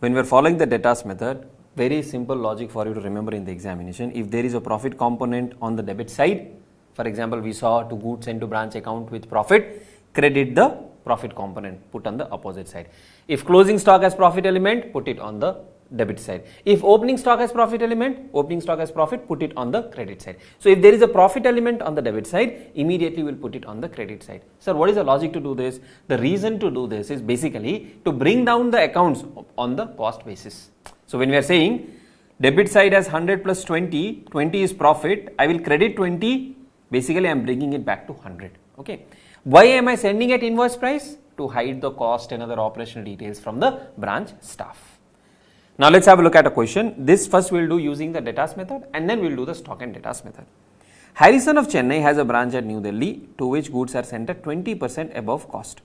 S2: when we are following the debtors method, very simple logic for you to remember in the examination. If there is a profit component on the debit side, for example, we saw to goods sent to branch account with profit, credit the profit component, put on the opposite side. If closing stock has profit element, put it on the debit side. If opening stock has profit element, opening stock has profit, put it on the credit side. So if there is a profit element on the debit side, immediately we'll put it on the credit side. Sir, what is the logic to do this? The reason to do this is basically to bring down the accounts on the cost basis. So when we are saying debit side has 100 plus 20, 20 is profit, I will credit 20, basically I am bringing it back to 100. Okay. Why am I sending at invoice price? To hide the cost and other operational details from the branch staff. Now let's have a look at a question. This first we will do using the debtors method and then we will do the stock and debtors method. Harrison of Chennai has a branch at New Delhi to which goods are sent at 20% above cost.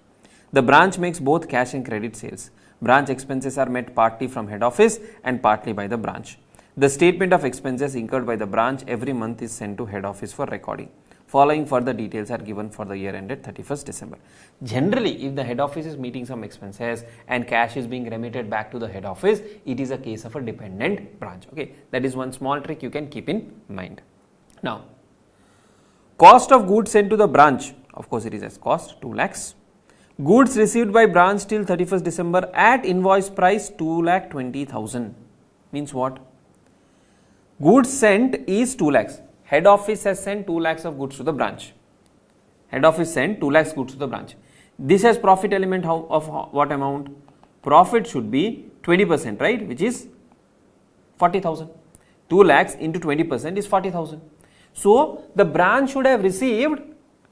S2: The branch makes both cash and credit sales. Branch expenses are met partly from head office and partly by the branch. The statement of expenses incurred by the branch every month is sent to head office for recording. Following further details are given for the year ended 31st December. Generally, if the head office is meeting some expenses and cash is being remitted back to the head office, it is a case of a dependent branch. Okay, that is one small trick you can keep in mind. Now, cost of goods sent to the branch, of course it is as cost, 2 lakhs. Goods received by branch till 31st December at invoice price 2,20,000. Means what? Goods sent is 2 lakhs. head office has sent 2 lakhs of goods to the branch. Head office sent 2 lakhs goods to the branch. This has profit element of what amount? Profit should be 20%, right, which is 40,000. 2 lakhs into 20% is 40,000. So the branch should have received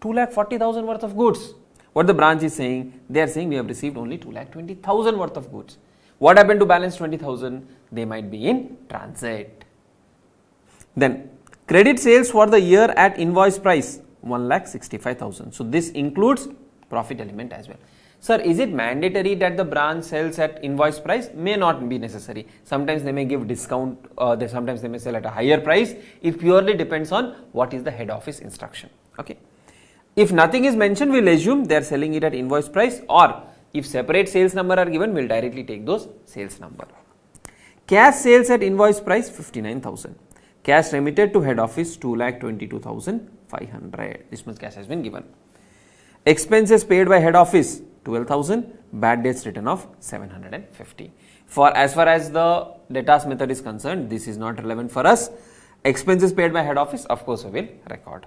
S2: 2,40,000 worth of goods. What the branch is saying? They are saying we have received only 2,20,000 worth of goods. What happened to balance 20,000? They might be in transit. Then credit sales for the year at invoice price 1,65,000. So this includes profit element as well. Sir, is it mandatory that the branch sells at invoice price? May not be necessary. Sometimes they may give discount, sometimes they may sell at a higher price. It purely depends on what is the head office instruction. Okay. If nothing is mentioned, we'll assume they are selling it at invoice price, or if separate sales number are given, we'll directly take those sales number. Cash sales at invoice price 59,000. Cash remitted to head office 2,22,500. This much cash has been given. Expenses paid by head office 12,000. Bad debts written off 750. As far as the debtors method is concerned, this is not relevant for us. Expenses paid by head office, of course, we will record.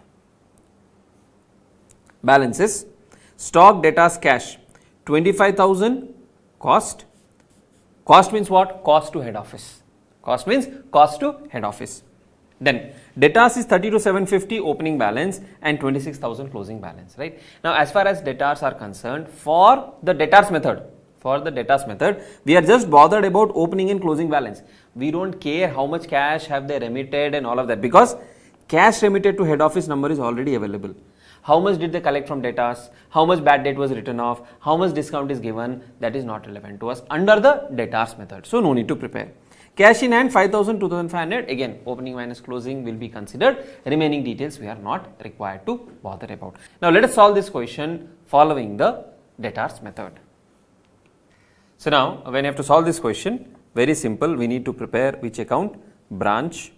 S2: Balances. Stock debtors cash 25,000. Cost. Cost means what? Cost to head office. Cost means cost to head office. Then debtors is 32,750 opening balance and 26,000 closing balance, right? Now as far as debtors are concerned, for the debtors method, we are just bothered about opening and closing balance. We don't care how much cash have they remitted and all of that, because cash remitted to head office number is already available. How much did they collect from debtors? How much bad debt was written off? How much discount is given? That is not relevant to us under the debtors method. So no need to prepare. Cash in hand 5,000, 2,500. Again, opening minus closing will be considered. Remaining details we are not required to bother about. Now let us solve this question following the debtors method. So now when you have to solve this question, very simple. We need to prepare which account? Branch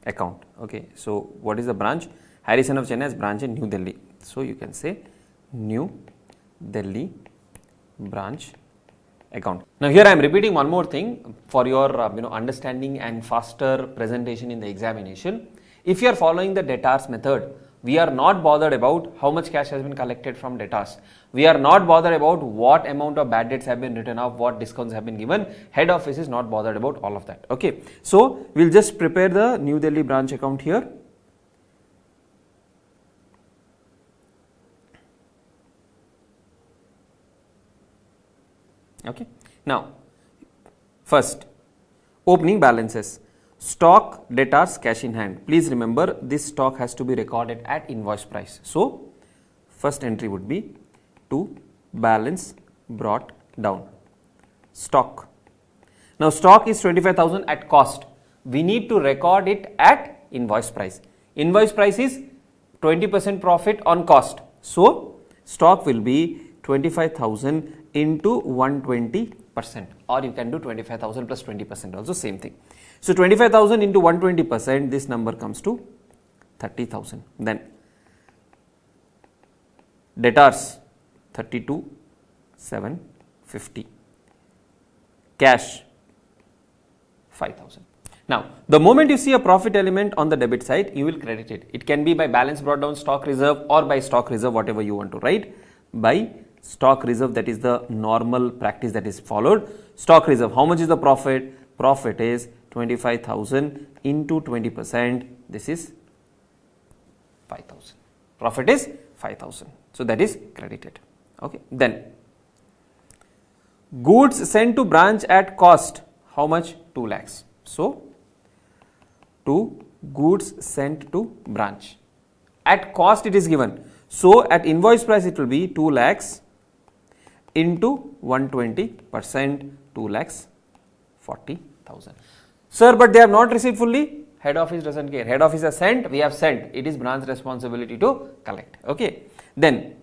S2: account. Okay. So what is the branch? Harrison of Chennai has branch in New Delhi. So you can say New Delhi branch account. Now here I am repeating one more thing for your understanding and faster presentation in the examination. If you are following the debtors method, we are not bothered about how much cash has been collected from debtors. We are not bothered about what amount of bad debts have been written off, what discounts have been given. Head office is not bothered about all of that. Okay. So we'll just prepare the New Delhi branch account here. Okay. Now, first, opening balances. Stock, debtors, cash in hand. Please remember, this stock has to be recorded at invoice price. So, first entry would be to balance brought down. Stock. Now, stock is 25,000 at cost. We need to record it at invoice price. Invoice price is 20% profit on cost. So, stock will be 25,000 into 120%, or you can do 25,000 plus 20% also, same thing. So 25,000 into 120%, this number comes to 30,000. Then debtors 32,750, cash 5,000. Now the moment you see a profit element on the debit side, you will credit it. It can be by balance brought down stock reserve or by stock reserve, whatever you want to write. By stock reserve, that is the normal practice that is followed. Stock reserve, how much is the profit? Profit is 25,000 into 20%. This is 5,000. Profit is 5,000. So that is credited. Okay. Then goods sent to branch at cost. How much? 2 lakhs. So 2 goods sent to branch. At cost it is given. So at invoice price it will be 2 lakhs into 120%, 2 lakhs 40,000. Sir, but they have not received fully. Head office doesn't care. Head office has sent, we have sent. It is branch responsibility to collect. Okay. Then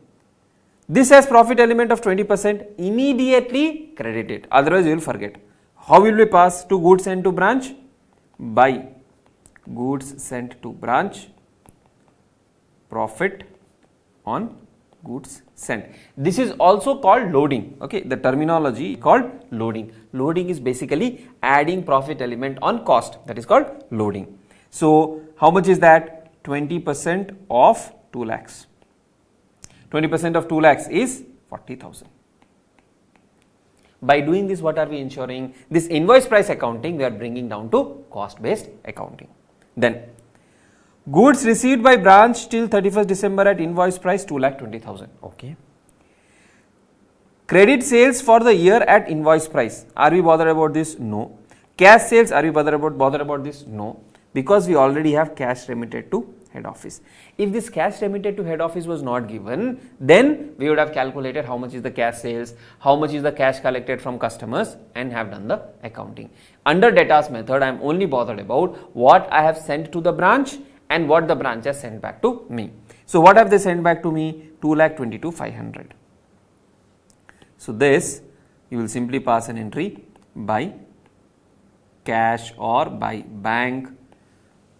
S2: this has profit element of 20%. Immediately credit it. Otherwise you will forget. How will we pass to goods sent to branch? By goods sent to branch, profit on goods sent. This is also called loading. Okay, the terminology called loading. Loading is basically adding profit element on cost. That is called loading. So how much is that? 20% of 2 lakhs. 20% of 2 lakhs is 40,000. By doing this, what are we ensuring? This invoice price accounting we are bringing down to cost based accounting. Then goods received by branch till 31st December at invoice price 2,20,000. Okay. Credit sales for the year at invoice price. Are we bothered about this? No. Cash sales, are we bothered about this? No. Because we already have cash remitted to head office. If this cash remitted to head office was not given, then we would have calculated how much is the cash sales, how much is the cash collected from customers, and have done the accounting. Under debtors method, I am only bothered about what I have sent to the branch and what the branch has sent back to me. So what have they sent back to me? 2,22,500. So this you will simply pass an entry by cash or by bank.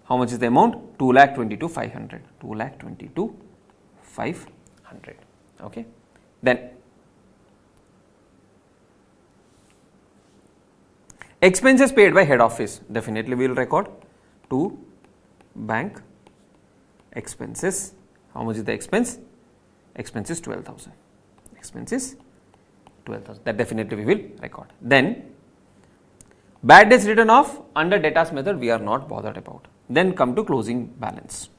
S2: How much is the amount? 2,22,500. 2,22,500. Okay. Then expenses paid by head office. Definitely we will record to bank expenses. How much is the expense? Expense is 12,000. Expense is 12,000. That definitely we will record. Then bad debts written off under debtors method we are not bothered about. Then come to closing balance.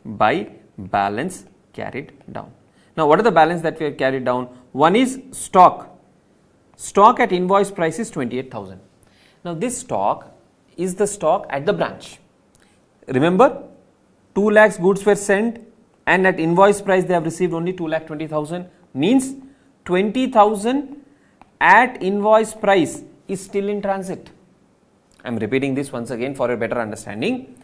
S2: By balance carried down. Now what are the balance that we have carried down? One is stock. Stock at invoice price is 28,000. Now this stock is the stock at the branch. Remember, 2 lakhs goods were sent and at invoice price they have received only 2,20,000, means 20,000 at invoice price is still in transit. I am repeating this once again for a better understanding.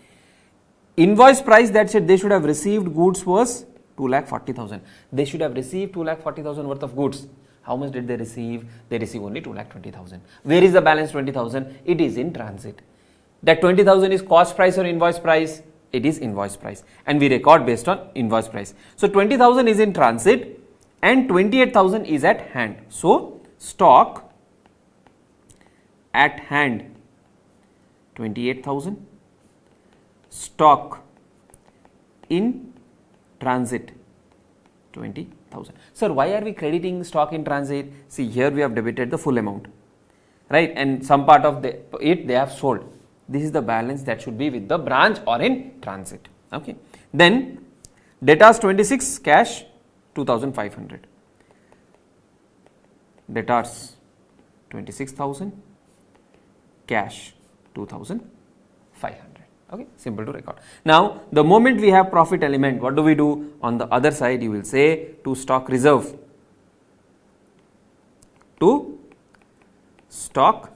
S2: Invoice price that said they should have received goods was 2,40,000. They should have received 2,40,000 worth of goods. How much did they receive? They receive only 2,20,000. Where is the balance 20,000? It is in transit. That 20,000 is cost price or invoice price? It is invoice price, and we record based on invoice price. So 20,000 is in transit and 28,000 is at hand. So stock at hand 28,000, stock in transit 20,000. Sir, why are we crediting stock in transit? See, here we have debited the full amount, right, and some part of it they have sold. This is the balance that should be with the branch or in transit. Okay. Then debtors 26, cash 2,500. Debtors 26,000, cash 2,500. Okay, simple to record. Now the moment we have profit element, what do we do? On the other side you will say to stock reserve. To stock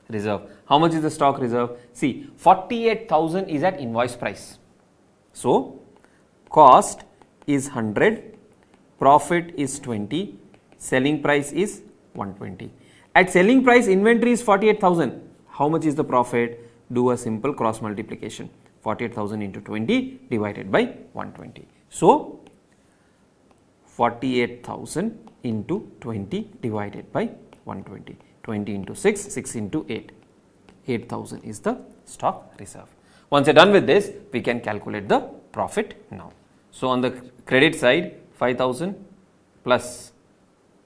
S2: reserve. How much is the stock reserve? See, 48,000 is at invoice price. So cost is 100, profit is 20, selling price is 120. At selling price, inventory is 48,000. How much is the profit? Do a simple cross multiplication. 48,000 into 20 divided by 120. So 48,000 into 20 divided by 120. 20 into 6, 6 into 8. 8,000 is the stock reserve. Once you're done with this, we can calculate the profit now. So on the credit side, 5,000 plus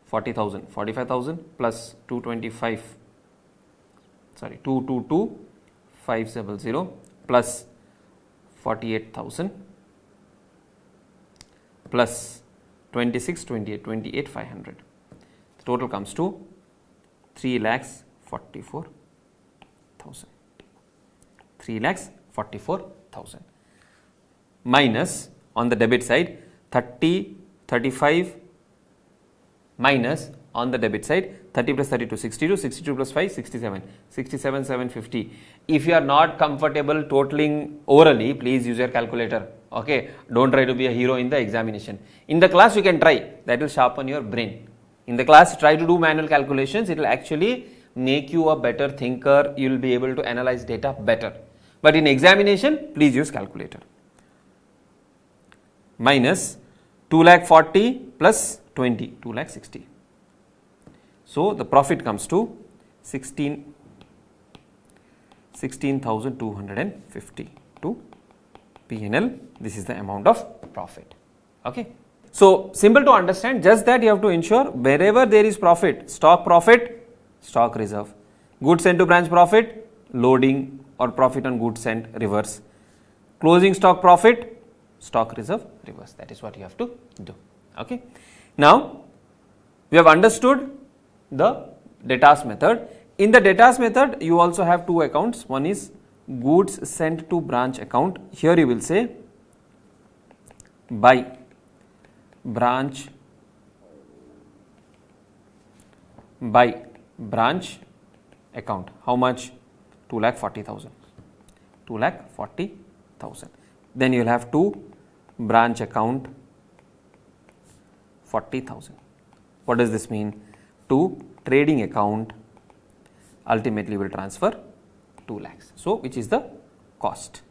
S2: 40,000, 45,000 plus 222,500 plus 48,000 plus 26, 28, 28,500. The total comes to 3,44,000. 3,44,000 minus on the debit side 30, 35 minus on the debit side 30 plus 32, 62, 62 plus 5, 67, 67, 750. If you are not comfortable totaling orally, please use your calculator. Okay, don't try to be a hero in the examination. In the class you can try, that will sharpen your brain. In the class try to do manual calculations, it will actually make you a better thinker, you will be able to analyze data better. But in examination, please use calculator. Minus 2,40,000 plus 20, 2,60,000. So the profit comes to 16 16,250 to P&L. This is the amount of profit. Okay. So simple to understand, just that you have to ensure wherever there is profit, stock reserve, goods sent to branch profit, loading or profit on goods sent, reverse, closing stock profit, stock reserve, reverse. That is what you have to do. Okay. Now we have understood the debtors method. In the debtors method, you also have two accounts. One is goods sent to branch account. Here you will say by branch account. How much? 2,40,000. 2,40,000. Then you will have to branch account 40,000. What does this mean? To trading account ultimately will transfer 2 lakhs. So which is the cost.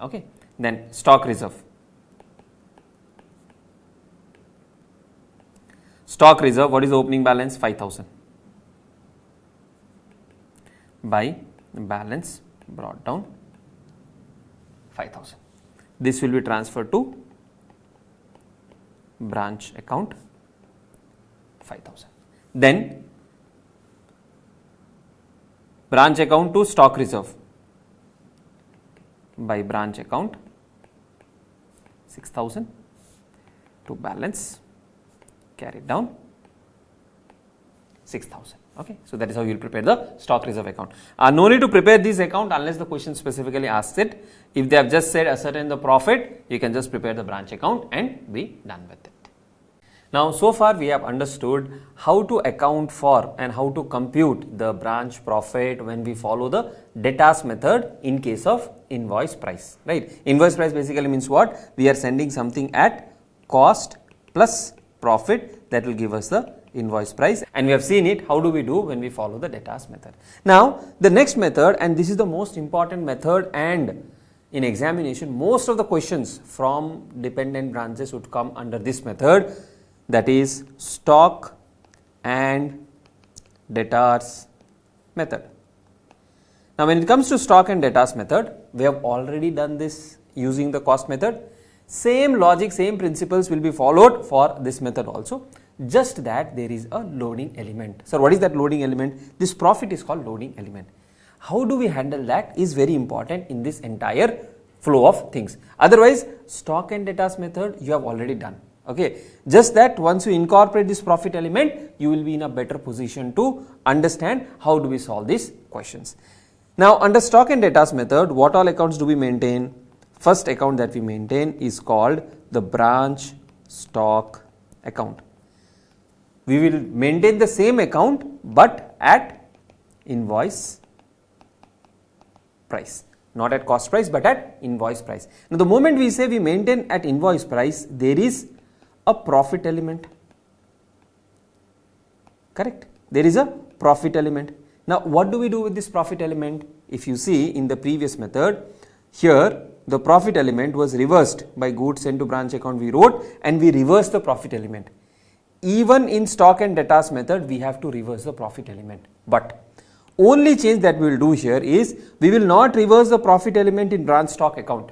S2: Okay. Then stock reserve. Stock reserve, what is the opening balance? 5,000. By balance brought down 5,000. This will be transferred to branch account 5,000. Then branch account to stock reserve by branch account 6,000 to balance carried down 6,000. Okay, so that is how you will prepare the stock reserve account. No need to prepare this account unless the question specifically asks it. If they have just said ascertain the profit, you can just prepare the branch account and be done with it. Now, so far we have understood how to account for and how to compute the branch profit when we follow the debtors method in case of invoice price, right? Invoice price basically means what? We are sending something at cost plus profit, that will give us the invoice price, and we have seen it how do we do when we follow the debtors method. Now, the next method, and this is the most important method, and in examination most of the questions from dependent branches would come under this method, that is stock and debtors method. Now, when it comes to stock and debtors method, we have already done this using the cost method. Same logic, same principles will be followed for this method also, just that there is a loading element. So, what is that loading element? This profit is called loading element. How do we handle that is very important in this entire flow of things. Otherwise, stock and debtors method you have already done. Okay, just that once you incorporate this profit element, you will be in a better position to understand how do we solve these questions. Now, under stock and debtors method, what all accounts do we maintain? First account that we maintain is called the branch stock account. We will maintain the same account but at invoice price, not at cost price but at invoice price. Now, the moment we say we maintain at invoice price, there is a profit element, correct? There is a profit element. Now, what do we do with this profit element? If you see in the previous method, here the profit element was reversed by goods sent to branch account we wrote, and we reversed the profit element. Even in stock and debtors method, we have to reverse the profit element, but only change that we will do here is we will not reverse the profit element in branch stock account.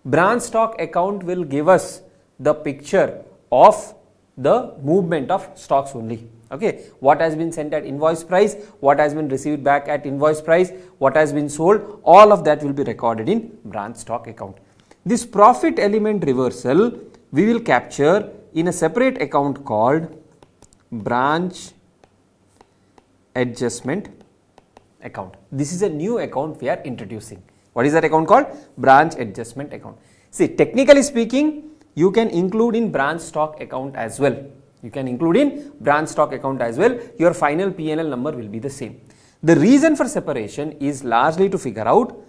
S2: Branch stock account will give us the picture of the movement of stocks only. Okay, what has been sent at invoice price, what has been received back at invoice price, what has been sold, all of that will be recorded in branch stock account. This profit element reversal we will capture in a separate account called branch adjustment account. This is a new account we are introducing. What is that account called? Branch adjustment account. See, technically speaking, you can include in branch stock account as well. You can include in branch stock account as well. Your final P&L number will be the same. The reason for separation is largely to figure out,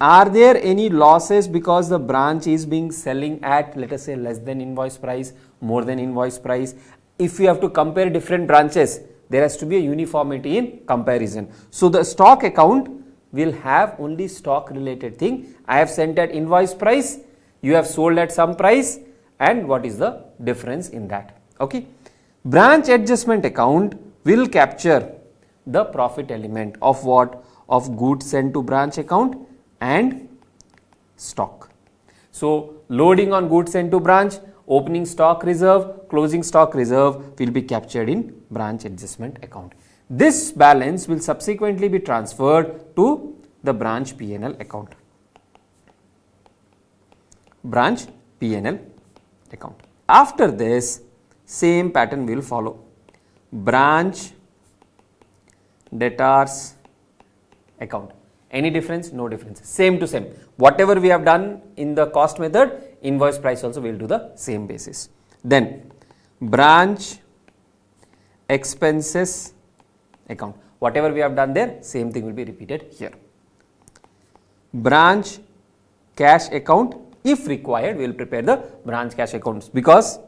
S2: are there any losses because the branch is being selling at, let us say, less than invoice price, more than invoice price. If you have to compare different branches, there has to be a uniformity in comparison. So, the stock account will have only stock related thing. I have sent at invoice price, you have sold at some price, and what is the difference in that. Okay. Branch adjustment account will capture the profit element of what? of goods sent to branch account and stock. So loading on goods sent to branch, opening stock reserve, closing stock reserve will be captured in branch adjustment account. This balance will subsequently be transferred to the branch P&L account. Branch P&L account. After this, same pattern will follow. Branch debtors account. Any difference? No difference. Same to same. Whatever we have done in the cost method, invoice price also will do the same basis. Then branch expenses account. Whatever we have done there, same thing will be repeated here. Branch cash account. If required, we will prepare the branch cash accounts, because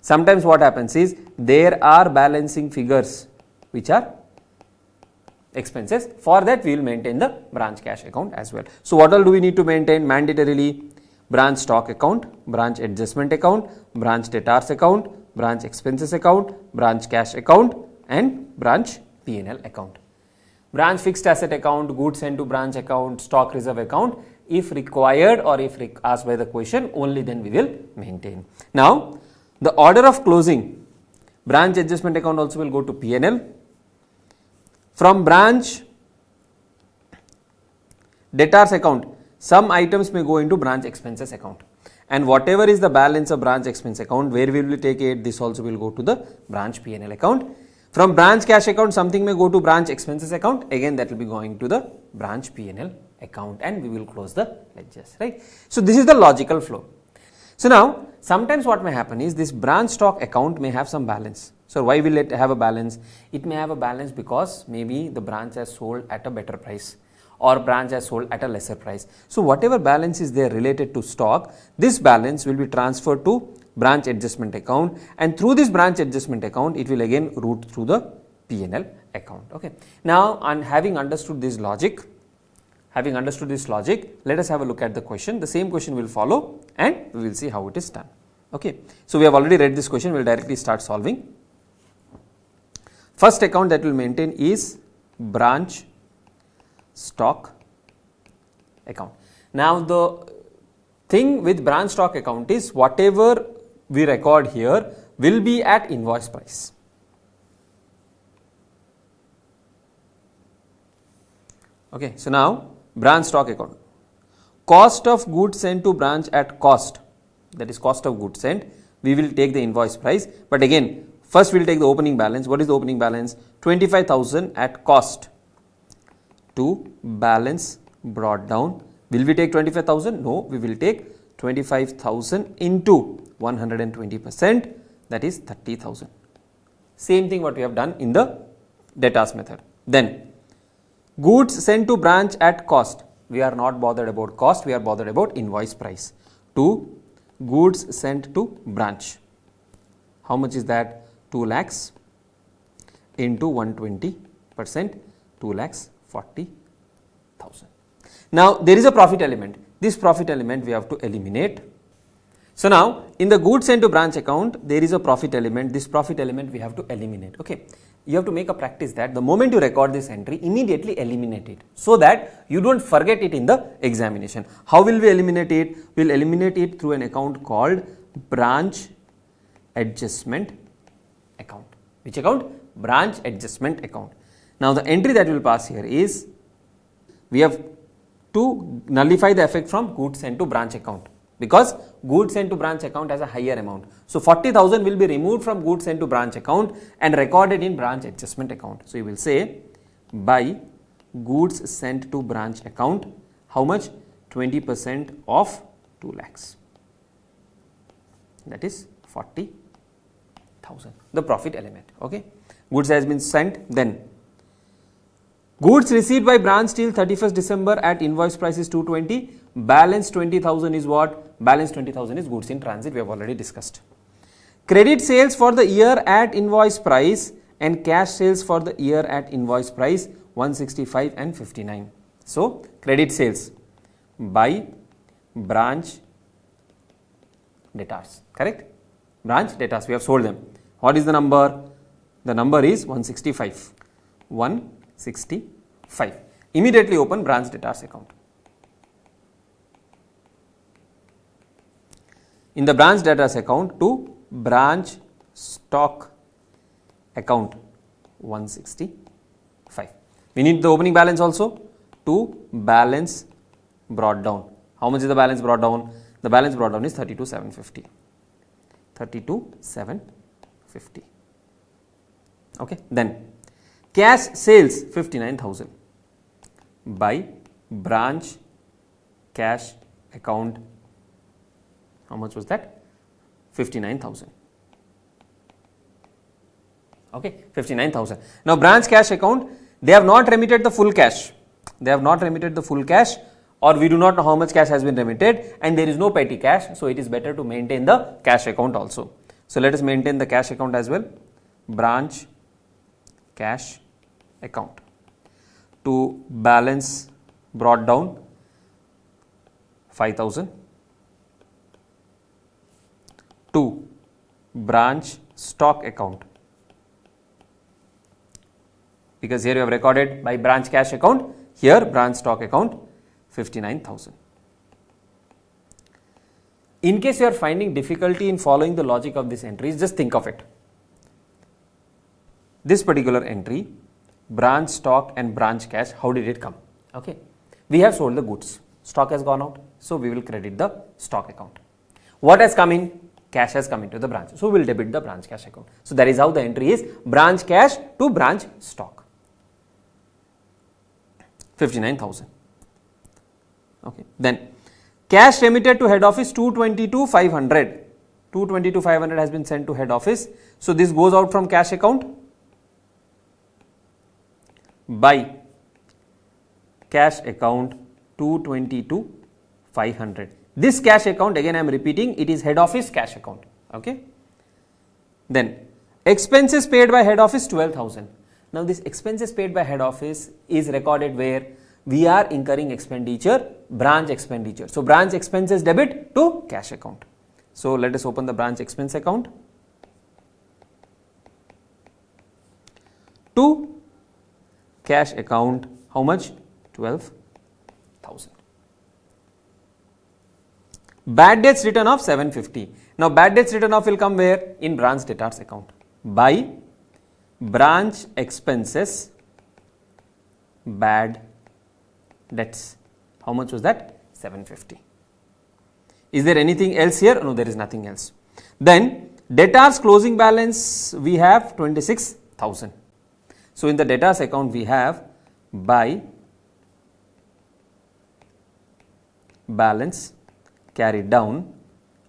S2: sometimes what happens is there are balancing figures which are expenses. For that, we will maintain the branch cash account as well. So what all do we need to maintain mandatorily? Branch stock account, branch adjustment account, branch debtors account, branch expenses account, branch cash account, and branch P&L account. Branch fixed asset account, goods sent to branch account, stock reserve account. If required or if asked by the question, only then we will maintain. Now, the order of closing, branch adjustment account also will go to P&L. From branch debtors account, some items may go into branch expenses account, and whatever is the balance of branch expense account, where we will take it, this also will go to the branch P&L account. From branch cash account, something may go to branch expenses account, again that will be going to the branch P&L account, and we will close the ledgers, right? So this is the logical flow. So now, sometimes what may happen is this branch stock account may have some balance. So why will it have a balance? It may have a balance because maybe the branch has sold at a better price, or branch has sold at a lesser price. So whatever balance is there related to stock, this balance will be transferred to branch adjustment account, and through this branch adjustment account, it will again route through the P&L account. Okay. Now, on having understood this logic, let us have a look at the question. The same question will follow, and we will see how it is done. Okay. So we have already read this question. We will directly start solving. First account that will maintain is branch stock account. Now, the thing with branch stock account is whatever we record here will be at invoice price. Okay. So now, branch stock account. Cost of goods sent to branch at cost, that is cost of goods sent, we will take the invoice price, but again first we will take the opening balance. What is the opening balance? 25,000 at cost to balance brought down. Will we take 25,000? No, we will take 25,000 into 120%, that is 30,000. Same thing what we have done in the debtors method. Then goods sent to branch at cost, we are not bothered about cost, we are bothered about invoice price. To goods sent to branch, how much is that? 2 lakhs into 120%, 2 lakhs 40,000. Now there is a profit element. This profit element we have to eliminate. So now in the goods sent to branch account, there is a profit element. This profit element we have to eliminate. Okay. You have to make a practice that the moment you record this entry, immediately eliminate it, so that you don't forget it in the examination. How will we eliminate it? We will eliminate it through an account called branch adjustment account. Which account? Branch adjustment account. Now the entry that we will pass here is, we have to nullify the effect from goods sent to branch account, because goods sent to branch account has a higher amount. So 40,000 will be removed from goods sent to branch account and recorded in branch adjustment account. So you will say by goods sent to branch account, how much? 20% of 2 lakhs, that is 40,000, the profit element. Okay. Goods has been sent. Then goods received by branch till 31st December at invoice price is 220. Balance 20,000 is what? Balance 20,000 is goods in transit, we have already discussed. Credit sales for the year at invoice price and cash sales for the year at invoice price 165 and 59. So credit sales by branch debtors, correct? Branch debtors, we have sold them. What is the number? The number is 165. 165. Immediately open branch debtors account. In the branch debtors account to branch stock account 165. We need the opening balance also. To balance brought down. How much is the balance brought down? The balance brought down is 32,750. 32,750. Okay. Then cash sales 59,000 by branch cash account. How much was that? 59,000. Okay, 59,000. Now branch cash account, they have not remitted the full cash. They have not remitted the full cash, or we do not know how much cash has been remitted, and there is no petty cash. So it is better to maintain the cash account also. So let us maintain the cash account as well. Branch cash account to balance brought down 5,000 to branch stock account, because here you have recorded by branch cash account, here branch stock account 59,000. In case you are finding difficulty in following the logic of these entries, just think of it. This particular entry, branch stock and branch cash, how did it come? Okay, we have sold the goods, stock has gone out, so we will credit the stock account. What has come in? Cash has come into the branch, so we will debit the branch cash account. So that is how the entry is, branch cash to branch stock. 59,000. Okay. Then cash remitted to head office 222,500. 222,500 has been sent to head office. So this goes out from cash account by cash account 222,500. This cash account, again I am repeating, it is head office cash account. Okay. Then expenses paid by head office 12,000. Now this expenses paid by head office is recorded where we are incurring expenditure, branch expenditure. So branch expenses debit to cash account. So let us open the branch expense account. To cash account, how much? 12,000. Bad debts written off 750. Now bad debts written off will come where? In branch debtors account by branch expenses bad debts. How much was that? 750. Is there anything else here? No, there is nothing else. Then debtors closing balance we have 26,000. So in the debtors account we have by balance carried down.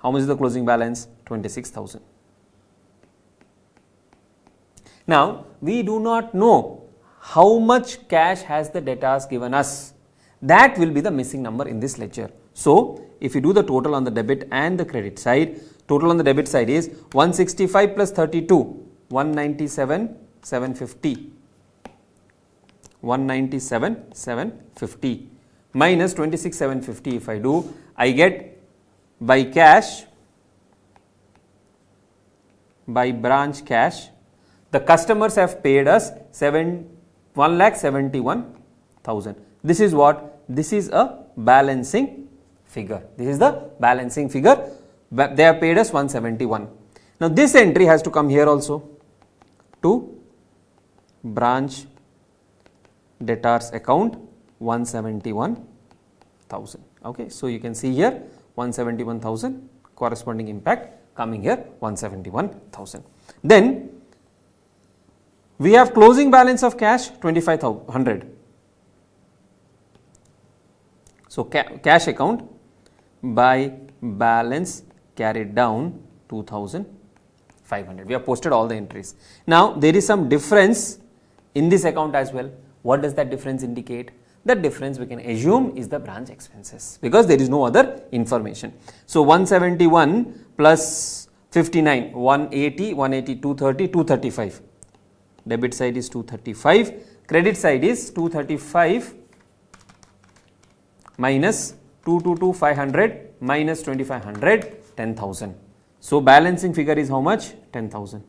S2: How much is the closing balance? 26,000. Now we do not know how much cash has the debtors given us. That will be the missing number in this ledger. So if you do the total on the debit and the credit side, total on the debit side is 165 plus 32, 197,750. 197,750 minus 26,750. If I do, I get by cash, by branch cash, the customers have paid us 1,71,000. This is what? This is a balancing figure. This is the balancing figure. They have paid us 171. Now this entry has to come here also to branch debtors account 171,000. Okay, so you can see here 171,000, corresponding impact coming here 171,000. Then we have closing balance of cash 25,100. So cash account by balance carried down 2,500. We have posted all the entries. Now there is some difference in this account as well. What does that difference indicate? That difference we can assume is the branch expenses, because there is no other information. So 171 plus 59, 180, 180, 230, 235. Debit side is 235, credit side is 235 minus 222,500 minus 2,500, 10,000. So balancing figure is how much? 10,000.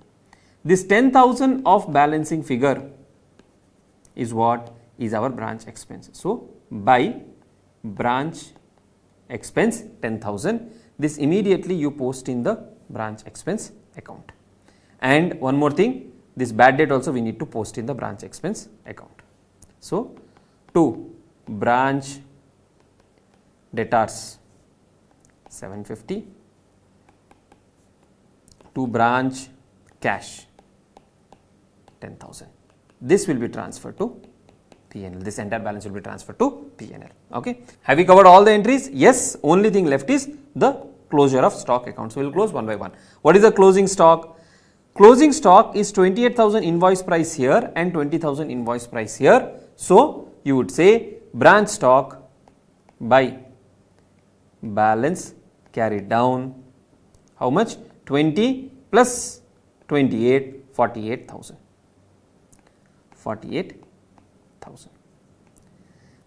S2: This 10,000 of balancing figure is what? is our branch expense. So, by branch expense 10,000, this immediately you post in the branch expense account. And one more thing, this bad debt also we need to post in the branch expense account. So, to branch debtors 750, to branch cash 10,000. This will be transferred to P&L. This entire balance will be transferred to P&L. Okay. Have we covered all the entries? Yes. Only thing left is the closure of stock account. So, we will close one by one. What is the closing stock? Closing stock is 28,000 invoice price here and 20,000 invoice price here. So, you would say branch stock by balance carried down. How much? 20 plus 28, 48,000. 48,000.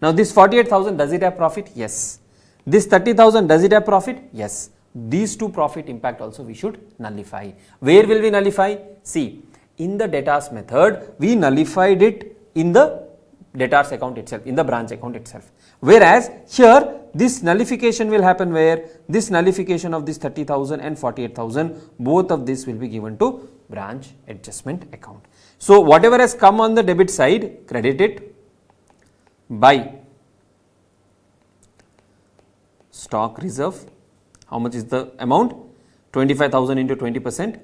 S2: Now, this 48,000, does it have profit? Yes. This 30,000, does it have profit? Yes. These two profit impact also we should nullify. Where will we nullify? See, in the debtors method, we nullified it in the debtors account itself, in the branch account itself. Whereas here, this nullification will happen where? This nullification of this 30,000 and 48,000, both of this will be given to branch adjustment account. So, whatever has come on the debit side, credit it by stock reserve. How much is the amount? 25,000 into 20%,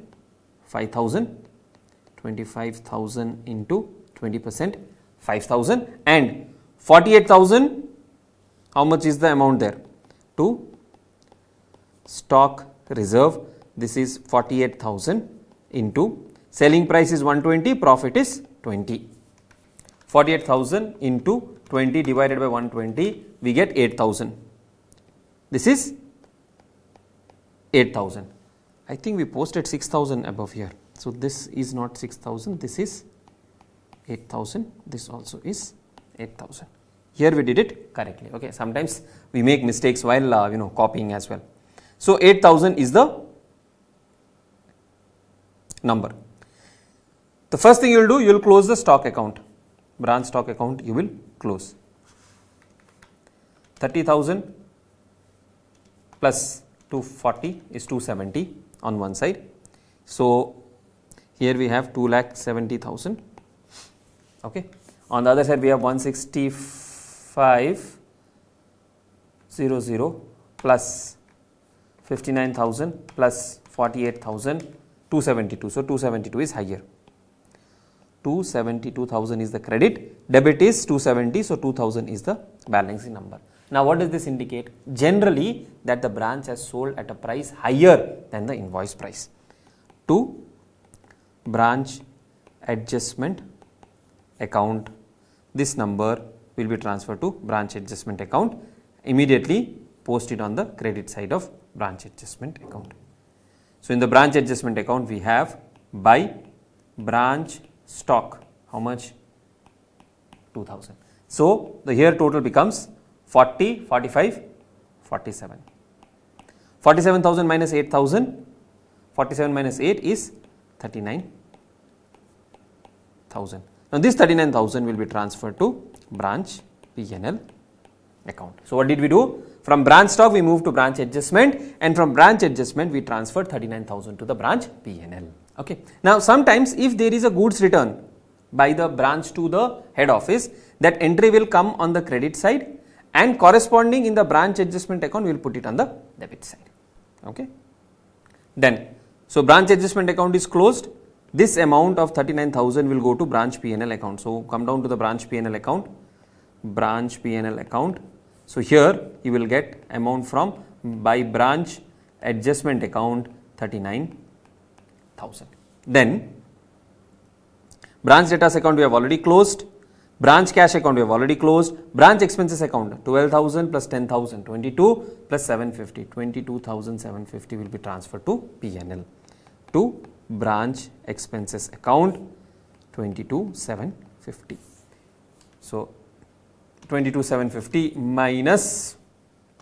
S2: 5,000, 25,000 into 20%, 5,000, and 48,000, how much is the amount there? To stock reserve, this is 48,000 into selling price is 120, profit is 20. 48,000 into 20 divided by 120, we get 8,000. This is 8,000. I think we posted 6,000 above here. So, this is not 6,000, this is 8,000, this also is 8,000. Here we did it correctly. Okay. Sometimes we make mistakes while copying as well. So, 8,000 is the number. The first thing you will do, you will close the stock account, branch stock account you will close. 30,000 plus 240 is 270 on one side. So, here we have 2,70,000. Okay. On the other side we have 165,000 plus 59,000 plus 48,000, 272. So, 272 is higher. 272,000 is the credit, debit is 270, so 2,000 is the balancing number. Now, what does this indicate? Generally, that the branch has sold at a price higher than the invoice price. To branch adjustment account, this number will be transferred to branch adjustment account. Immediately post it on the credit side of branch adjustment account. So, in the branch adjustment account, we have by branch stock, how much? 2,000. So, the here total becomes 40, 45, 47. 47,000 minus 8,000, 47 minus 8 is 39,000. Now, this 39,000 will be transferred to branch P&L account. So, what did we do? From branch stock we moved to branch adjustment, and from branch adjustment we transferred 39,000 to the branch P&L. Okay. Now, sometimes if there is a goods return by the branch to the head office, that entry will come on the credit side, and corresponding in the branch adjustment account we will put it on the debit side. Okay. Then, so branch adjustment account is closed. This amount of 39,000 will go to branch P&L account. So, come down to the branch P&L account, branch P&L account. So, here you will get amount from by branch adjustment account 39,000. Then, branch debtors account we have already closed. Branch cash account we have already closed. Branch expenses account 12,000 plus 10,000, 22 plus 750, 22,750 will be transferred to P&L. To branch expenses account 22,750. So, 22,750 minus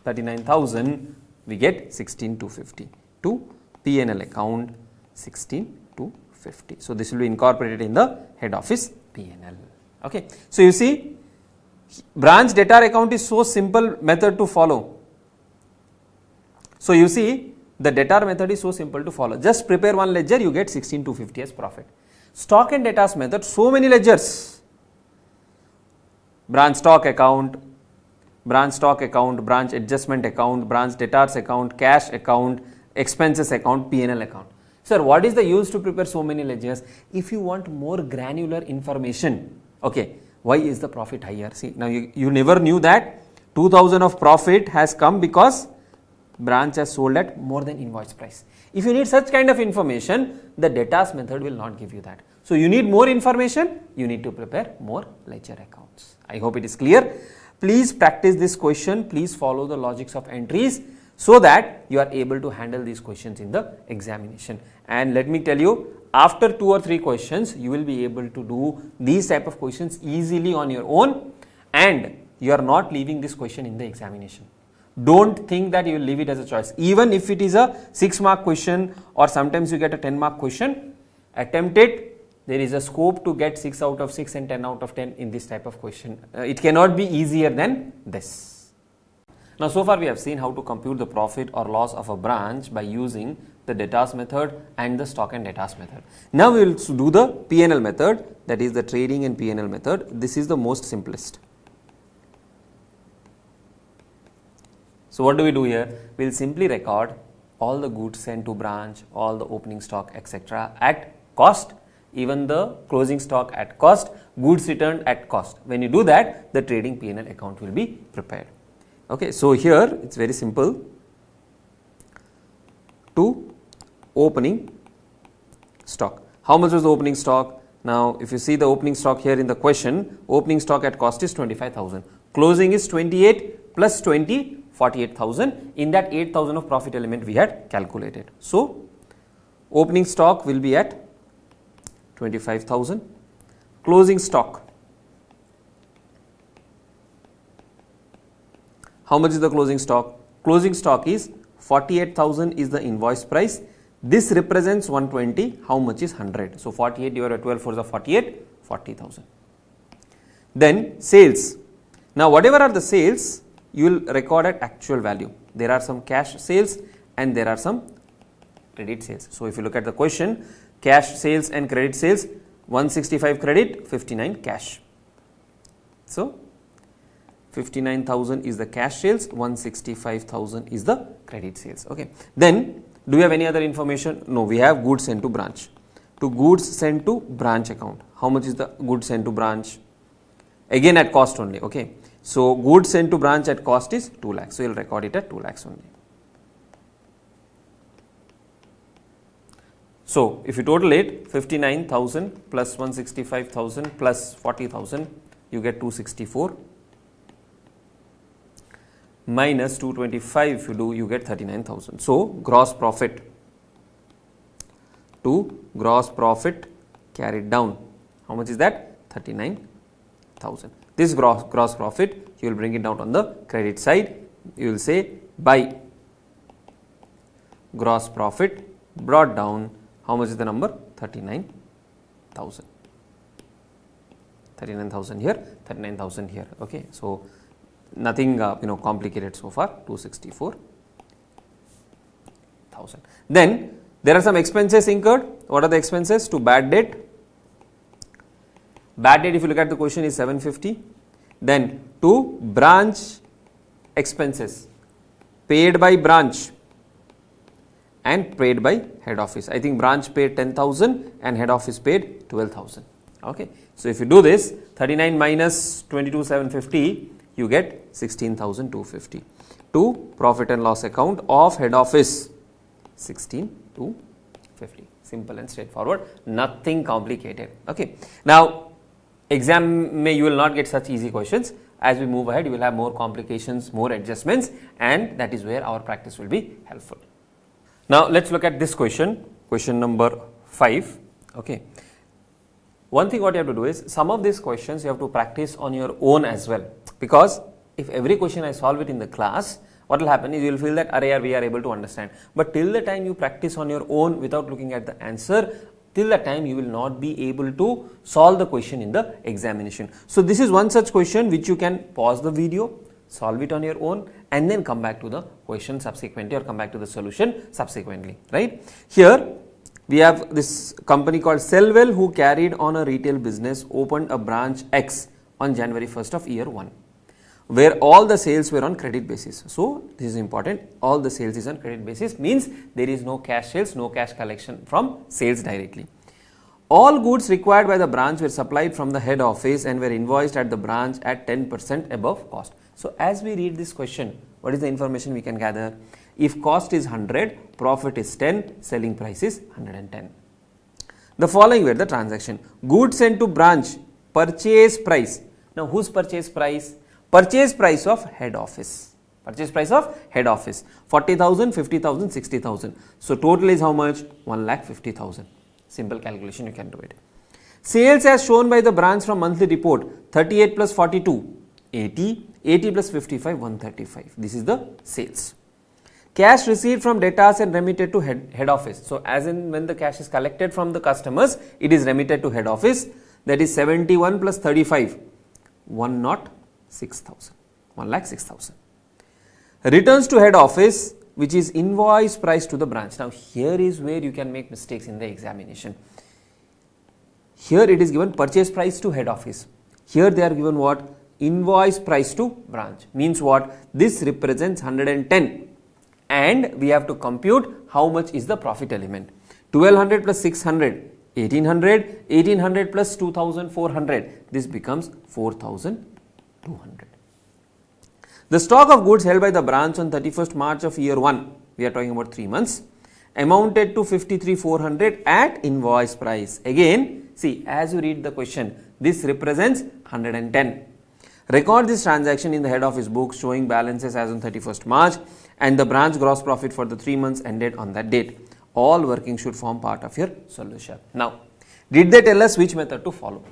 S2: 39,000 we get 16,250. To P&L account 16,250. So, this will be incorporated in the head office P&L. Okay. So, you see Branch debtor account is so simple method to follow. So you see, the debtor method is so simple to follow. Just prepare one ledger, you get 16,250 as profit. Stock and debtors method, so many ledgers. Branch stock account, branch adjustment account, branch debtors account, cash account, expenses account, P&L account. Sir, what is the use to prepare so many ledgers? If you want more granular information, okay, why is the profit higher? See, now you never knew that 2,000 of profit has come because branch has sold at more than invoice price. If you need such kind of information, the debtors method will not give you that. So you need more information, you need to prepare more ledger accounts. I hope it is clear. Please practice this question, please follow the logics of entries so that you are able to handle these questions in the examination. And let me tell you, after 2 or 3 questions, you will be able to do these type of questions easily on your own, and you are not leaving this question in the examination. Don't think that you will leave it as a choice. Even if it is a 6-mark question or sometimes you get a 10-mark question, attempt it. There is a scope to get 6 out of 6 and 10 out of 10 in this type of question. It cannot be easier than this. Now, so far we have seen how to compute the profit or loss of a branch by using the debtors method and the stock and debtors method. Now we will do the P&L method, that is the trading and P&L method. This is the most simplest. So what do we do here? We will simply record all the goods sent to branch, all the opening stock, etc. at cost, even the closing stock at cost, goods returned at cost. When you do that, the trading P&L account will be prepared. Okay, so here it is very simple. To opening stock. How much was the opening stock? Now, if you see the opening stock here in the question, opening stock at cost is 25,000. Closing is 28 plus 20, 48,000. In that 8,000 of profit element we had calculated. So, opening stock will be at 25,000. Closing stock. How much is the closing stock? Closing stock is 48,000 is the invoice price. This represents 120. How much is 100? So 48 divided by 12 for the 48, 40,000. Then sales. Now whatever are the sales, you will record at actual value. There are some cash sales and there are some credit sales. So if you look at the question, cash sales and credit sales, 165 credit, 59 cash. So 59,000 is the cash sales, 165,000 is the credit sales. Okay. Then do you have any other information? No, we have goods sent to branch. To goods sent to branch account. How much is the goods sent to branch? Again at cost only. Okay. So goods sent to branch at cost is 2 lakhs. So you will record it at 2 lakhs only. So if you total it, 59,000 plus 165,000 plus 40,000, you get 264. Minus 225, if you do, you get 39,000. So gross profit to gross profit carried down. How much is that? 39,000. This gross profit, you will bring it down on the credit side. You will say by gross profit brought down. How much is the number? 39,000. 39,000 here, 39,000 here. Okay. So nothing complicated so far. 264,000. Then there are some expenses incurred. What are the expenses? To bad debt. Bad debt, if you look at the question, is 750. Then to branch expenses paid by branch and paid by head office. I think branch paid 10,000 and head office paid 12,000. Okay. So if you do this, 39 minus 22,750, you get 16,250. To profit and loss account of head office, 16,250. Simple and straightforward, nothing complicated. Okay. Now, exam you will not get such easy questions. As we move ahead, you will have more complications, more adjustments, and that is where our practice will be helpful. Now, let us look at this question, question number 5. Okay. One thing what you have to do is, some of these questions you have to practice on your own as well, because if every question I solve it in the class, what will happen is you will feel that we are able to understand. But till the time you practice on your own without looking at the answer, till the time you will not be able to solve the question in the examination. So this is one such question which you can pause the video, solve it on your own, and then come back to the question subsequently, or come back to the solution subsequently, right? Here we have this company called Sellwell, who carried on a retail business, opened a branch X on January 1st of year 1, where all the sales were on credit basis. So this is important, all the sales is on credit basis, means there is no cash sales, no cash collection from sales directly. All goods required by the branch were supplied from the head office and were invoiced at the branch at 10% above cost. So as we read this question, what is the information we can gather? If cost is 100, profit is 10, selling price is 110. The following were the transaction. Goods sent to branch, purchase price. Now whose purchase price? Purchase price of head office. Purchase price of head office. 40,000, 50,000, 60,000. So total is how much? 1,50,000. Simple calculation, you can do it. Sales as shown by the branch from monthly report, 38 plus 42, 80, 80 plus 55, 135. This is the sales. Cash received from debtors and remitted to head office. So as in when the cash is collected from the customers, it is remitted to head office. That is 71 plus 35, 106,000. 1,06,000. Returns to head office, which is invoice price to the branch. Now here is where you can make mistakes in the examination. Here it is given purchase price to head office. Here they are given what? Invoice price to branch. Means what? This represents 110. And we have to compute how much is the profit element. 1200 plus 600, 1800, 1800 plus 2400, this becomes 4200. The stock of goods held by the branch on 31st March of year 1, we are talking about 3 months, amounted to 53,400 at invoice price. Again, see, as you read the question, this represents 110. Record this transaction in the head office books showing balances as on 31st March and the branch gross profit for the 3 months ended on that date. All working should form part of your solution. Now, did they tell us which method to follow?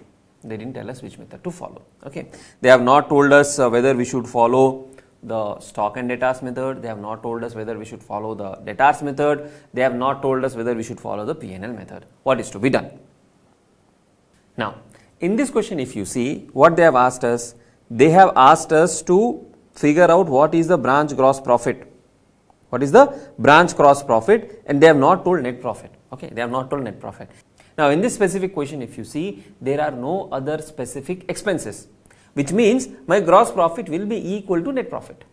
S2: They didn't tell us which method to follow. Okay, they have not told us whether we should follow the stock and debtors method. They have not told us whether we should follow the debtors method. They have not told us whether we should follow the P&L method. What is to be done? Now, in this question, if you see what they have asked us, they have asked us to figure out what is the branch gross profit. What is the branch gross profit? And they have not told net profit. Okay, they have not told net profit. Now, in this specific question, if you see, there are no other specific expenses, which means my gross profit will be equal to net profit.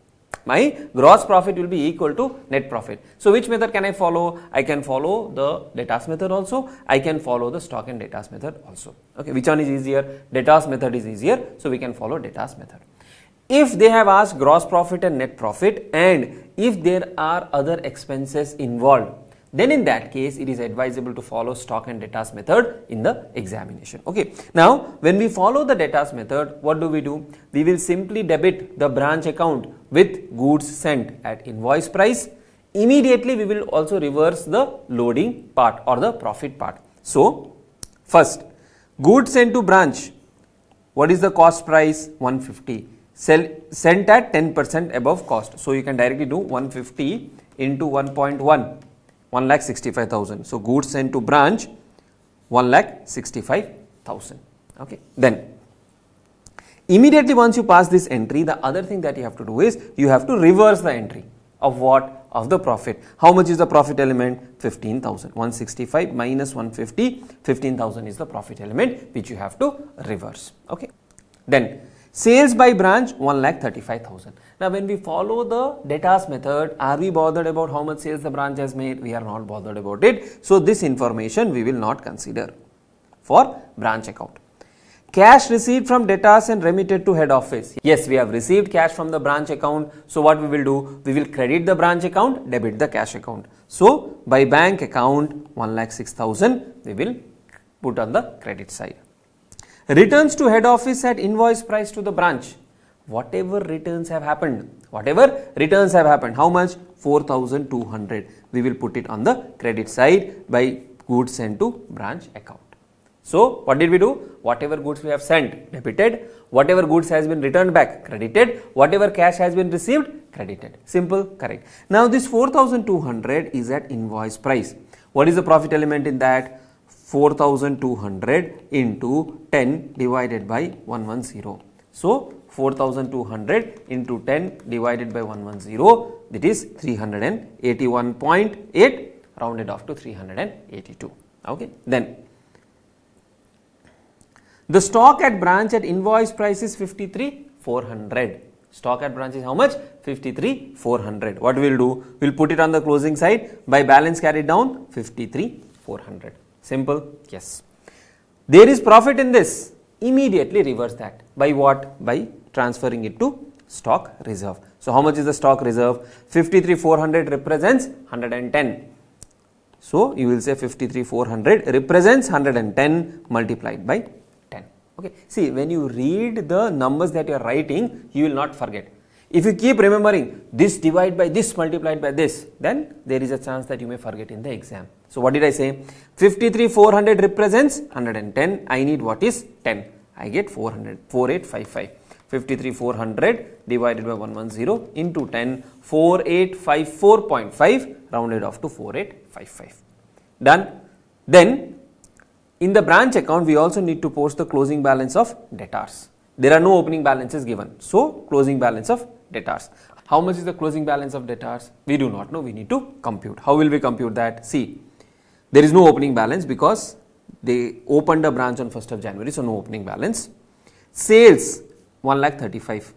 S2: My gross profit will be equal to net profit. So, which method can I follow? I can follow the debtors method also. I can follow the stock and debtors method also. Okay, which one is easier? Debtors method is easier. So, we can follow debtors method. If they have asked gross profit and net profit, and if there are other expenses involved, then in that case it is advisable to follow stock and debtors method in the examination. Okay. Now, when we follow the debtors method, what do? We will simply debit the branch account with goods sent at invoice price. Immediately we will also reverse the loading part or the profit part. So, first, goods sent to branch, what is the cost price? 150. Sent at 10% above cost. So, you can directly do 150 into 1.1, 1,65,000. So, goods sent to branch 1,65,000. Okay. Then, immediately once you pass this entry, the other thing that you have to do is you have to reverse the entry of what? Of the profit. How much is the profit element? 15,000. 165 minus 150, 15,000 is the profit element which you have to reverse. Okay. Then, sales by branch 1,35,000. Now, when we follow the debtors method, are we bothered about how much sales the branch has made? We are not bothered about it. So, this information we will not consider for branch account. Cash received from debtors and remitted to head office. Yes, we have received cash from the branch account. So, what we will do? We will credit the branch account, debit the cash account. So, by bank account 1,06,000 we will put on the credit side. Returns to head office at invoice price to the branch. Whatever returns have happened, how much? 4,200. We will put it on the credit side by goods sent to branch account. So, what did we do? Whatever goods we have sent, debited. Whatever goods has been returned back, credited. Whatever cash has been received, credited. Simple, correct. Now, this 4,200 is at invoice price. What is the profit element in that? 4200 into 10 divided by 110. So 4200 into 10 divided by 110, that is 381.8, rounded off to 382. Okay. Then the stock at branch at invoice price is 53,400. Stock at branch is how much? 53,400. What we will do? We will put it on the closing side by balance carried down 53,400. Simple? Yes. There is profit in this. Immediately reverse that. By what? By transferring it to stock reserve. So how much is the stock reserve? 53,400 represents 110. So you will say 53,400 represents 110 multiplied by 10. Okay. See, when you read the numbers that you are writing, you will not forget. If you keep remembering this divide by this multiplied by this, then there is a chance that you may forget in the exam. So what did I say? 53,400 represents 110. I need what is 10. I get 4855. 53,400 divided by 110 into 10, 4854.5, rounded off to 4855. Done. Then in the branch account, we also need to post the closing balance of debtors. There are no opening balances given. So closing balance of debtors. How much is the closing balance of debtors? We do not know. We need to compute. How will we compute that? See, there is no opening balance because they opened a branch on 1st of January. So no opening balance. Sales 1,35,000.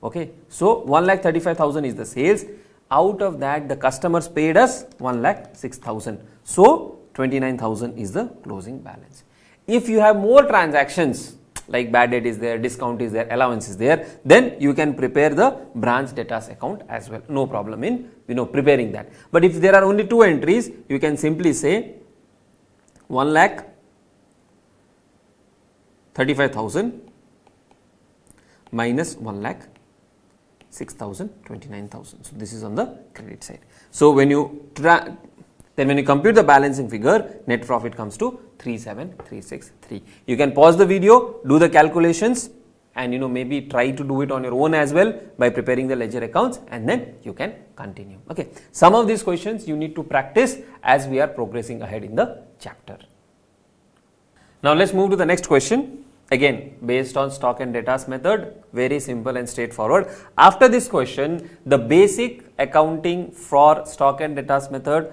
S2: Okay. So 1,35,000 is the sales. Out of that, the customers paid us 1,06,000. So 29,000 is the closing balance. If you have more transactions, like bad debt is there, discount is there, allowance is there, then you can prepare the branch debtors account as well. No problem in preparing that. But if there are only two entries, you can simply say 1,35,000 minus 1,06,000, 29,000. So this is on the credit side. So when you compute the balancing figure, net profit comes to 37,363. You can pause the video, do the calculations, and maybe try to do it on your own as well by preparing the ledger accounts, and then you can continue. Okay. Some of these questions you need to practice as we are progressing ahead in the chapter. Now let's move to the next question. Again, based on stock and debtors method, very simple and straightforward. After this question, the basic accounting for stock and debtors method,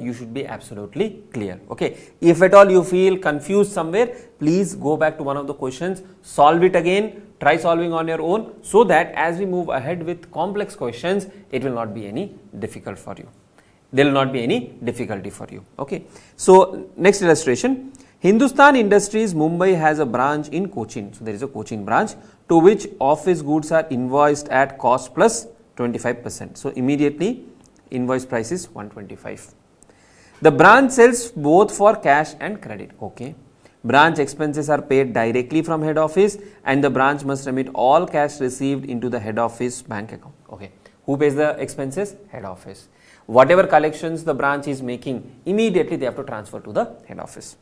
S2: you should be absolutely clear. Okay. If at all you feel confused somewhere, please go back to one of the questions, solve it again, try solving on your own, so that as we move ahead with complex questions, it will not be any difficult for you. There will not be any difficulty for you. Okay. So next illustration. Hindustan Industries Mumbai has a branch in Cochin. So there is a Cochin branch to which office goods are invoiced at cost plus 25%. So immediately invoice price is 125. The branch sells both for cash and credit. Okay. Branch expenses are paid directly from head office, and the branch must remit all cash received into the head office bank account. Okay. Who pays the expenses? Head office. Whatever collections the branch is making, immediately they have to transfer to the head office.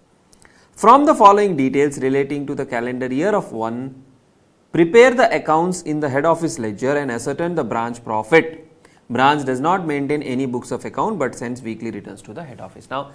S2: From the following details relating to the calendar year of one, prepare the accounts in the head office ledger and ascertain the branch profit. Branch does not maintain any books of account but sends weekly returns to the head office. Now,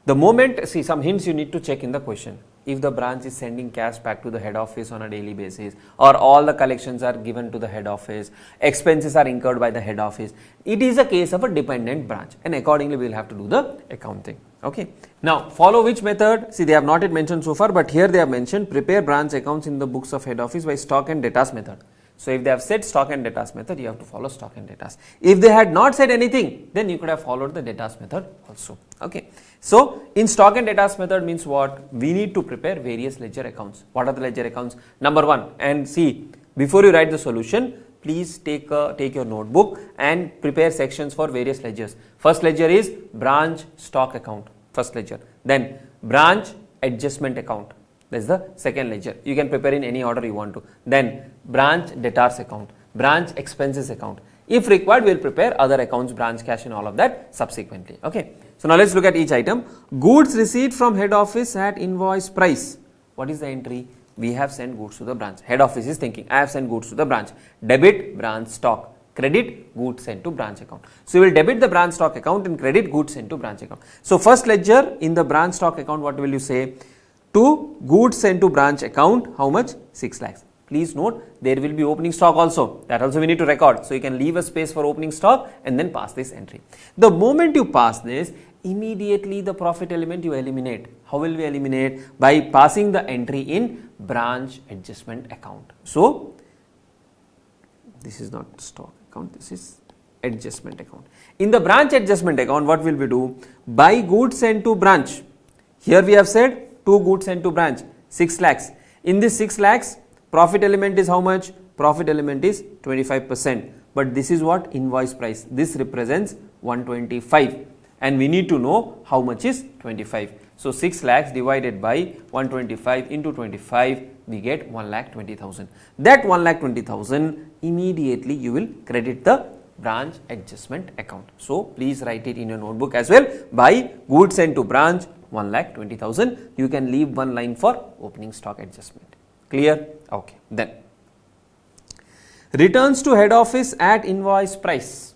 S2: the moment, see, some hints you need to check in the question. If the branch is sending cash back to the head office on a daily basis, or all the collections are given to the head office, expenses are incurred by the head office, it is a case of a dependent branch, and accordingly we will have to do the accounting. Okay. Now, follow which method? See, they have not yet mentioned so far, but here they have mentioned prepare branch accounts in the books of head office by stock and debtors method. So if they have said stock and debtors method, you have to follow stock and debtors. If they had not said anything, then you could have followed the debtors method also. Okay. So in stock and debtors method means what? We need to prepare various ledger accounts. What are the ledger accounts? Number one, and see, before you write the solution, please take your notebook and prepare sections for various ledgers. First ledger is branch stock account, first ledger. Then branch adjustment account. That is the second ledger. You can prepare in any order you want to. Then branch debtors account, branch expenses account. If required, we will prepare other accounts, branch cash and all of that subsequently. Okay. So now let's look at each item. Goods received from head office at invoice price. What is the entry? We have sent goods to the branch. Head office is thinking, I have sent goods to the branch. Debit, branch stock. credit goods sent to branch account. So, you will debit the branch stock account and credit goods sent to branch account. So, first ledger in the branch stock account, what will you say? To goods sent to branch account, how much? 6 lakhs. Please note, there will be opening stock also. That also we need to record. So, you can leave a space for opening stock and then pass this entry. The moment you pass this, immediately the profit element you eliminate. How will we eliminate? By passing the entry in branch adjustment account. So, this is not stock account, this is adjustment account. In the branch adjustment account, what will we do? Buy goods sent to branch. Here we have said 2 goods sent to branch, 6 lakhs. In this 6 lakhs, profit element is how much? Profit element is 25%. But this is what? Invoice price. This represents 125. And we need to know how much is 25. So, 6 lakhs divided by 125 into 25, we get 1,20,000. That 1,20,000, immediately you will credit the branch adjustment account. So, please write it in your notebook as well. Buy goods sent to branch, 1,20,000. You can leave one line for opening stock adjustment. Clear? Okay. Then, returns to head office at invoice price.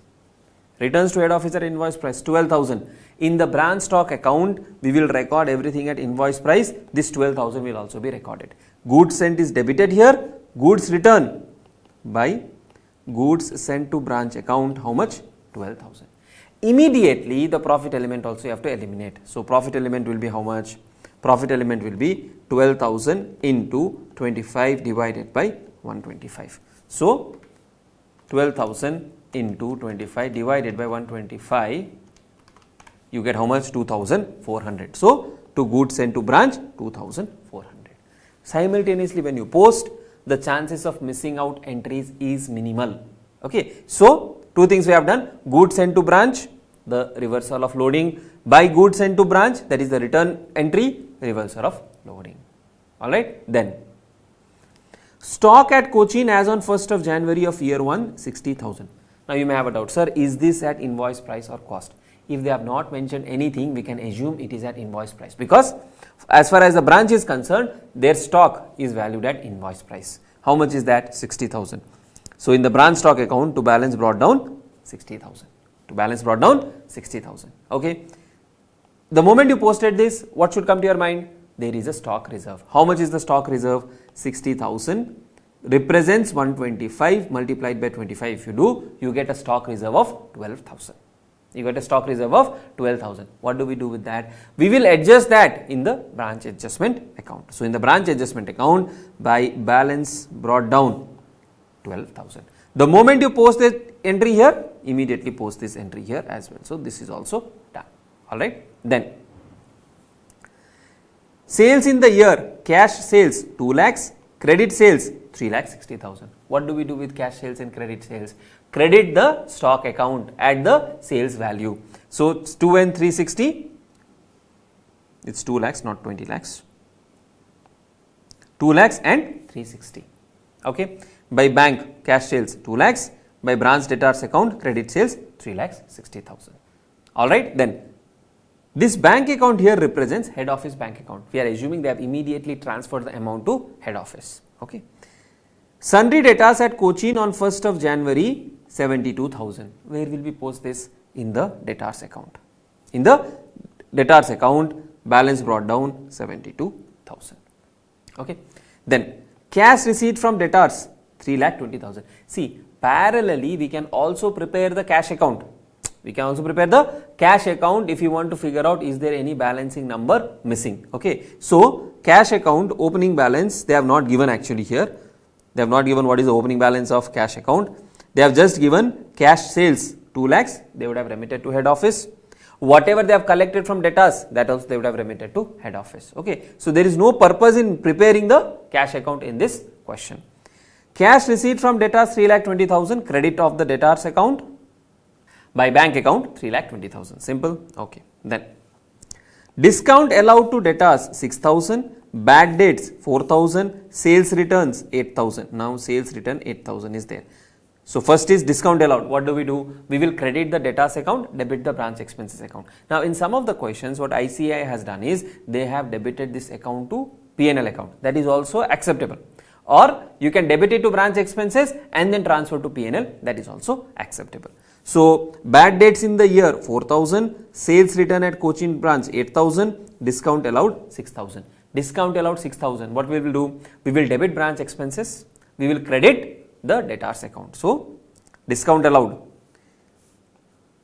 S2: Returns to head office at invoice price, 12,000. In the branch stock account, we will record everything at invoice price. This 12,000 will also be recorded. Goods sent is debited here. Goods return by goods sent to branch account, how much? 12,000. Immediately, the profit element also you have to eliminate. So, profit element will be how much? Profit element will be 12,000 into 25 divided by 125. So, 12,000 into 25 divided by 125, you get how much? 2,400. So, to goods sent to branch, 2,400. Simultaneously, when you post, the chances of missing out entries is minimal. Okay. So, 2 things we have done: goods sent to branch, the reversal of loading; buy goods sent to branch, that is the return entry, reversal of loading. Alright. Then, stock at Cochin as on 1st of January of year 1, 60,000. Now, you may have a doubt, sir, is this at invoice price or cost? If they have not mentioned anything, we can assume it is at invoice price, because as far as the branch is concerned, their stock is valued at invoice price. How much is that? 60,000. So, in the branch stock account, to balance brought down 60,000. To balance brought down 60,000. Okay. The moment you posted this, what should come to your mind? There is a stock reserve. How much is the stock reserve? 60,000 represents 125 multiplied by 25. If you do, you get a stock reserve of 12,000. You get a stock reserve of 12,000. What do we do with that? We will adjust that in the branch adjustment account. So, in the branch adjustment account, by balance brought down 12,000. The moment you post this entry here, immediately post this entry here as well. So, this is also done. Alright. Then, sales in the year, cash sales 2 lakhs, credit sales 3,60,000. What do we do with cash sales and credit sales? Credit the stock account at the sales value. So, it's 2 and 360, it's 2 lakhs, not 20 lakhs, 2 lakhs and 360. Okay. By bank, cash sales 2 lakhs, by branch debtors account, credit sales 3,60,000. Alright. Then, this bank account here represents head office bank account. We are assuming they have immediately transferred the amount to head office. Okay. Sundry debtors at Cochin on 1st of January, 72,000. Where will we post this? In the debtors account. In the debtors account, balance brought down 72,000. Okay. Then, cash receipt from debtors 3,20,000. See, parallelly we can also prepare the cash account. We can also prepare the cash account if you want to figure out is there any balancing number missing. Okay. So, cash account opening balance they have not given actually here. They have not given what is the opening balance of cash account. They have just given cash sales 2 lakhs, they would have remitted to head office. Whatever they have collected from debtors, that also they would have remitted to head office. Okay. So, there is no purpose in preparing the cash account in this question. Cash receipt from debtors 3,20,000, credit of the debtors account. By bank account 3,20,000. Simple. Okay. Then, discount allowed to debtors 6,000, bad debts 4,000, sales returns 8,000. Now, sales return 8,000 is there. So, first is discount allowed. What do? We will credit the debtors account, debit the branch expenses account. Now, in some of the questions, what ICAI has done is they have debited this account to P&L account. That is also acceptable. or you can debit it to branch expenses and then transfer to P&L, that is also acceptable. So bad debts in the year 4,000, sales return at Cochin branch 8,000, discount allowed 6,000. Discount allowed 6,000. What we will do? We will debit branch expenses, we will credit the debtors account. So discount allowed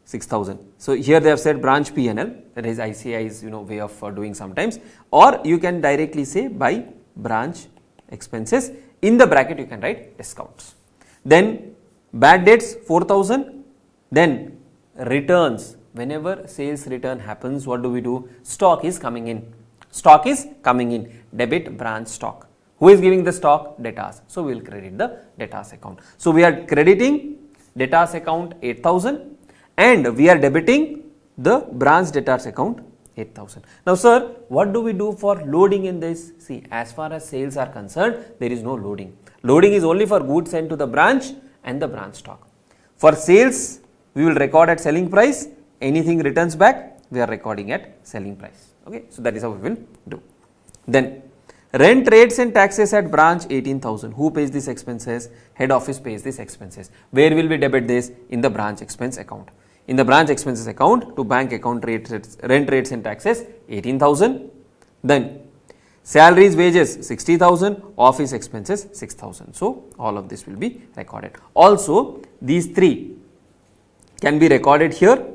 S2: 6,000. So here they have said branch P&L, that is ICA is way of doing sometimes, or you can directly say by branch expenses. In the bracket you can write discounts. Then bad debts 4,000. Then returns, whenever sales return happens, what do we do? Stock is coming in. Stock is coming in. Debit branch stock. Who is giving the stock? Debtors. So we will credit the debtors account. So we are crediting debtors account 8,000 and we are debiting the branch debtors account 8,000. Now sir, what do we do for loading in this? See, as far as sales are concerned, there is no loading. Loading is only for goods sent to the branch and the branch stock. For sales, we will record at selling price. Anything returns back, we are recording at selling price. Okay, so that is how we will do. Then rent, rates and taxes at branch 18,000. Who pays these expenses? Head office pays these expenses. Where will we debit this? In the branch expense account. In the branch expenses account to bank account rent, rates and taxes 18,000. Then salaries, wages 60,000, office expenses 6,000. So all of this will be recorded. Also these three can be recorded here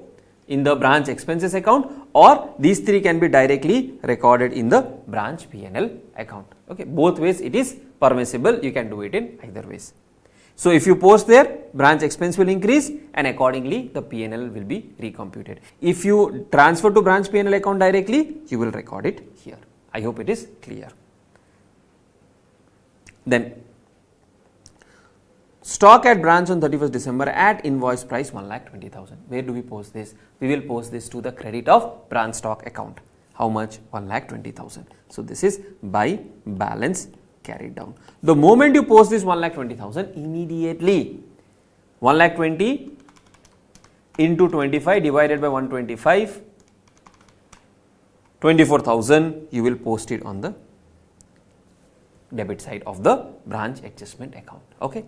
S2: in the branch expenses account, or these three can be directly recorded in the branch P&L account. Okay, both ways it is permissible, you can do it in either ways. So if you post there, branch expense will increase and accordingly the P&L will be recomputed. If you transfer to branch P&L account directly, you will record it here. I hope it is clear. Then stock at branch on 31st December at invoice price 1,20,000. Where do we post this? We will post this to the credit of branch stock account. How much? 1,20,000. So this is by balance carried down. The moment you post this 1,20,000, immediately 1,20,000 into 25 divided by 125, 24,000, you will post it on the debit side of the branch adjustment account. Okay.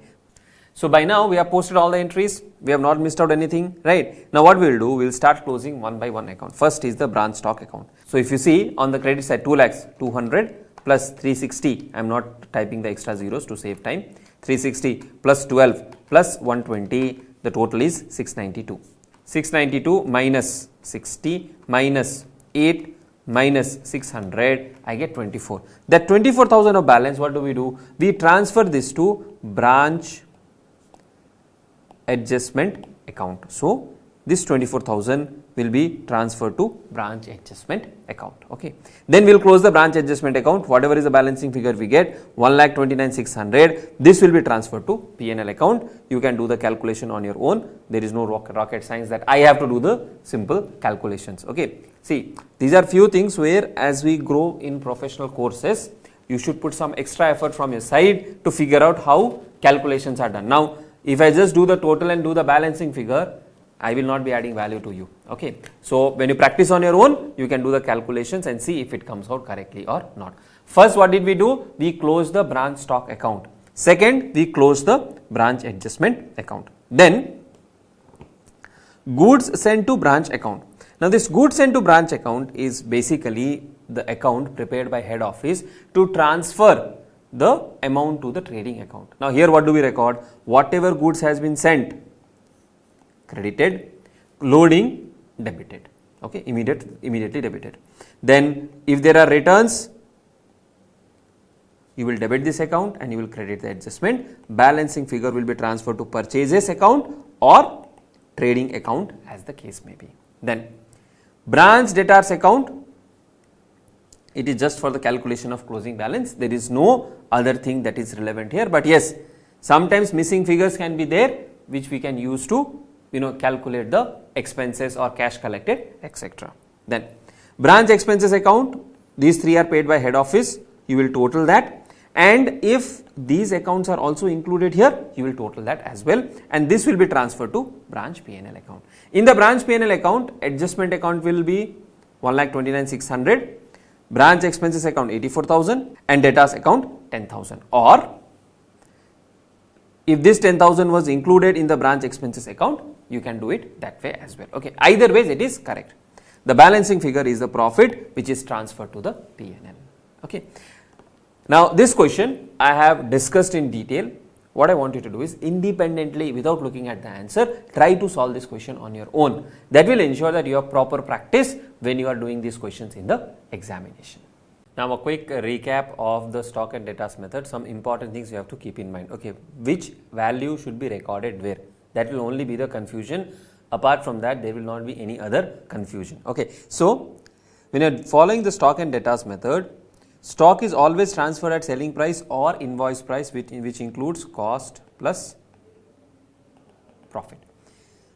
S2: So by now we have posted all the entries, we have not missed out anything, right? Now what we will do, we will start closing one by one account. First is the branch stock account. So if you see on the credit side, 2 lakhs, 200 plus 360, I am not typing the extra zeros to save time, 360 plus 12 plus 120, the total is 692. 692 minus 60 minus 8 minus 600, I get 24. That 24,000 of balance, what do? We transfer this to branch adjustment account. So this 24,000 will be transferred to branch adjustment account. Okay. Then we will close the branch adjustment account. Whatever is the balancing figure we get, 1,29,600. This will be transferred to P&L account. You can do the calculation on your own. There is no rocket science that I have to do the simple calculations. Okay. See, these are few things where as we grow in professional courses, you should put some extra effort from your side to figure out how calculations are done. Now, if I just do the total and do the balancing figure, I will not be adding value to you. Okay. So when you practice on your own, you can do the calculations and see if it comes out correctly or not. First, what did we do? We closed the branch stock account. Second, we closed the branch adjustment account. Then, goods sent to branch account. Now, this goods sent to branch account is basically the account prepared by head office to transfer the amount to the trading account. Now, here what do we record? Whatever goods has been sent, credited, loading, debited. Okay, immediately debited. Then, if there are returns, you will debit this account and you will credit the adjustment. Balancing figure will be transferred to purchases account or trading account as the case may be. Then, branch debtors account, it is just for the calculation of closing balance. There is no other thing that is relevant here, but yes, sometimes missing figures can be there which we can use to calculate the expenses or cash collected, etc. Then, branch expenses account, these three are paid by head office, you will total that, and if these accounts are also included here, you will total that as well, and this will be transferred to branch P&L account. In the branch P&L account, adjustment account will be 1,29,600, branch expenses account 84,000 and debtors account 10,000, or If this 10,000 was included in the branch expenses account, you can do it that way as well. Okay, either ways it is correct. The balancing figure is the profit which is transferred to the P&L. Okay. Now this question I have discussed in detail. What I want you to do is independently, without looking at the answer, try to solve this question on your own. That will ensure that you have proper practice when you are doing these questions in the examination. Now a quick recap of the stock and debtors method. Some important things you have to keep in mind. Okay, which value should be recorded where? That will only be the confusion. Apart from that, there will not be any other confusion. Okay, so when you are following the stock and debtors method, stock is always transferred at selling price or invoice price, which includes cost plus profit.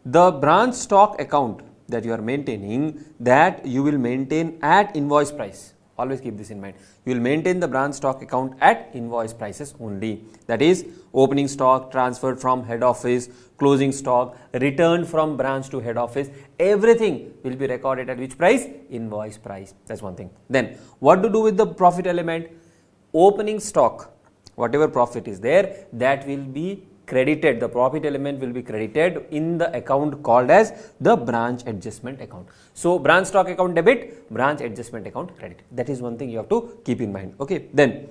S2: The branch stock account that you are maintaining, that you will maintain at invoice price. Always keep this in mind. You will maintain the branch stock account at invoice prices only. That is, opening stock transferred from head office, closing stock returned from branch to head office, everything will be recorded at which price? Invoice price. That's one thing. Then what to do with the profit element? Opening stock, whatever profit is there, that will be credited. The profit element will be credited in the account called as the branch adjustment account. So branch stock account debit, branch adjustment account credit. That is one thing you have to keep in mind. Okay, then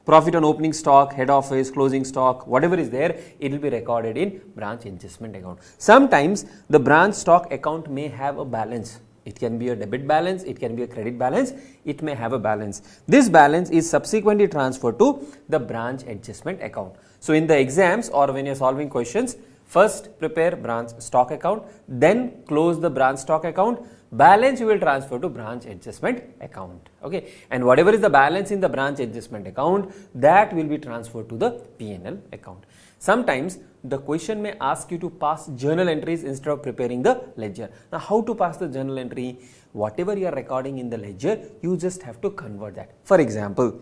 S2: profit on opening stock, head office, closing stock, whatever is there, it will be recorded in branch adjustment account. Sometimes the branch stock account may have a balance. It can be a debit balance, it can be a credit balance, it may have a balance. This balance is subsequently transferred to the branch adjustment account. So in the exams or when you are solving questions, first prepare branch stock account, then close the branch stock account, balance you will transfer to branch adjustment account. Okay, and whatever is the balance in the branch adjustment account, that will be transferred to the P&L account. Sometimes the question may ask you to pass journal entries instead of preparing the ledger. Now how to pass the journal entry? Whatever you are recording in the ledger, you just have to convert that. For example,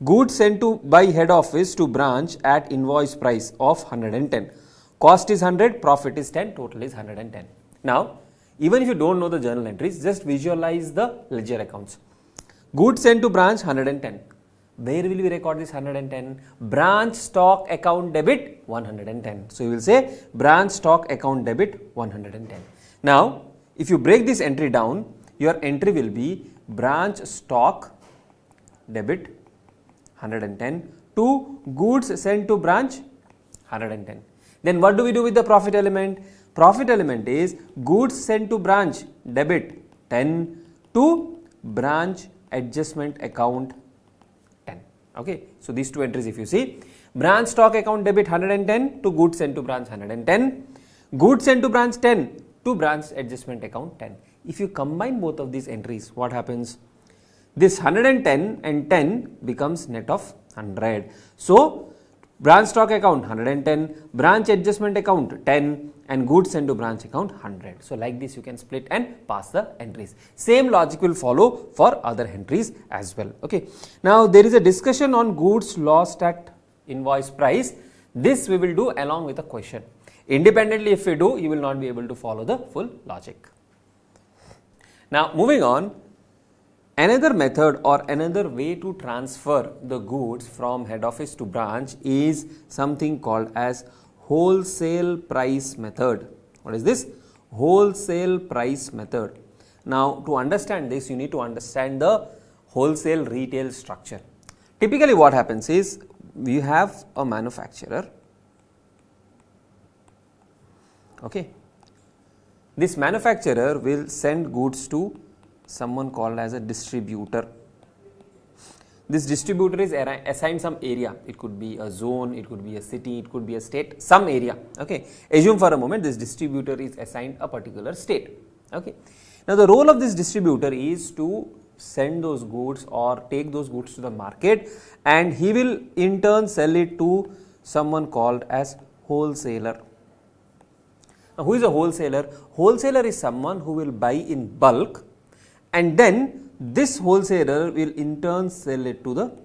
S2: goods sent to by head office to branch at invoice price of 110. Cost is 100, profit is 10, total is 110. Now, even if you don't know the journal entries, just visualize the ledger accounts. Goods sent to branch 110. Where will we record this 110? Branch stock account debit 110. So you will say branch stock account debit 110. Now, if you break this entry down, your entry will be branch stock debit 110 to goods sent to branch 110. Then what do we do with the profit element? Profit element is goods sent to branch debit 10 to branch adjustment account 10. Okay, so these two entries if you see, branch stock account debit 110 to goods sent to branch 110, goods sent to branch 10 to branch adjustment account 10. If you combine both of these entries, what happens? This 110 and 10 becomes net of 100. So branch stock account 110, branch adjustment account 10 and goods sent to branch account 100. So like this you can split and pass the entries. Same logic will follow for other entries as well. Okay. Now there is a discussion on goods lost at invoice price. This we will do along with a question. Independently if we do, you will not be able to follow the full logic. Now moving on, another method or another way to transfer the goods from head office to branch is something called as wholesale price method. What is this? Wholesale price method. Now to understand this, you need to understand the wholesale retail structure. Typically what happens is, we have a manufacturer. Okay. This manufacturer will send goods to someone called as a distributor. This distributor is assigned some area. It could be a zone, it could be a city, it could be a state, some area. Okay. Assume for a moment this distributor is assigned a particular state. Okay. Now the role of this distributor is to send those goods or take those goods to the market, and he will in turn sell it to someone called as wholesaler. Now who is a wholesaler? Wholesaler is someone who will buy in bulk, and then this wholesaler will in turn sell it to the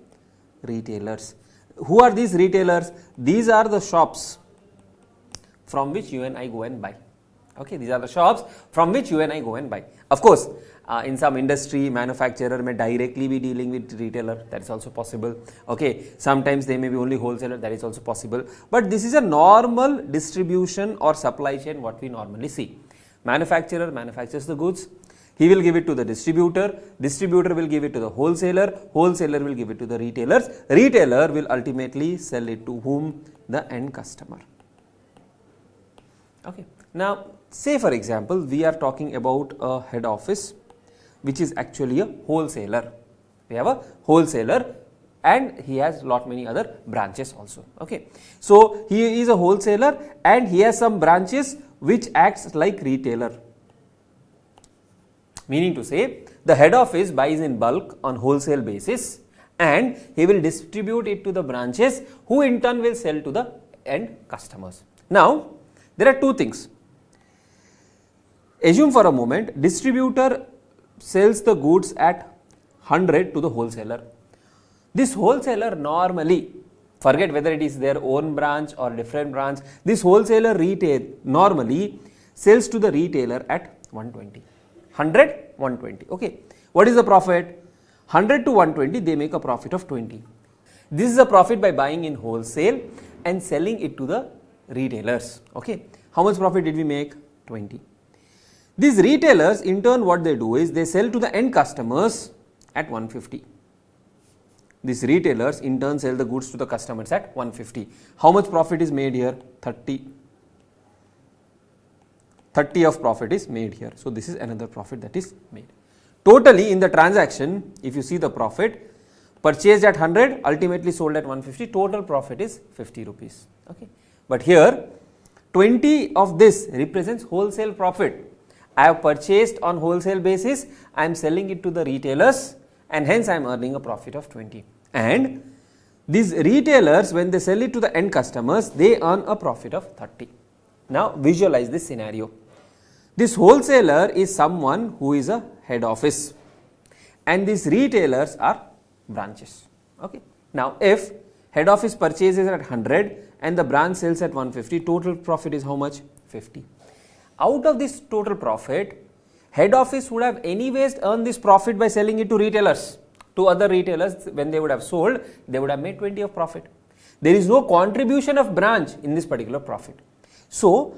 S2: retailers. Who are these retailers? These are the shops from which you and I go and buy. Okay, these are the shops from which you and I go and buy. Of course, In some industry, manufacturer may directly be dealing with retailer, that is also possible. Okay, sometimes they may be only wholesaler, that is also possible. But this is a normal distribution or supply chain what we normally see. Manufacturer manufactures the goods, he will give it to the distributor, distributor will give it to the wholesaler, wholesaler will give it to the retailers, retailer will ultimately sell it to whom? The end customer. Okay. Now, say for example, we are talking about a head office which is actually a wholesaler. We have a wholesaler and he has lot many other branches also. Okay. So, he is a wholesaler and he has some branches which acts like retailer. Meaning to say, the head office buys in bulk on wholesale basis and he will distribute it to the branches who in turn will sell to the end customers. Now, there are two things. Assume for a moment, distributor sells the goods at 100 to the wholesaler. This wholesaler normally, forget whether it is their own branch or different branch, this wholesaler retail normally sells to the retailer at 120. 100, 120. Okay. What is the profit? 100 to 120, they make a profit of 20. This is a profit by buying in wholesale and selling it to the retailers. Okay. How much profit did we make? 20. These retailers in turn what they do is they sell to the end customers at 150. These retailers in turn sell the goods to the customers at 150. How much profit is made here? 30. 30 of profit is made here. So, this is another profit that is made. Totally in the transaction, if you see the profit, purchased at 100, ultimately sold at 150, total profit is 50 rupees. Okay. But here, 20 of this represents wholesale profit. I have purchased on wholesale basis, I am selling it to the retailers and hence I am earning a profit of 20. And these retailers, when they sell it to the end customers, they earn a profit of 30. Now, visualize this scenario. This wholesaler is someone who is a head office and these retailers are branches. Okay. Now, if head office purchases at 100 and the branch sells at 150, total profit is how much? 50. Out of this total profit, head office would have anyways earned this profit by selling it to retailers. To other retailers, when they would have sold, they would have made 20 of profit. There is no contribution of branch in this particular profit. So,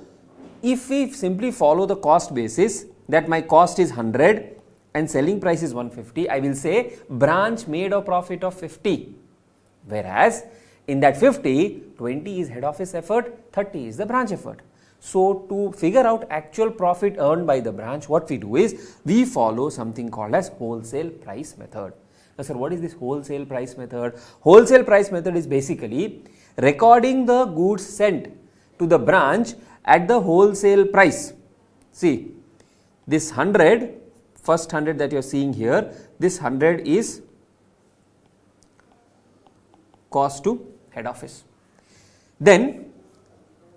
S2: if we simply follow the cost basis that my cost is 100 and selling price is 150, I will say branch made a profit of 50. Whereas, in that 50, 20 is head office effort, 30 is the branch effort. So, to figure out actual profit earned by the branch, what we do is, we follow something called as wholesale price method. Now, sir, what is this wholesale price method? Wholesale price method is basically recording the goods sent to the branch at the wholesale price. See, this 100, first 100 that you are seeing here, this 100 is cost to head office. Then,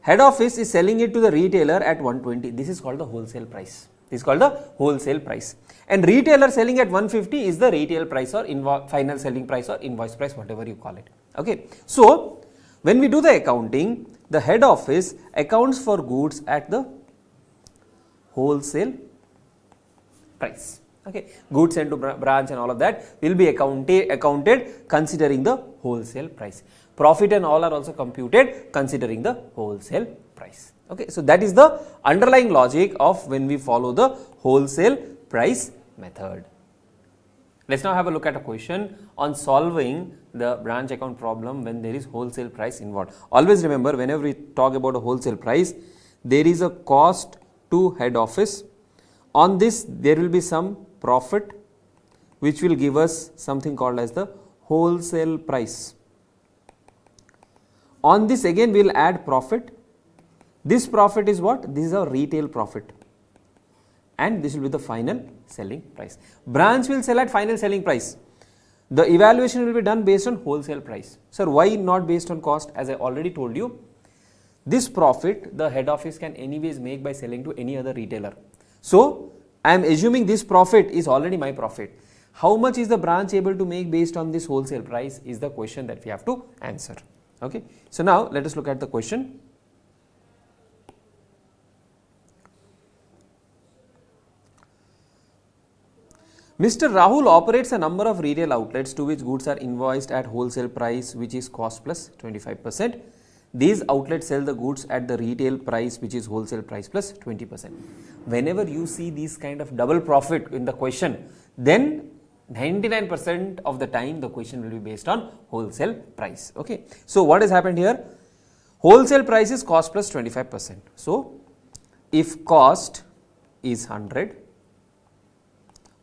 S2: head office is selling it to the retailer at 120. This is called the wholesale price. This is called the wholesale price. And retailer selling at 150 is the retail price or final selling price or invoice price, whatever you call it. Okay. So, when we do the accounting, the head office accounts for goods at the wholesale price. Okay. Goods sent to branch and all of that will be accounted considering the wholesale price. Profit and all are also computed considering the wholesale price. Okay. So, that is the underlying logic of when we follow the wholesale price method. Let us now have a look at a question on solving the branch account problem when there is wholesale price involved. Always remember, whenever we talk about a wholesale price, there is a cost to head office. On this, there will be some profit which will give us something called as the wholesale price. On this again we will add profit. This profit is what? This is our retail profit and this will be the final selling price. Branch will sell at final selling price. The evaluation will be done based on wholesale price. Sir, why not based on cost? As I already told you, this profit the head office can anyways make by selling to any other retailer. So, I am assuming this profit is already my profit. How much is the branch able to make based on this wholesale price is the question that we have to answer. Okay. So, now let us look at the question. Mr. Rahul operates a number of retail outlets to which goods are invoiced at wholesale price, which is cost plus 25%. These outlets sell the goods at the retail price, which is wholesale price plus 20%. Whenever you see these kind of double profit in the question, then 99% of the time the question will be based on wholesale price. Okay. So what has happened here? Wholesale price is cost plus 25%. So if cost is 100,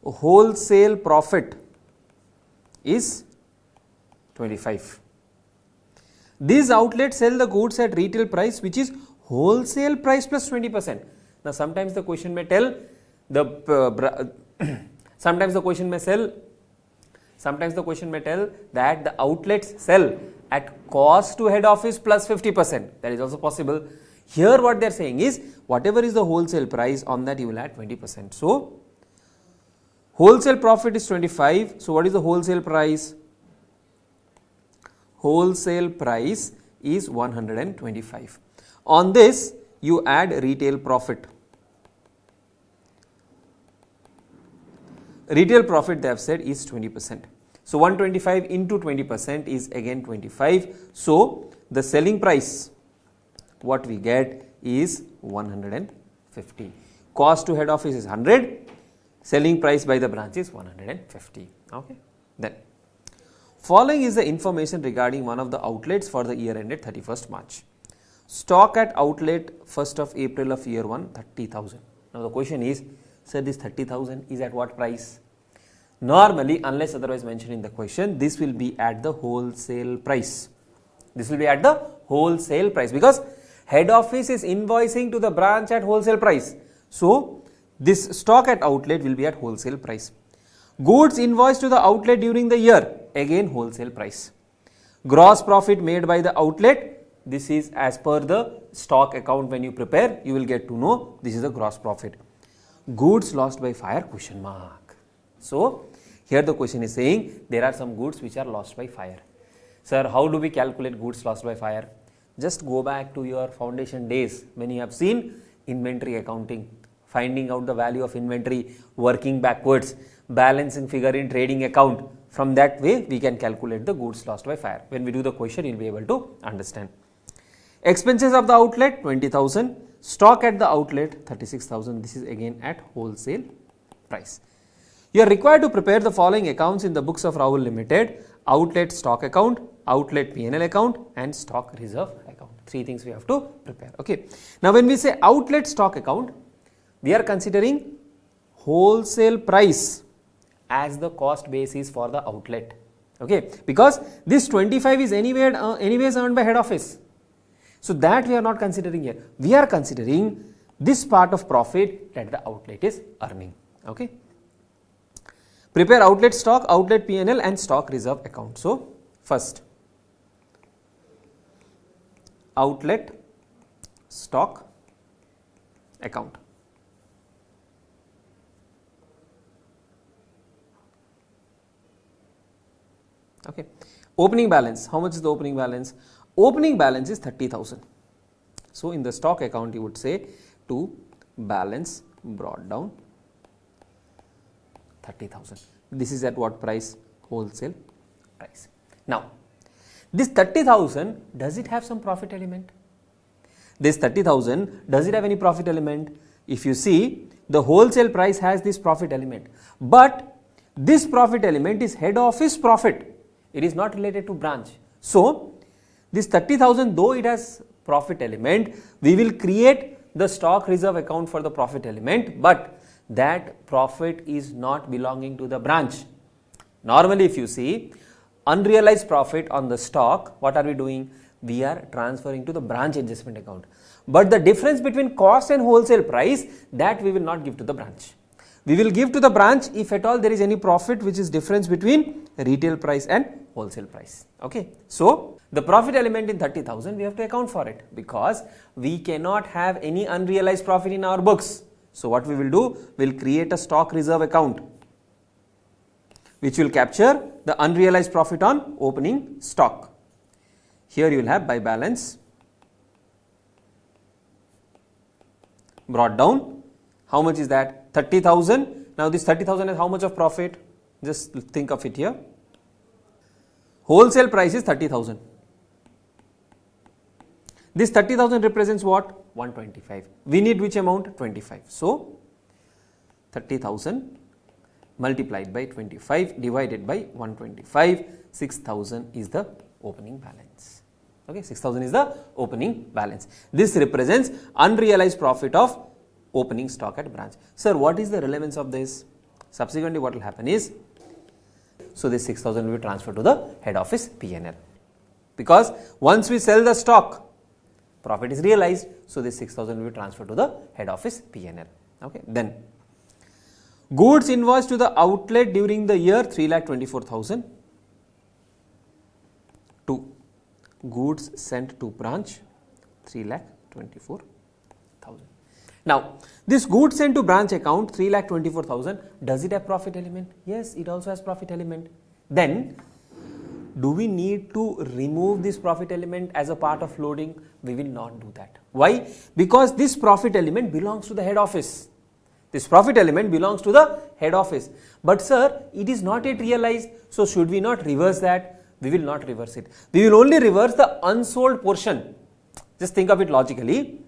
S2: wholesale profit is 25. These outlets sell the goods at retail price, which is wholesale price plus 20%. Now sometimes the question may tell sometimes the question may tell that the outlets sell at cost to head office plus 50%. That is also possible. Here what they are saying is, whatever is the wholesale price, on that you will add 20%. So wholesale profit is 25. So what is the wholesale price? Wholesale price is 125. On this you add retail profit. Retail profit they have said is 20%. So 125 into 20% is again 25. So the selling price what we get is 150. Cost to head office is 100. Selling price by the branch is 150. Okay. Then following is the information regarding one of the outlets for the year ended 31st March. Stock at outlet 1st of April of year 1, 30,000. Now the question is, sir, this 30,000 is at what price? Normally, unless otherwise mentioned in the question, this will be at the wholesale price. This will be at the wholesale price because head office is invoicing to the branch at wholesale price. So this stock at outlet will be at wholesale price. Goods invoiced to the outlet during the year, again wholesale price. Gross profit made by the outlet, this is as per the stock account. When you prepare, you will get to know this is the gross profit. Goods lost by fire, question mark. So here the question is saying there are some goods which are lost by fire. Sir, how do we calculate goods lost by fire? Just go back to your foundation days when you have seen inventory accounting, finding out the value of inventory, working backwards, balancing figure in trading account. From that way we can calculate the goods lost by fire. When we do the question, you will be able to understand. Expenses of the outlet 20,000, stock at the outlet 36,000. This is again at wholesale price. You are required to prepare the following accounts in the books of Rahul Limited: outlet stock account, outlet P&L account and stock reserve account. Three things we have to prepare. Okay. Now when we say outlet stock account, we are considering wholesale price as the cost basis for the outlet. Okay, because this 25 is anyways earned by head office. So that we are not considering here. We are considering this part of profit that the outlet is earning. Okay. Prepare outlet stock, outlet P&L and stock reserve account. So first, outlet stock account. Okay. Opening balance. How much is the opening balance? Opening balance is 30,000. So in the stock account you would say to balance brought down 30,000. This is at what price? Wholesale price. Now this 30,000, does it have some profit element? This 30,000, does it have any profit element? If you see, the wholesale price has this profit element, but this profit element is head office profit. It is not related to branch. So this 30,000, though it has profit element, we will create the stock reserve account for the profit element, but that profit is not belonging to the branch. Normally if you see unrealized profit on the stock, what are we doing? We are transferring to the branch adjustment account. But the difference between cost and wholesale price, that we will not give to the branch. We will give to the branch if at all there is any profit which is difference between retail price and wholesale price. Okay. So the profit element in 30,000 we have to account for it because we cannot have any unrealized profit in our books. So what we will do, we will create a stock reserve account which will capture the unrealized profit on opening stock. Here you will have by balance brought down. How much is that? 30,000 Now this 30,000 is how much of profit? Just think of it here. Wholesale price is 30,000. This 30,000 represents what? 125. We need which amount? 25. So 30,000 multiplied by 25 divided by 125, 6,000 is the opening balance. Okay, 6,000 is the opening balance. This represents unrealized profit of opening stock at branch. Sir, what is the relevance of this? Subsequently, what will happen is, so this 6,000 will be transferred to the head office P&L. Because once we sell the stock, profit is realized, so this 6,000 will be transferred to the head office P&L. Okay, then goods invoiced to the outlet during the year 3,24,000. 2. Goods sent to branch 3,24,000. Now, this goods sent to branch account 3,24,000, does it have profit element? Yes, it also has profit element. Then, do we need to remove this profit element as a part of loading? We will not do that. Why? Because this profit element belongs to the head office. This profit element belongs to the head office. But sir, it is not yet realized, so should we not reverse that? We will not reverse it. We will only reverse the unsold portion. Just think of it logically.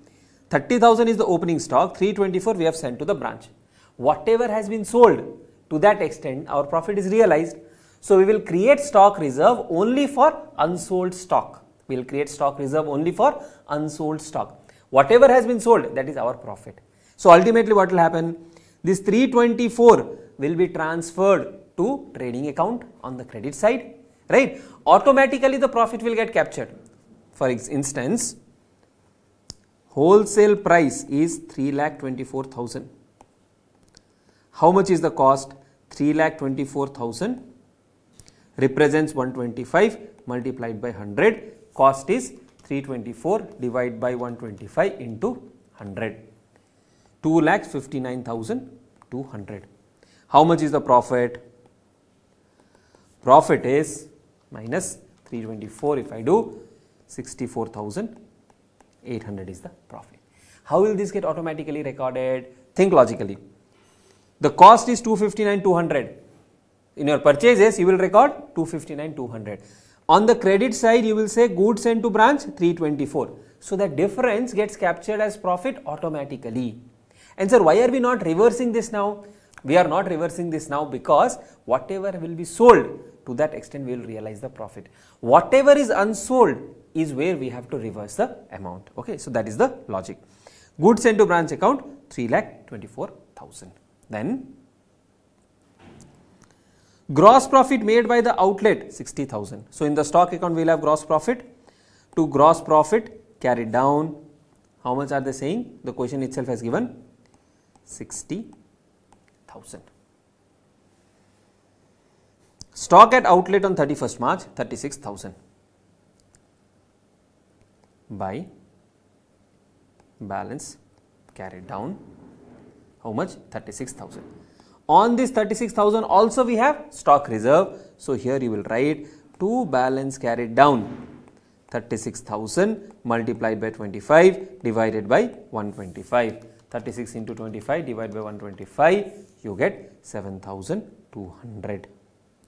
S2: 30,000 is the opening stock, 324 we have sent to the branch. Whatever has been sold, to that extent our profit is realized. So we will create stock reserve only for unsold stock. We will create stock reserve only for unsold stock. Whatever has been sold, that is our profit. So ultimately what will happen? This 324 will be transferred to trading account on the credit side, right? Automatically the profit will get captured. For instance, wholesale price is 3,24,000. How much is the cost? 3,24,000 represents 125 multiplied by 100. Cost is 324 divided by 125 into 100. 2,59,200. How much is the profit? Profit is minus 324 if I do 64,800 is the profit. How will this get automatically recorded? Think logically. The cost is 259,200. In your purchases you will record 259,200. On the credit side you will say goods sent to branch 324. So the difference gets captured as profit automatically. And sir, why are we not reversing this now? We are not reversing this now because whatever will be sold, to that extent we will realize the profit. Whatever is unsold is where we have to reverse the amount. Okay, so that is the logic. Goods sent to branch account 3,24,000. Then gross profit made by the outlet 60,000. So in the stock account we will have gross profit. To gross profit carried down, how much are they saying? The question itself has given 60,000. Stock at outlet on 31st March 36,000 by balance carried down, how much? 36,000. On this 36,000 also we have stock reserve. So here you will write to balance carried down 36,000 multiplied by 25 divided by 125. 36 into 25 divided by 125, you get 7,200.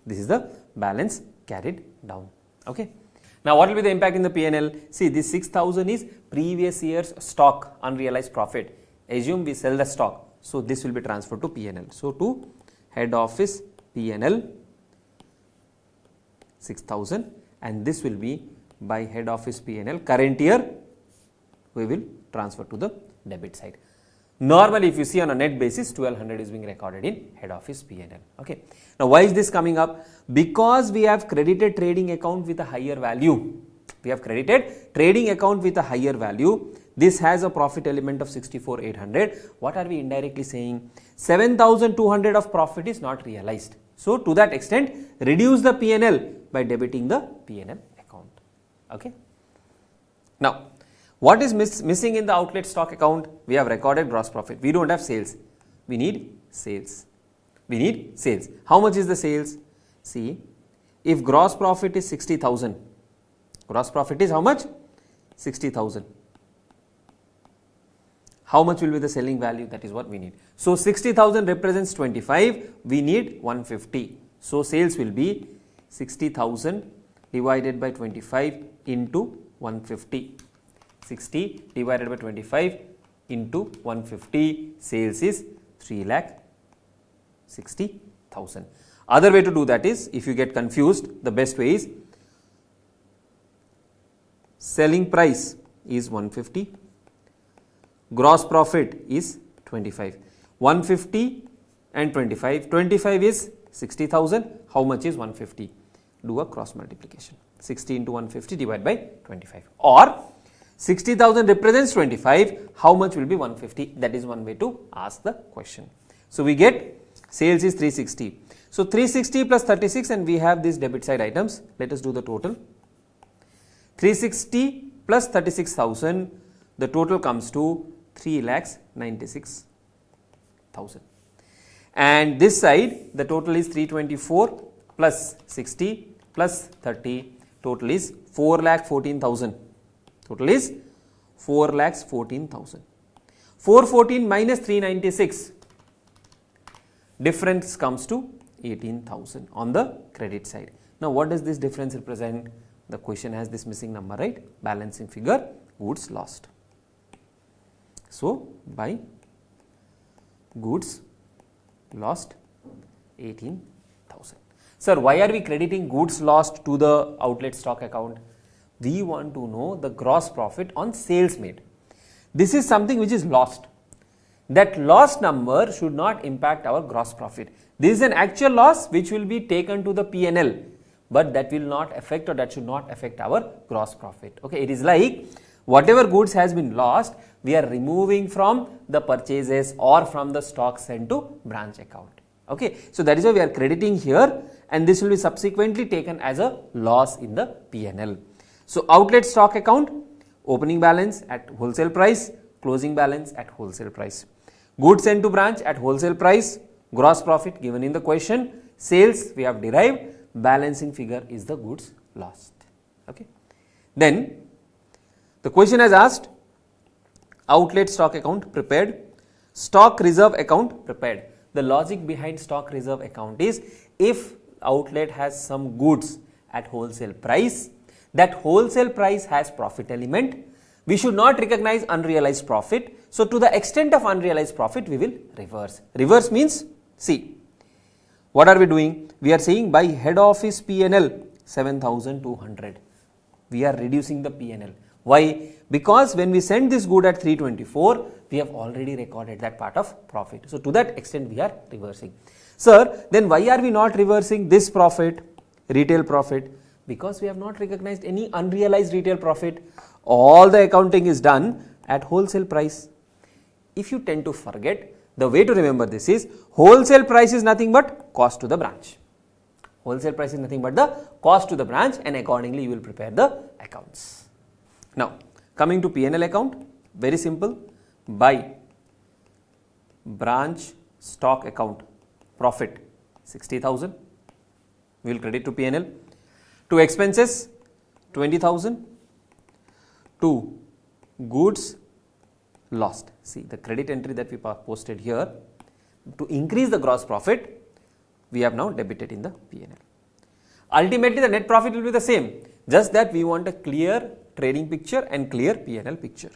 S2: This is the balance carried down. Okay. Now what will be the impact in the P&L? See, this 6,000 is previous year's stock unrealized profit. Assume we sell the stock. So this will be transferred to P&L. So to head office P&L 6,000, and this will be by head office P&L current year we will transfer to the debit side. Normally if you see on a net basis 1,200 is being recorded in head office P&L. Okay. Now why is this coming up? Because we have credited trading account with a higher value. We have credited trading account with a higher value. This has a profit element of 64,800. What are we indirectly saying? 7,200 of profit is not realized. So to that extent reduce the P&L by debiting the P&L account. Okay. Now what is missing in the outlet stock account? We have recorded gross profit. We don't have sales. We need sales. We need sales. How much is the sales? See, if gross profit is 60,000, gross profit is how much? 60,000. How much will be the selling value? That is what we need. So 60,000 represents 25, we need 150. So sales will be 60,000 divided by 25 into 150. 60 divided by 25 into 150, sales is 3,60,000. Other way to do that is, if you get confused, the best way is selling price is 150, gross profit is 25. 150 and 25, 25 is 60,000, how much is 150? Do a cross multiplication, 60 into 150 divided by 25, or 60,000 represents 25, how much will be 150? That is one way to ask the question. So we get sales is 360. So 360 plus 36, and we have these debit side items. Let us do the total. 360 plus 36,000, the total comes to 3,96,000. And this side, the total is 324 plus 60 plus 30, total is 4,14,000. Total is 4,14,000. 414 minus 396, difference comes to 18,000 on the credit side. Now what does this difference represent? The question has this missing number, right? Balancing figure, goods lost. So by goods lost 18,000. Sir, why are we crediting goods lost to the outlet stock account? We want to know the gross profit on sales made. This is something which is lost. That lost number should not impact our gross profit. This is an actual loss which will be taken to the P&L, but that will not affect, or that should not affect our gross profit. Okay, it is like whatever goods has been lost, we are removing from the purchases or from the stock sent to branch account. Okay, so that is why we are crediting here, and this will be subsequently taken as a loss in the P&L. So outlet stock account, opening balance at wholesale price, closing balance at wholesale price. Goods sent to branch at wholesale price, gross profit given in the question, sales we have derived, balancing figure is the goods lost. Okay. Then the question has asked outlet stock account prepared, stock reserve account prepared. The logic behind stock reserve account is, if outlet has some goods at wholesale price, that wholesale price has profit element, we should not recognize unrealized profit. So to the extent of unrealized profit, we will reverse. Reverse means, see, what are we doing? We are saying by head office P&L 7,200. We are reducing the P&L. Why? Because when we send this good at 324, we have already recorded that part of profit. So to that extent, we are reversing. Sir, then why are we not reversing this profit, retail profit? Because we have not recognized any unrealized retail profit. All the accounting is done at wholesale price. If you tend to forget, the way to remember this is, wholesale price is nothing but cost to the branch. Wholesale price is nothing but the cost to the branch, and accordingly you will prepare the accounts. Now coming to P&L account, very simple. By branch stock account profit 60,000, we will credit to P&L. To expenses 20,000, to goods lost. See the credit entry that we posted here, to increase the gross profit, we have now debited in the P&L. Ultimately the net profit will be the same, just that we want a clear trading picture and clear P&L picture.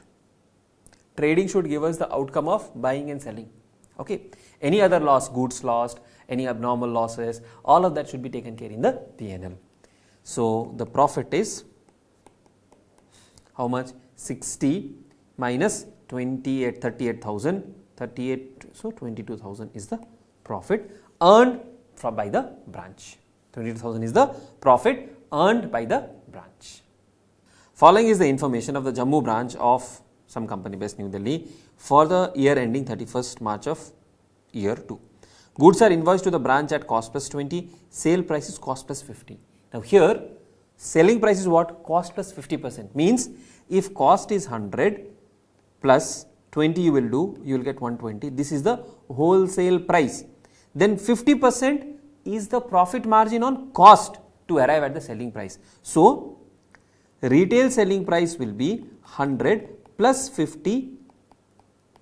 S2: Trading should give us the outcome of buying and selling. Okay, any other loss, goods lost, any abnormal losses, all of that should be taken care in the P&L. So the profit is how much? 60 minus 38,000, 38, so 22,000 is the profit earned by the branch. 22,000 is the profit earned by the branch. Following is the information of the Jammu branch of some company based New Delhi for the year ending 31st March of year 2. Goods are invoiced to the branch at cost plus 20, sale price is cost plus 50. Now here selling price is what? Cost plus 50%, means if cost is 100 plus 20 you will get 120. This is the wholesale price. Then 50% is the profit margin on cost to arrive at the selling price. So retail selling price will be 100 plus 50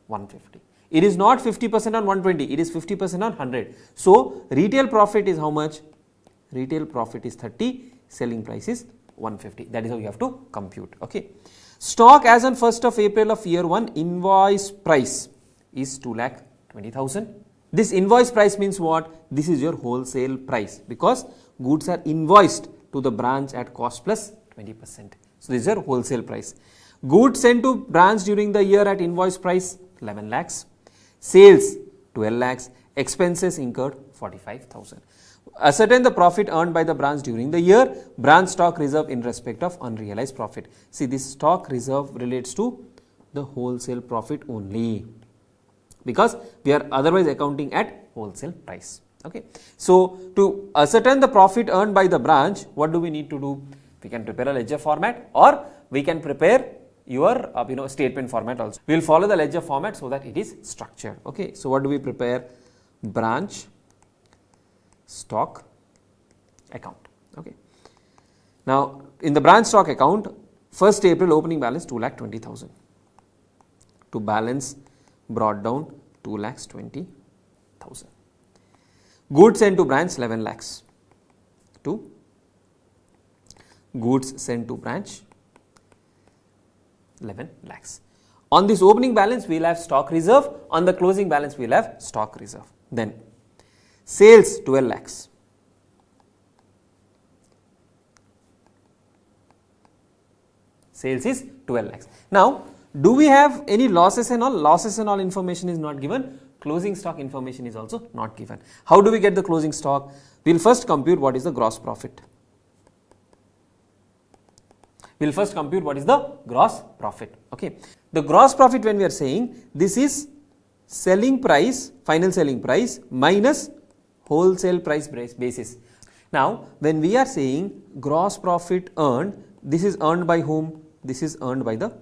S2: 150. It is not 50% on 120, it is 50% on 100. So, retail profit is how much? Retail profit is 30, selling price is 150. That is how you have to compute. Okay. Stock as on 1st of April of year 1, invoice price is 2,20,000. This invoice price means what? This is your wholesale price, because goods are invoiced to the branch at cost plus 20%. So, this is your wholesale price. Goods sent to branch during the year at invoice price 11 lakhs. Sales 12 lakhs. Expenses incurred 45,000. Ascertain the profit earned by the branch during the year. Branch stock reserve in respect of unrealized profit. See, this stock reserve relates to the wholesale profit only, because we are otherwise accounting at wholesale price. Okay. So, to ascertain the profit earned by the branch, what do we need to do? We can prepare a ledger format, or we can prepare your statement format also. We will follow the ledger format so that it is structured. Okay. So, what do we prepare? Branch stock account. Okay. Now, in the branch stock account, 1st April opening balance 2,20,000. To balance brought down 2,20,000. Goods sent to branch 11 lakhs. To goods sent to branch 11 lakhs. On this opening balance, we will have stock reserve. On the closing balance, we will have stock reserve. Then sales 12 lakhs. Sales is 12 lakhs. Now, do we have any losses and all? Losses and all information is not given. Closing stock information is also not given. How do we get the closing stock? We will first compute what is the gross profit. We will first compute what is the gross profit. Okay. The gross profit, when we are saying, this is selling price, final selling price minus wholesale price basis. Now, when we are saying gross profit earned, this is earned by whom? This is earned by the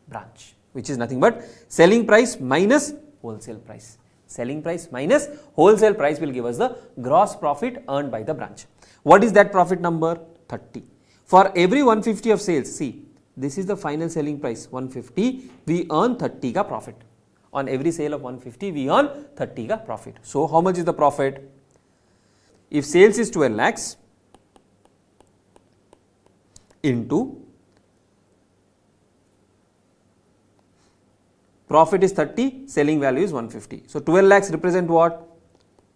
S2: branch, which is nothing but selling price minus wholesale price. Selling price minus wholesale price will give us the gross profit earned by the branch. What is that profit number? 30. For every 150 of sales, see, this is the final selling price 150, we earn 30 ka profit. On every sale of 150, we earn 30 ka profit. So, how much is the profit? If sales is 12 lakhs into profit is 30, selling value is 150. So, 12 lakhs represent what?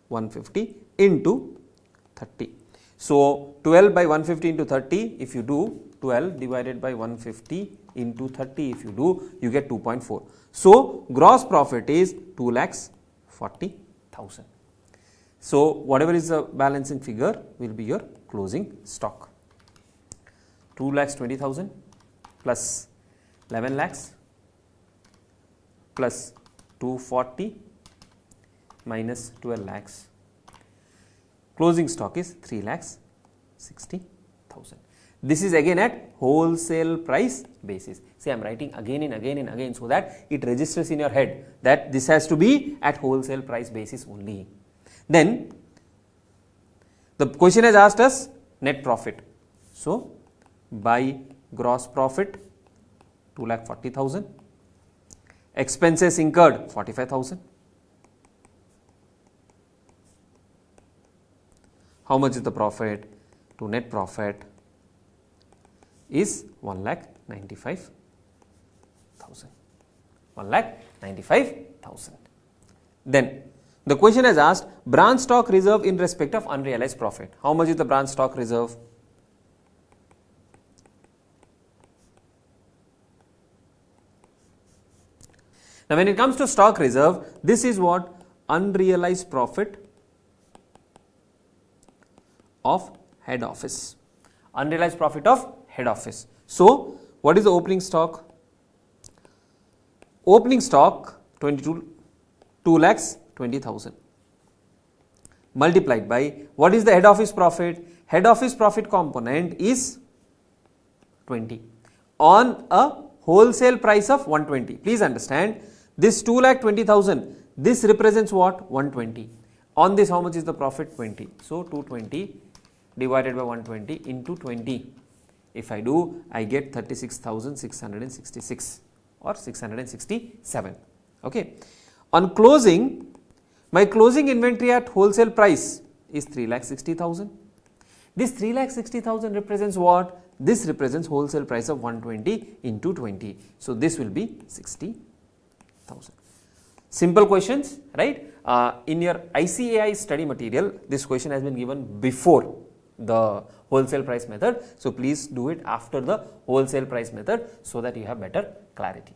S2: 150 into 30. So, 12 by 150 into 30, if you do 12 divided by 150 into 30, if you do, you get 2.4. So, gross profit is 2,40,000. So, whatever is the balancing figure will be your closing stock. 2,20,000 plus 11 lakhs plus 240 minus 12 lakhs. Closing stock is 3,60,000. This is again at wholesale price basis. See, I am writing again and again and again so that it registers in your head that this has to be at wholesale price basis only. Then the question has asked us net profit. So, by gross profit 2,40,000, expenses incurred 45,000. How much is the profit? To net profit is 1,95,000. 1,95,000. Then the question has asked branch stock reserve in respect of unrealized profit. How much is the branch stock reserve? Now, when it comes to stock reserve, this is what? Unrealized profit of head office. Unrealized profit of head office. So, what is the opening stock? Opening stock 2,20,000 multiplied by what is the head office profit? Head office profit component is 20 on a wholesale price of 120. Please understand, this 2,20,000, this represents what? 120. On this, how much is the profit? 20. So, 220 divided by 120 into 20. If I do, I get 36,666 or 667. Okay. On closing, my closing inventory at wholesale price is 3,60,000. This 3,60,000 represents what? This represents wholesale price of 120 into 20. So, this will be 60,000. Simple questions, right? In your ICAI study material, this question has been given before the wholesale price method. So, please do it after the wholesale price method so that you have better clarity.